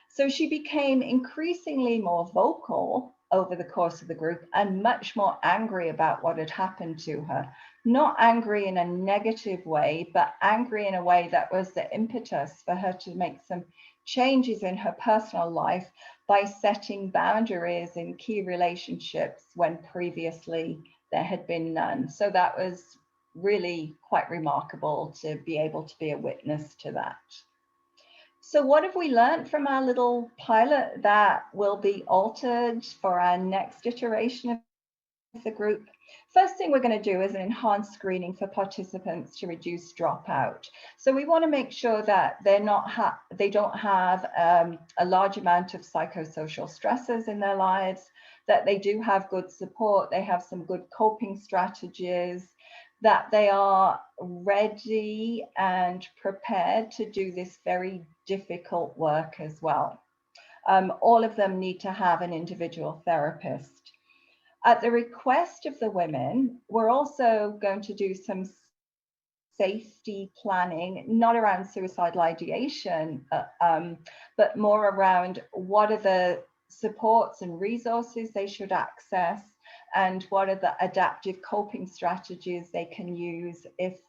So she became increasingly more vocal over the course of the group and much more angry about what had happened to her. Not angry in a negative way, but angry in a way that was the impetus for her to make some changes in her personal life by setting boundaries in key relationships when previously there had been none. So that was really quite remarkable to be able to be a witness to that. So what have we learned from our little pilot that will be altered for our next iteration of the group? First thing we're going to do is an enhanced screening for participants to reduce dropout. So we want to make sure that they don't have a large amount of psychosocial stressors in their lives, that they do have good support, they have some good coping strategies, that they are ready and prepared to do this very difficult work as well. All of them need to have an individual therapist. At the request of the women, we're also going to do some safety planning, not around suicidal ideation, but more around what are the supports and resources they should access, and what are the adaptive coping strategies they can use if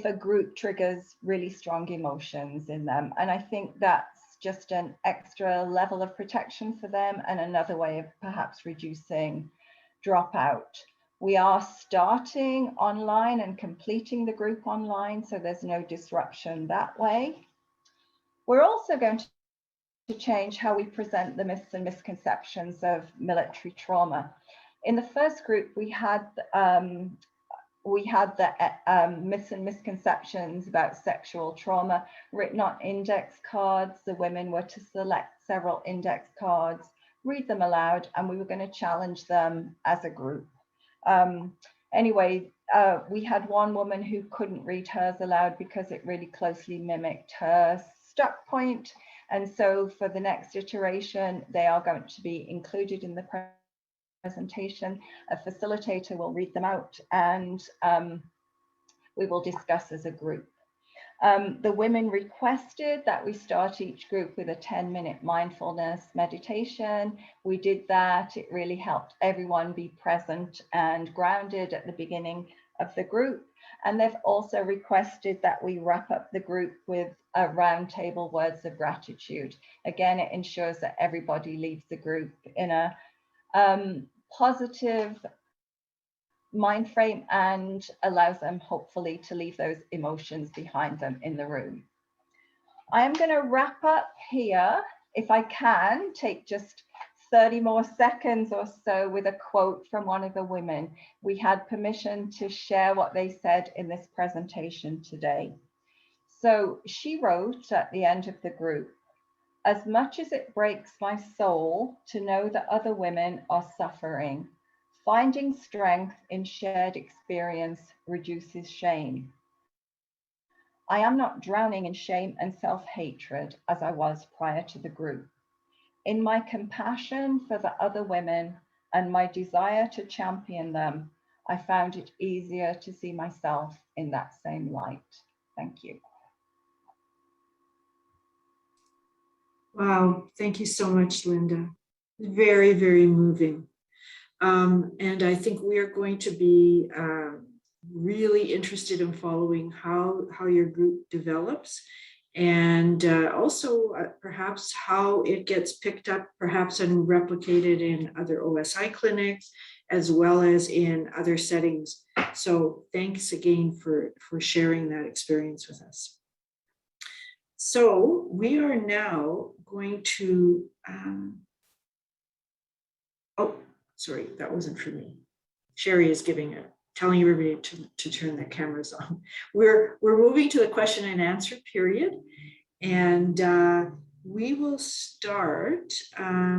a group triggers really strong emotions in them. And I think that's just an extra level of protection for them and another way of perhaps reducing dropout. We are starting online and completing the group online, so there's no disruption that way. We're also going to change how we present the myths and misconceptions of military trauma. In the first group, we had we had the myths and misconceptions about sexual trauma written on index cards. The women were to select several index cards, read them aloud, and we were going to challenge them as a group. Anyway, we had one woman who couldn't read hers aloud because it really closely mimicked her stuck point. And so for the next iteration, they are going to be included in the presentation. A facilitator will read them out, and we will discuss as a group. The women requested that we start each group with a 10-minute mindfulness meditation. We did that. It really helped everyone be present and grounded at the beginning of the group. And they've also requested that we wrap up the group with a roundtable words of gratitude. Again, it ensures that everybody leaves the group in a positive mind frame and allows them hopefully to leave those emotions behind them in the room. I am going to wrap up here. If I can take just 30 more seconds or so with a quote from one of the women. We had permission to share what they said in this presentation today. So she wrote at the end of the group, "As much as it breaks my soul to know that other women are suffering, finding strength in shared experience reduces shame. I am not drowning in shame and self-hatred as I was prior to the group. In my compassion for the other women and my desire to champion them, I found it easier to see myself in that same light." Thank you. Wow, thank you so much, Linda. Very, very moving. And I think we are going to be really interested in following how your group develops, and also perhaps how it gets picked up, perhaps and replicated in other OSI clinics, as well as in other settings. So thanks again for sharing that experience with us. So we are now going to, oh, sorry, that wasn't for me. Sherry is telling everybody to turn their cameras on. We're moving to the question and answer period, and we will start. I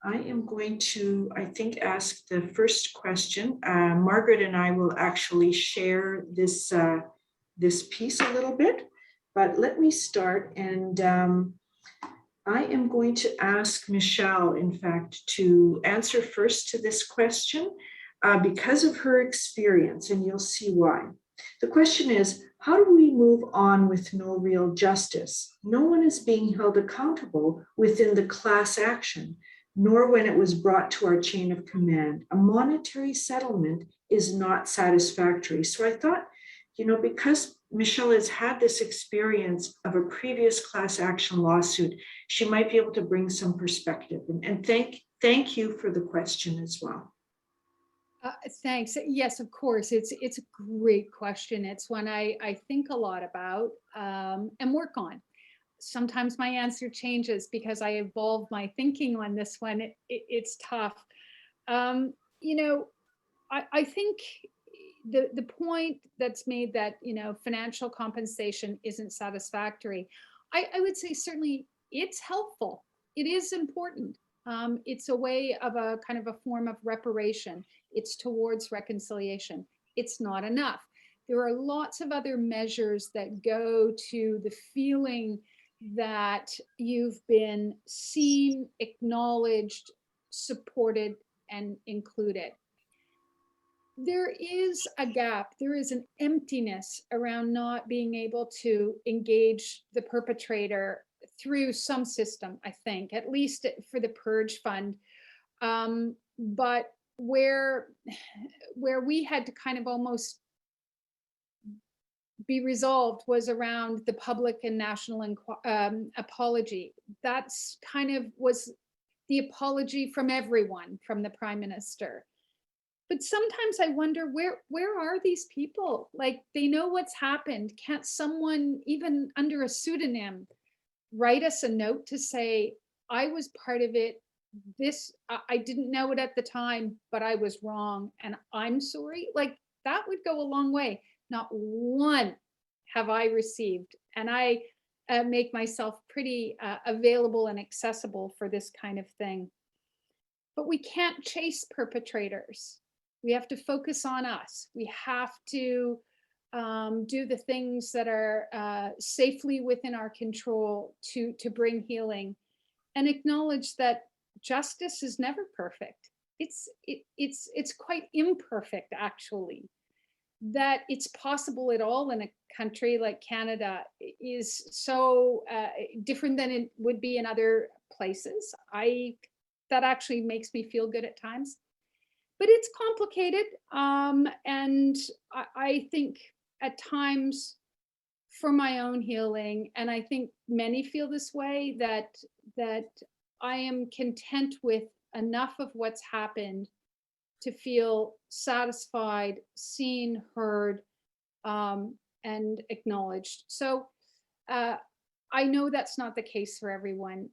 am going to, I think, ask the first question. Margaret and I will actually share this piece a little bit, but let me start, and I am going to ask Michelle, in fact, to answer first to this question because of her experience, and you'll see why. The question is, how do we move on with no real justice? No one is being held accountable within the class action, nor when it was brought to our chain of command. A monetary settlement is not satisfactory. So I thought, because Michelle has had this experience of a previous class action lawsuit, she might be able to bring some perspective. And thank you for the question as well. Thanks. Yes, of course. It's a great question. It's one I think a lot about and work on. Sometimes my answer changes because I evolve my thinking on this one. It's tough. I think the point that's made that, financial compensation isn't satisfactory, I would say certainly it's helpful. It is important. It's a way of a kind of a form of reparation. It's towards reconciliation. It's not enough. There are lots of other measures that go to the feeling that you've been seen, acknowledged, supported, and included. There is a gap, there is an emptiness around not being able to engage the perpetrator through some system, I think, at least for the Purge Fund. But where we had to kind of almost be resolved was around the public and national apology. That's kind of was the apology from everyone, from the Prime Minister. But sometimes I wonder, where are these people? Like, they know what's happened. Can't someone, even under a pseudonym, write us a note to say, I was part of it, this, I didn't know it at the time, but I was wrong and I'm sorry. Like that would go a long way. Not one have I received. And I make myself pretty available and accessible for this kind of thing. But we can't chase perpetrators. We have to focus on us. We have to do the things that are safely within our control to bring healing, and acknowledge that justice is never perfect. It's quite imperfect, actually. That it's possible at all in a country like Canada is so different than it would be in other places. That actually makes me feel good at times, but it's complicated. And I think at times for my own healing, and I think many feel this way, that I am content with enough of what's happened to feel satisfied, seen, heard, and acknowledged. So I know that's not the case for everyone.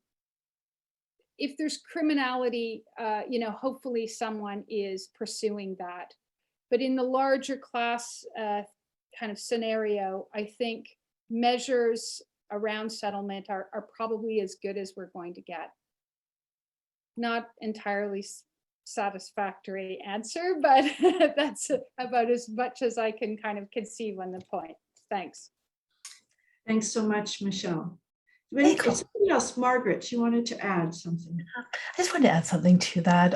If there's criminality, hopefully someone is pursuing that. But in the larger class kind of scenario, I think measures around settlement are probably as good as we're going to get. Not entirely satisfactory answer, but that's about as much as I can kind of conceive on the point. Thanks. Thanks so much, Michelle. Somebody else, Margaret, you wanted to add something. I just wanted to add something to that.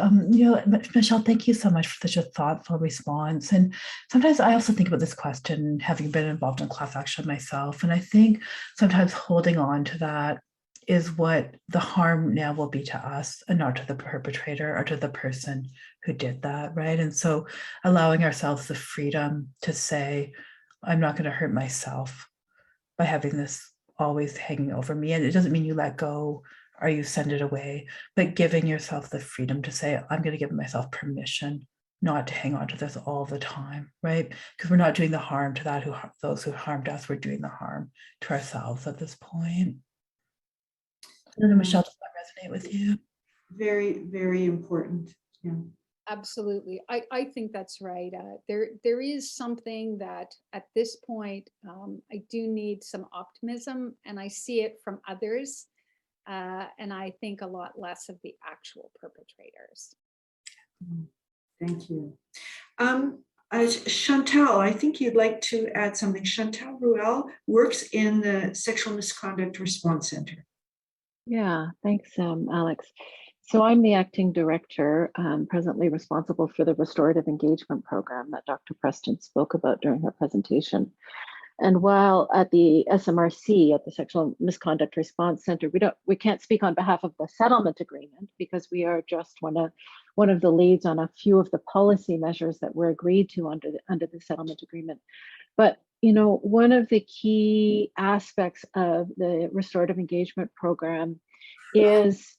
Michelle, thank you so much for such a thoughtful response. And sometimes I also think about this question, having been involved in class action myself. And I think sometimes holding on to that is what the harm now will be to us and not to the perpetrator or to the person who did that, right? And so allowing ourselves the freedom to say, I'm not going to hurt myself by having this always hanging over me. And it doesn't mean you let go or you send it away, but giving yourself the freedom to say, I'm going to give myself permission not to hang on to this all the time, right? Because we're not doing the harm to those who harmed us. We're doing the harm to ourselves at this point. I don't know, Michelle, does that resonate with you? Very, very important. Yeah. Absolutely. I think that's right. There is something that at this point, I do need some optimism, and I see it from others. And I think a lot less of the actual perpetrators. Thank you. Chantal, I think you'd like to add something. Chantal Ruel works in the Sexual Misconduct Response Center. Yeah, thanks, Alex. So I'm the acting director, presently responsible for the restorative engagement program that Dr. Preston spoke about during her presentation. And while at the SMRC, at the Sexual Misconduct Response Center, we can't speak on behalf of the settlement agreement because we are just one of the leads on a few of the policy measures that were agreed to under the settlement agreement. But one of the key aspects of the restorative engagement program is,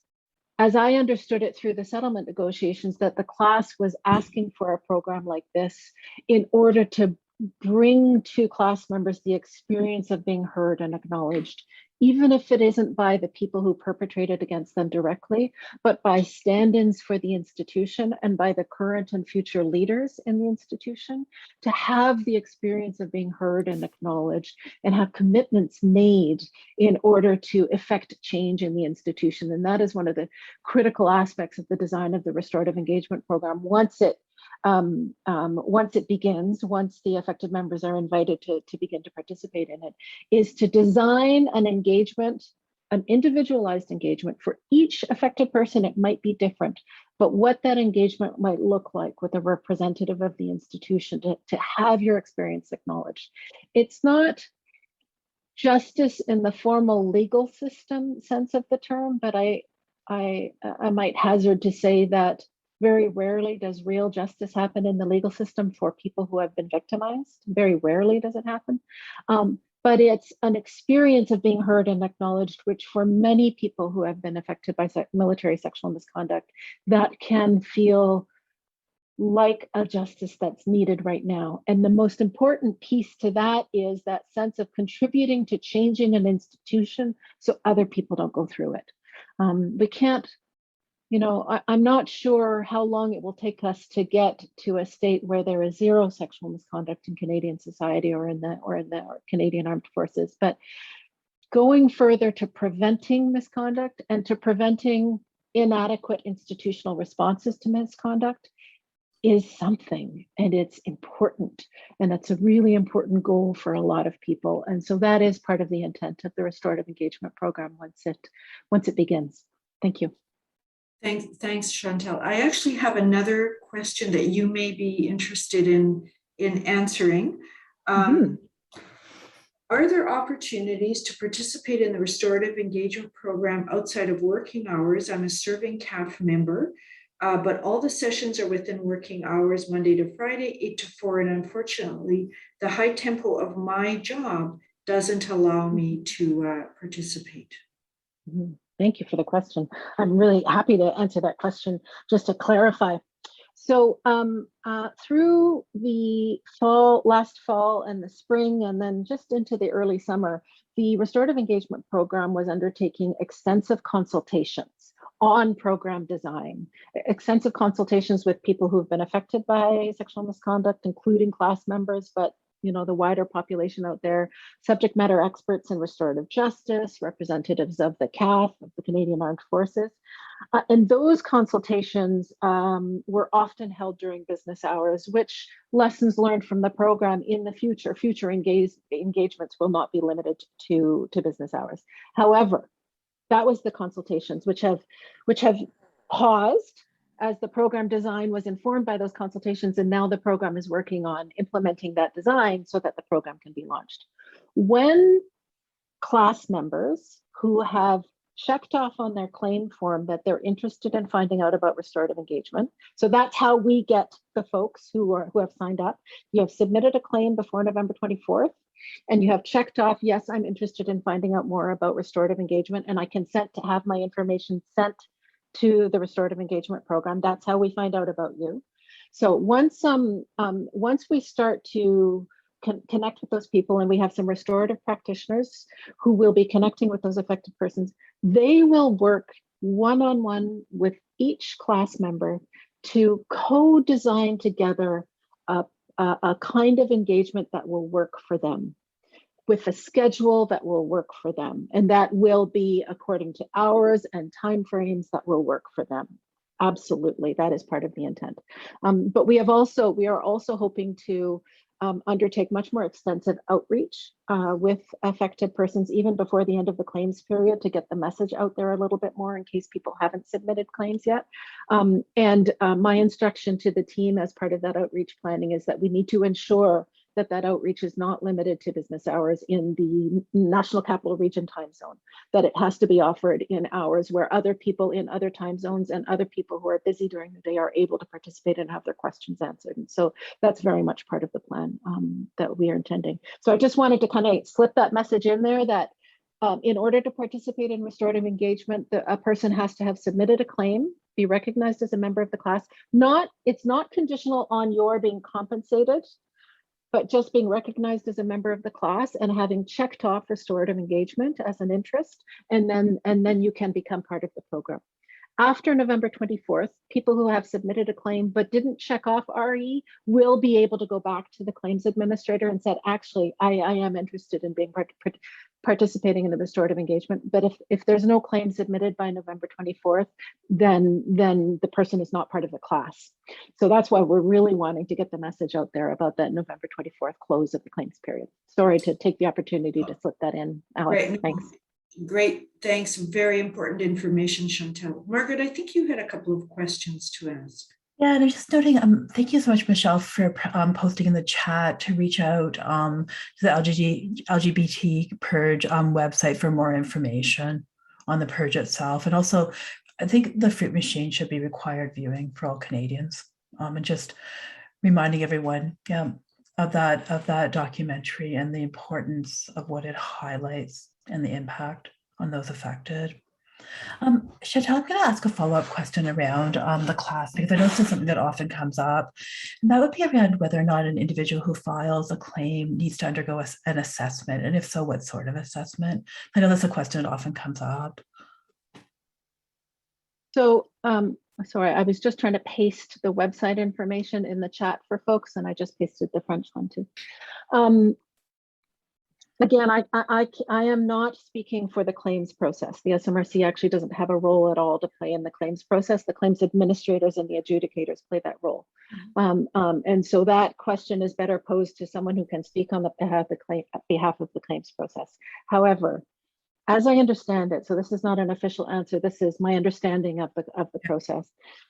as I understood it through the settlement negotiations, that the class was asking for a program like this in order to bring to class members the experience of being heard and acknowledged, even if it isn't by the people who perpetrated against them directly, but by stand-ins for the institution and by the current and future leaders in the institution, to have the experience of being heard and acknowledged and have commitments made in order to effect change in the institution. And that is one of the critical aspects of the design of the restorative engagement program. Once it begins, once the affected members are invited to begin to participate in it, is to design an engagement, an individualized engagement for each affected person. It might be different, but what that engagement might look like with a representative of the institution to have your experience acknowledged. It's not justice in the formal legal system sense of the term, but I might hazard to say that very rarely does real justice happen in the legal system for people who have been victimized. Very rarely does it happen. But it's an experience of being heard and acknowledged, which for many people who have been affected by military sexual misconduct, that can feel like a justice that's needed right now. And the most important piece to that is that sense of contributing to changing an institution so other people don't go through it. We can't you know, I'm not sure how long it will take us to get to a state where there is zero sexual misconduct in Canadian society or in the Canadian Armed Forces, but going further to preventing misconduct and to preventing inadequate institutional responses to misconduct is something, and it's important, and that's a really important goal for a lot of people. And so that is part of the intent of the restorative engagement program once it begins. Thank you. Thanks, Chantal. I actually have another question that you may be interested in answering. Are there opportunities to participate in the restorative engagement program outside of working hours? I'm a serving CAF member, but all the sessions are within working hours, Monday to Friday, 8 to 4. And unfortunately, the high tempo of my job doesn't allow me to participate. Thank you for the question. I'm really happy to answer that question. Just to clarify, so through the last fall and the spring, and then just into the early summer, the restorative engagement program was undertaking extensive consultations on program design, extensive consultations with people who've been affected by sexual misconduct, including class members, but you know, the wider population out there, subject matter experts in restorative justice, representatives of the CAF, of the Canadian Armed Forces. And those consultations were often held during business hours, which lessons learned from the program in the future engagements will not be limited to business hours. However, that was the consultations which have paused as the program design was informed by those consultations, and now the program is working on implementing that design so that the program can be launched. When class members who have checked off on their claim form that they're interested in finding out about restorative engagement, so that's how we get the folks who have signed up. You have submitted a claim before November 24th, and you have checked off, yes, I'm interested in finding out more about restorative engagement, and I consent to have my information sent to the restorative engagement program. That's how we find out about you. So once we start to connect with those people, and we have some restorative practitioners who will be connecting with those affected persons, they will work one-on-one with each class member to co-design together a kind of engagement that will work for them, with a schedule that will work for them, and that will be according to hours and timeframes that will work for them. Absolutely, that is part of the intent. But we are also hoping to undertake much more extensive outreach with affected persons even before the end of the claims period, to get the message out there a little bit more in case people haven't submitted claims yet. My instruction to the team as part of that outreach planning is that we need to ensure that outreach is not limited to business hours in the National Capital Region time zone, that it has to be offered in hours where other people in other time zones and other people who are busy during the day are able to participate and have their questions answered. And so that's very much part of the plan that we are intending. So I just wanted to kind of slip that message in there that in order to participate in restorative engagement, a person has to have submitted a claim, be recognized as a member of the class. It's not conditional on your being compensated, but just being recognized as a member of the class and having checked off restorative engagement as an interest, and then you can become part of the program. After November 24th, people who have submitted a claim but didn't check off RE will be able to go back to the claims administrator and said, actually, I am interested in being participating in the restorative engagement. But if there's no claim submitted by November 24th, then the person is not part of the class. So that's why we're really wanting to get the message out there about that November 24th close of the claims period. Sorry to take the opportunity to slip that in, Alex. Great. Thanks. Great, thanks. Very important information, Chantal. Margaret, I think you had a couple of questions to ask. Yeah, and I'm just noting, thank you so much, Michelle, for posting in the chat to reach out to the LGBT Purge website for more information on the purge itself. And also, I think the fruit machine should be required viewing for all Canadians. And just reminding everyone of that documentary and the importance of what it highlights and the impact on those affected. Chantal, I'm going to ask a follow-up question around the class, because I know this is something that often comes up, and that would be around whether or not an individual who files a claim needs to undergo an assessment, and if so, what sort of assessment? I know that's a question that often comes up. So Sorry, I was just trying to paste the website information in the chat for folks, and I just pasted the French one too. Again, I am not speaking for the claims process. The SMRC actually doesn't have a role at all to play in the claims process. The claims administrators and the adjudicators play that role. And so that question is better posed to someone who can speak on the behalf of the claims process. However, as I understand it, so this is not an official answer, this is my understanding of the process.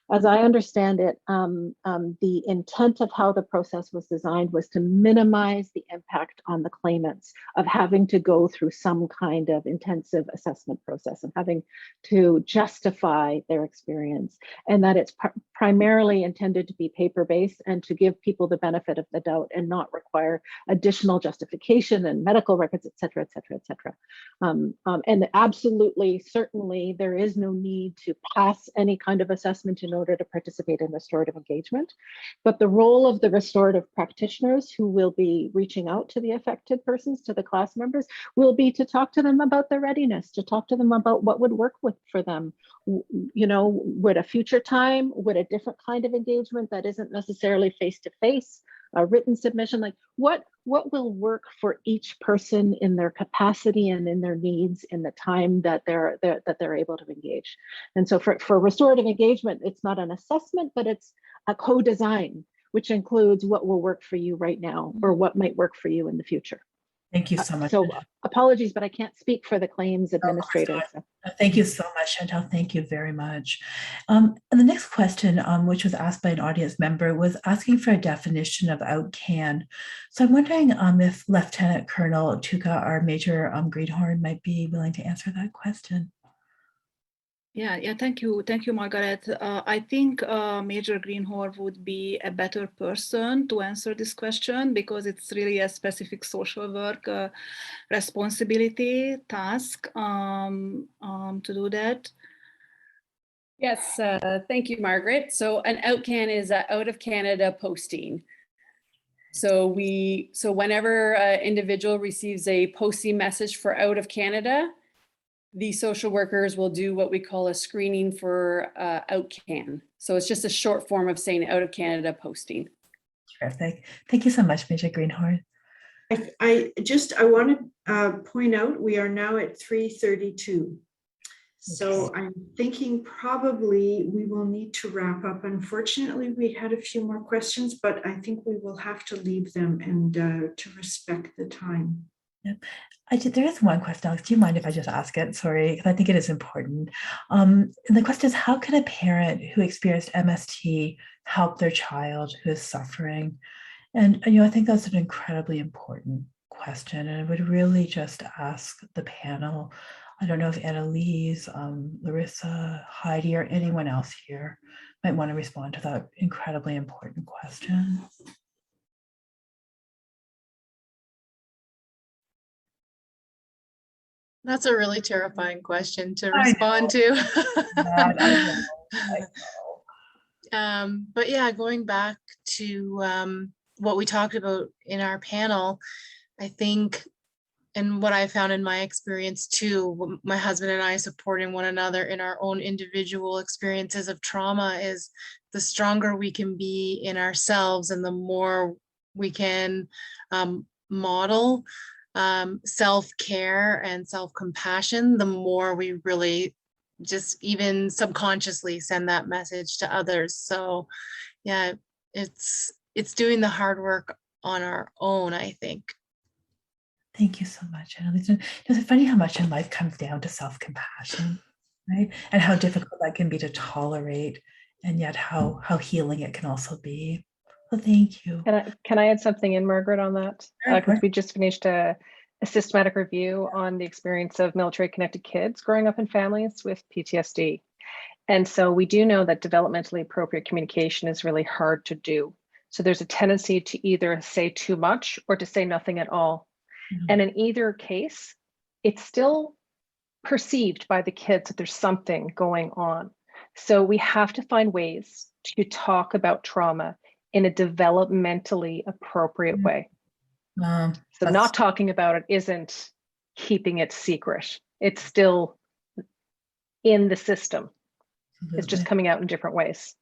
As I understand it, the intent of how the process was designed was to minimize the impact on the claimants of having to go through some kind of intensive assessment process and having to justify their experience, and that it's primarily intended to be paper-based and to give people the benefit of the doubt and not require additional justification and medical records, et cetera, et cetera, et cetera. And absolutely, certainly, there is no need to pass any kind of assessment in order to participate in restorative engagement. But the role of the restorative practitioners who will be reaching out to the affected persons, to the class members, will be to talk to them about their readiness, to talk to them about what would work for them. You know, would a future time, would a different kind of engagement that isn't necessarily face-to-face, a written submission, like what will work for each person in their capacity and in their needs in the time that they're able to engage. And so for restorative engagement, it's not an assessment, but it's a co-design, which includes what will work for you right now or what might work for you in the future. Thank you so much. So apologies, but I can't speak for the claims administrators. Thank you so much, Chantal. Thank you very much. And the next question, which was asked by an audience member, was asking for a definition of outcan. So I'm wondering if Lieutenant Colonel Tuka or Major Greenhorn might be willing to answer that question. Yeah, thank you, Margaret. I think Major Greenhorn would be a better person to answer this question because it's really a specific social work responsibility task to do that. Yes, thank you, Margaret. So an outcan is an out of Canada posting. So whenever an individual receives a posting message for out of Canada, the social workers will do what we call a screening for outcan. So it's just a short form of saying out of Canada posting. Terrific. Thank you so much, Major Greenhorn. I want to point out we are now at 3:32. So I'm thinking probably we will need to wrap up. Unfortunately, we had a few more questions, but I think we will have to leave them and to respect the time. Yep. There is one question, Alex. Do you mind if I just ask it? Sorry, because I think it is important. And the question is, how can a parent who experienced MST help their child who is suffering? And I think that's an incredibly important question. And I would really just ask the panel, I don't know if Annalise, Larissa, Heidi, or anyone else here might want to respond to that incredibly important question. That's a really terrifying question to respond to. But yeah, going back to what we talked about in our panel, I think, and what I found in my experience too, my husband and I supporting one another in our own individual experiences of trauma, is the stronger we can be in ourselves and the more we can model self-care and self-compassion, the more we really just even subconsciously send that message to others. So yeah, it's doing the hard work on our own, I think. Thank you so much, Annalise. It's funny how much in life comes down to self-compassion, right? And how difficult that can be to tolerate, and yet how healing it can also be. Well, thank you. Can I add something in, Margaret, on that? Because we just finished a systematic review on the experience of military-connected kids growing up in families with PTSD. And so we do know that developmentally appropriate communication is really hard to do. So there's a tendency to either say too much or to say nothing at all. Mm-hmm. And in either case, it's still perceived by the kids that there's something going on. So we have to find ways to talk about trauma in a developmentally appropriate way. So not talking about it isn't keeping it secret. It's still in the system. It's just coming out in different ways.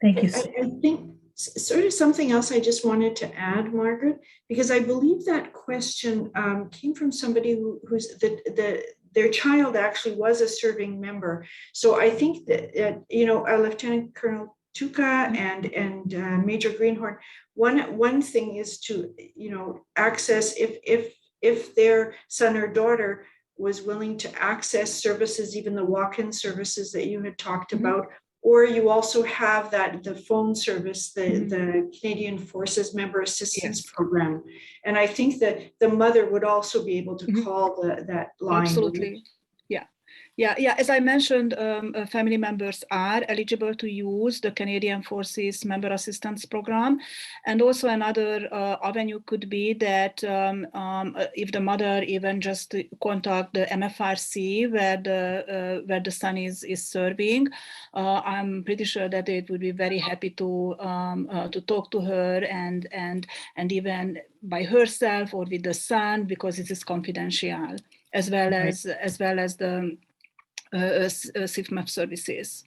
Thank you. I think sort of something else I just wanted to add, Margaret, because I believe that question came from somebody who's their child actually was a serving member. So I think that, Lieutenant Colonel Tuca and Major Greenhorn, one thing is to, access if their son or daughter was willing to access services, even the walk-in services that you had talked about, or you also have the phone service, the Canadian Forces Member Assistance Program. And I think that the mother would also be able to call that line. Absolutely. Yeah. As I mentioned, family members are eligible to use the Canadian Forces Member Assistance Program. And also another avenue could be that if the mother even just contact the MFRC where the son is serving, I'm pretty sure that they would be very happy to talk to her and even by herself or with the son, because it is confidential, as well as the CIFMAP services.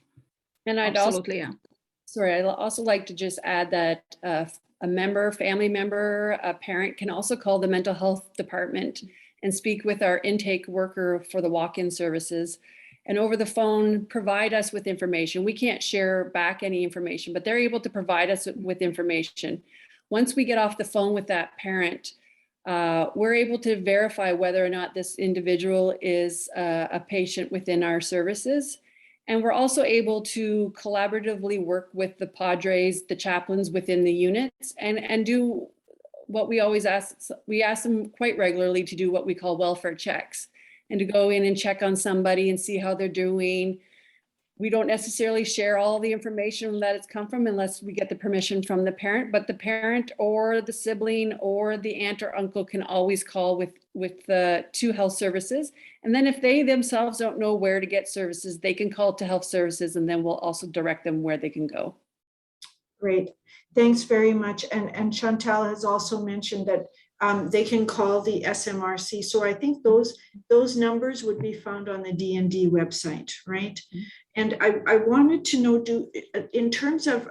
And I'd Absolutely, I'd also like to just add that a family member, a parent can also call the mental health department and speak with our intake worker for the walk-in services, and over the phone provide us with information. We can't share back any information, but they're able to provide us with information. Once we get off the phone with that parent, we're able to verify whether or not this individual is a patient within our services. And we're also able to collaboratively work with the padres, the chaplains within the units, and do what we always ask. We ask them quite regularly to do what we call welfare checks, and to go in and check on somebody and see how they're doing. We don't necessarily share all the information that it's come from unless we get the permission from the parent, but the parent or the sibling or the aunt or uncle can always call with the to health services. And then if they themselves don't know where to get services, they can call to health services, and then we'll also direct them where they can go. Great, thanks very much. And Chantal has also mentioned that they can call the SMRC. So I think those numbers would be found on the DND website, right? And I wanted to know, in terms of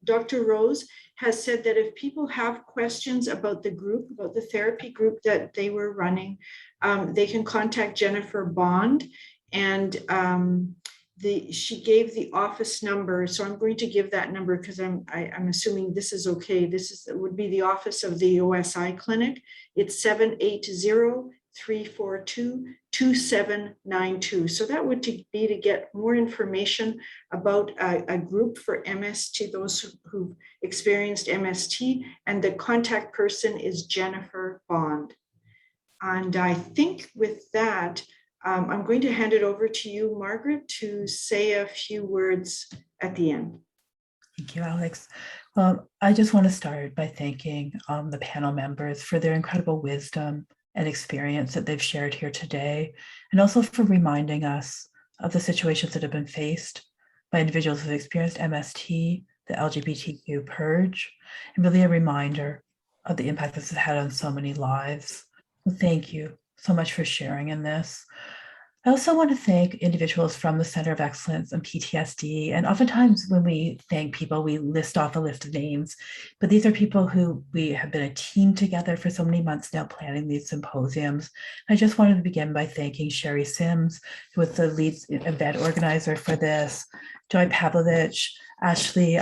Dr. Rose has said that if people have questions about the group, about the therapy group that they were running, they can contact Jennifer Bond, and she gave the office number. So I'm going to give that number because I'm assuming this is okay. Would be the office of the OSI clinic. It's 780-342-2792. So that would be to get more information about a group for MST, those who've experienced MST, and the contact person is Jennifer Bond. And I think with that, I'm going to hand it over to you, Margaret, to say a few words at the end. Thank you, Alex. I just want to start by thanking the panel members for their incredible wisdom and experience that they've shared here today, and also for reminding us of the situations that have been faced by individuals who've experienced MST, the LGBTQ purge, and really a reminder of the impact this has had on so many lives. So thank you so much for sharing in this. I also want to thank individuals from the Center of Excellence on PTSD. And oftentimes when we thank people, we list off a list of names, but these are people who we have been a team together for so many months now planning these symposiums. I just wanted to begin by thanking Sherry Sims, who was the lead event organizer for this, Joy Pavlovich, Ashley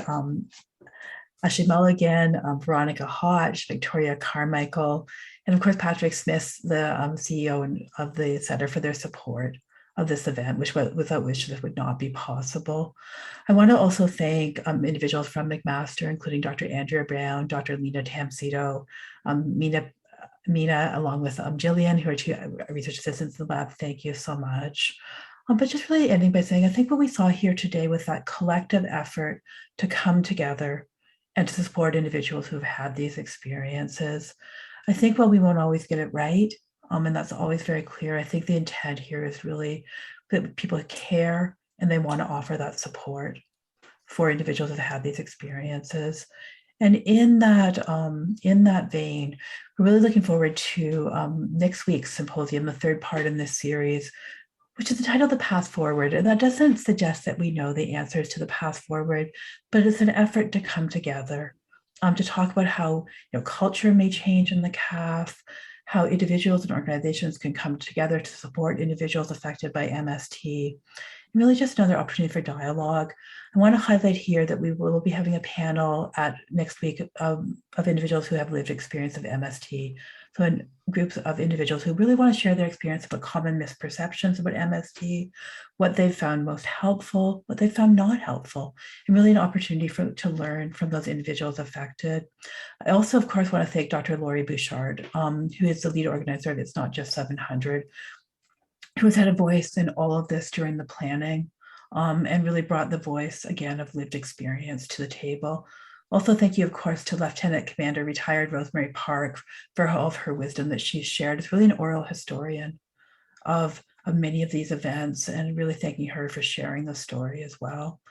Mulligan, Veronica Hodge, Victoria Carmichael, and of course, Patrick Smith, the CEO of the Center, for their support of this event, without which this would not be possible. I want to also thank individuals from McMaster, including Dr. Andrea Brown, Dr. Lena Tamsito, Mina, along with Jillian, who are two research assistants in the lab. Thank you so much. But just really ending by saying, I think what we saw here today was that collective effort to come together and to support individuals who have had these experiences. I think while we won't always get it right, and that's always very clear, I think the intent here is really that people care and they want to offer that support for individuals who have had these experiences. And in that vein, we're really looking forward to next week's symposium, the third part in this series, which is the title, The Path Forward. And that doesn't suggest that we know the answers to the path forward, but it's an effort to come together, to talk about how culture may change in the CAF, how individuals and organizations can come together to support individuals affected by MST. Really just another opportunity for dialogue. I want to highlight here that we will be having a panel at next week of individuals who have lived experience of MST. So in groups of individuals who really want to share their experience about common misperceptions about MST, what they've found most helpful, what they found not helpful, and really an opportunity to learn from those individuals affected. I also, of course, want to thank Dr. Laurie Bouchard, who is the lead organizer of It's Not Just 700, who has had a voice in all of this during the planning, and really brought the voice, again, of lived experience to the table. Also, thank you, of course, to Lieutenant Commander retired Rosemary Park for all of her wisdom that she's shared. It's really an oral historian of many of these events, and really thanking her for sharing the story as well.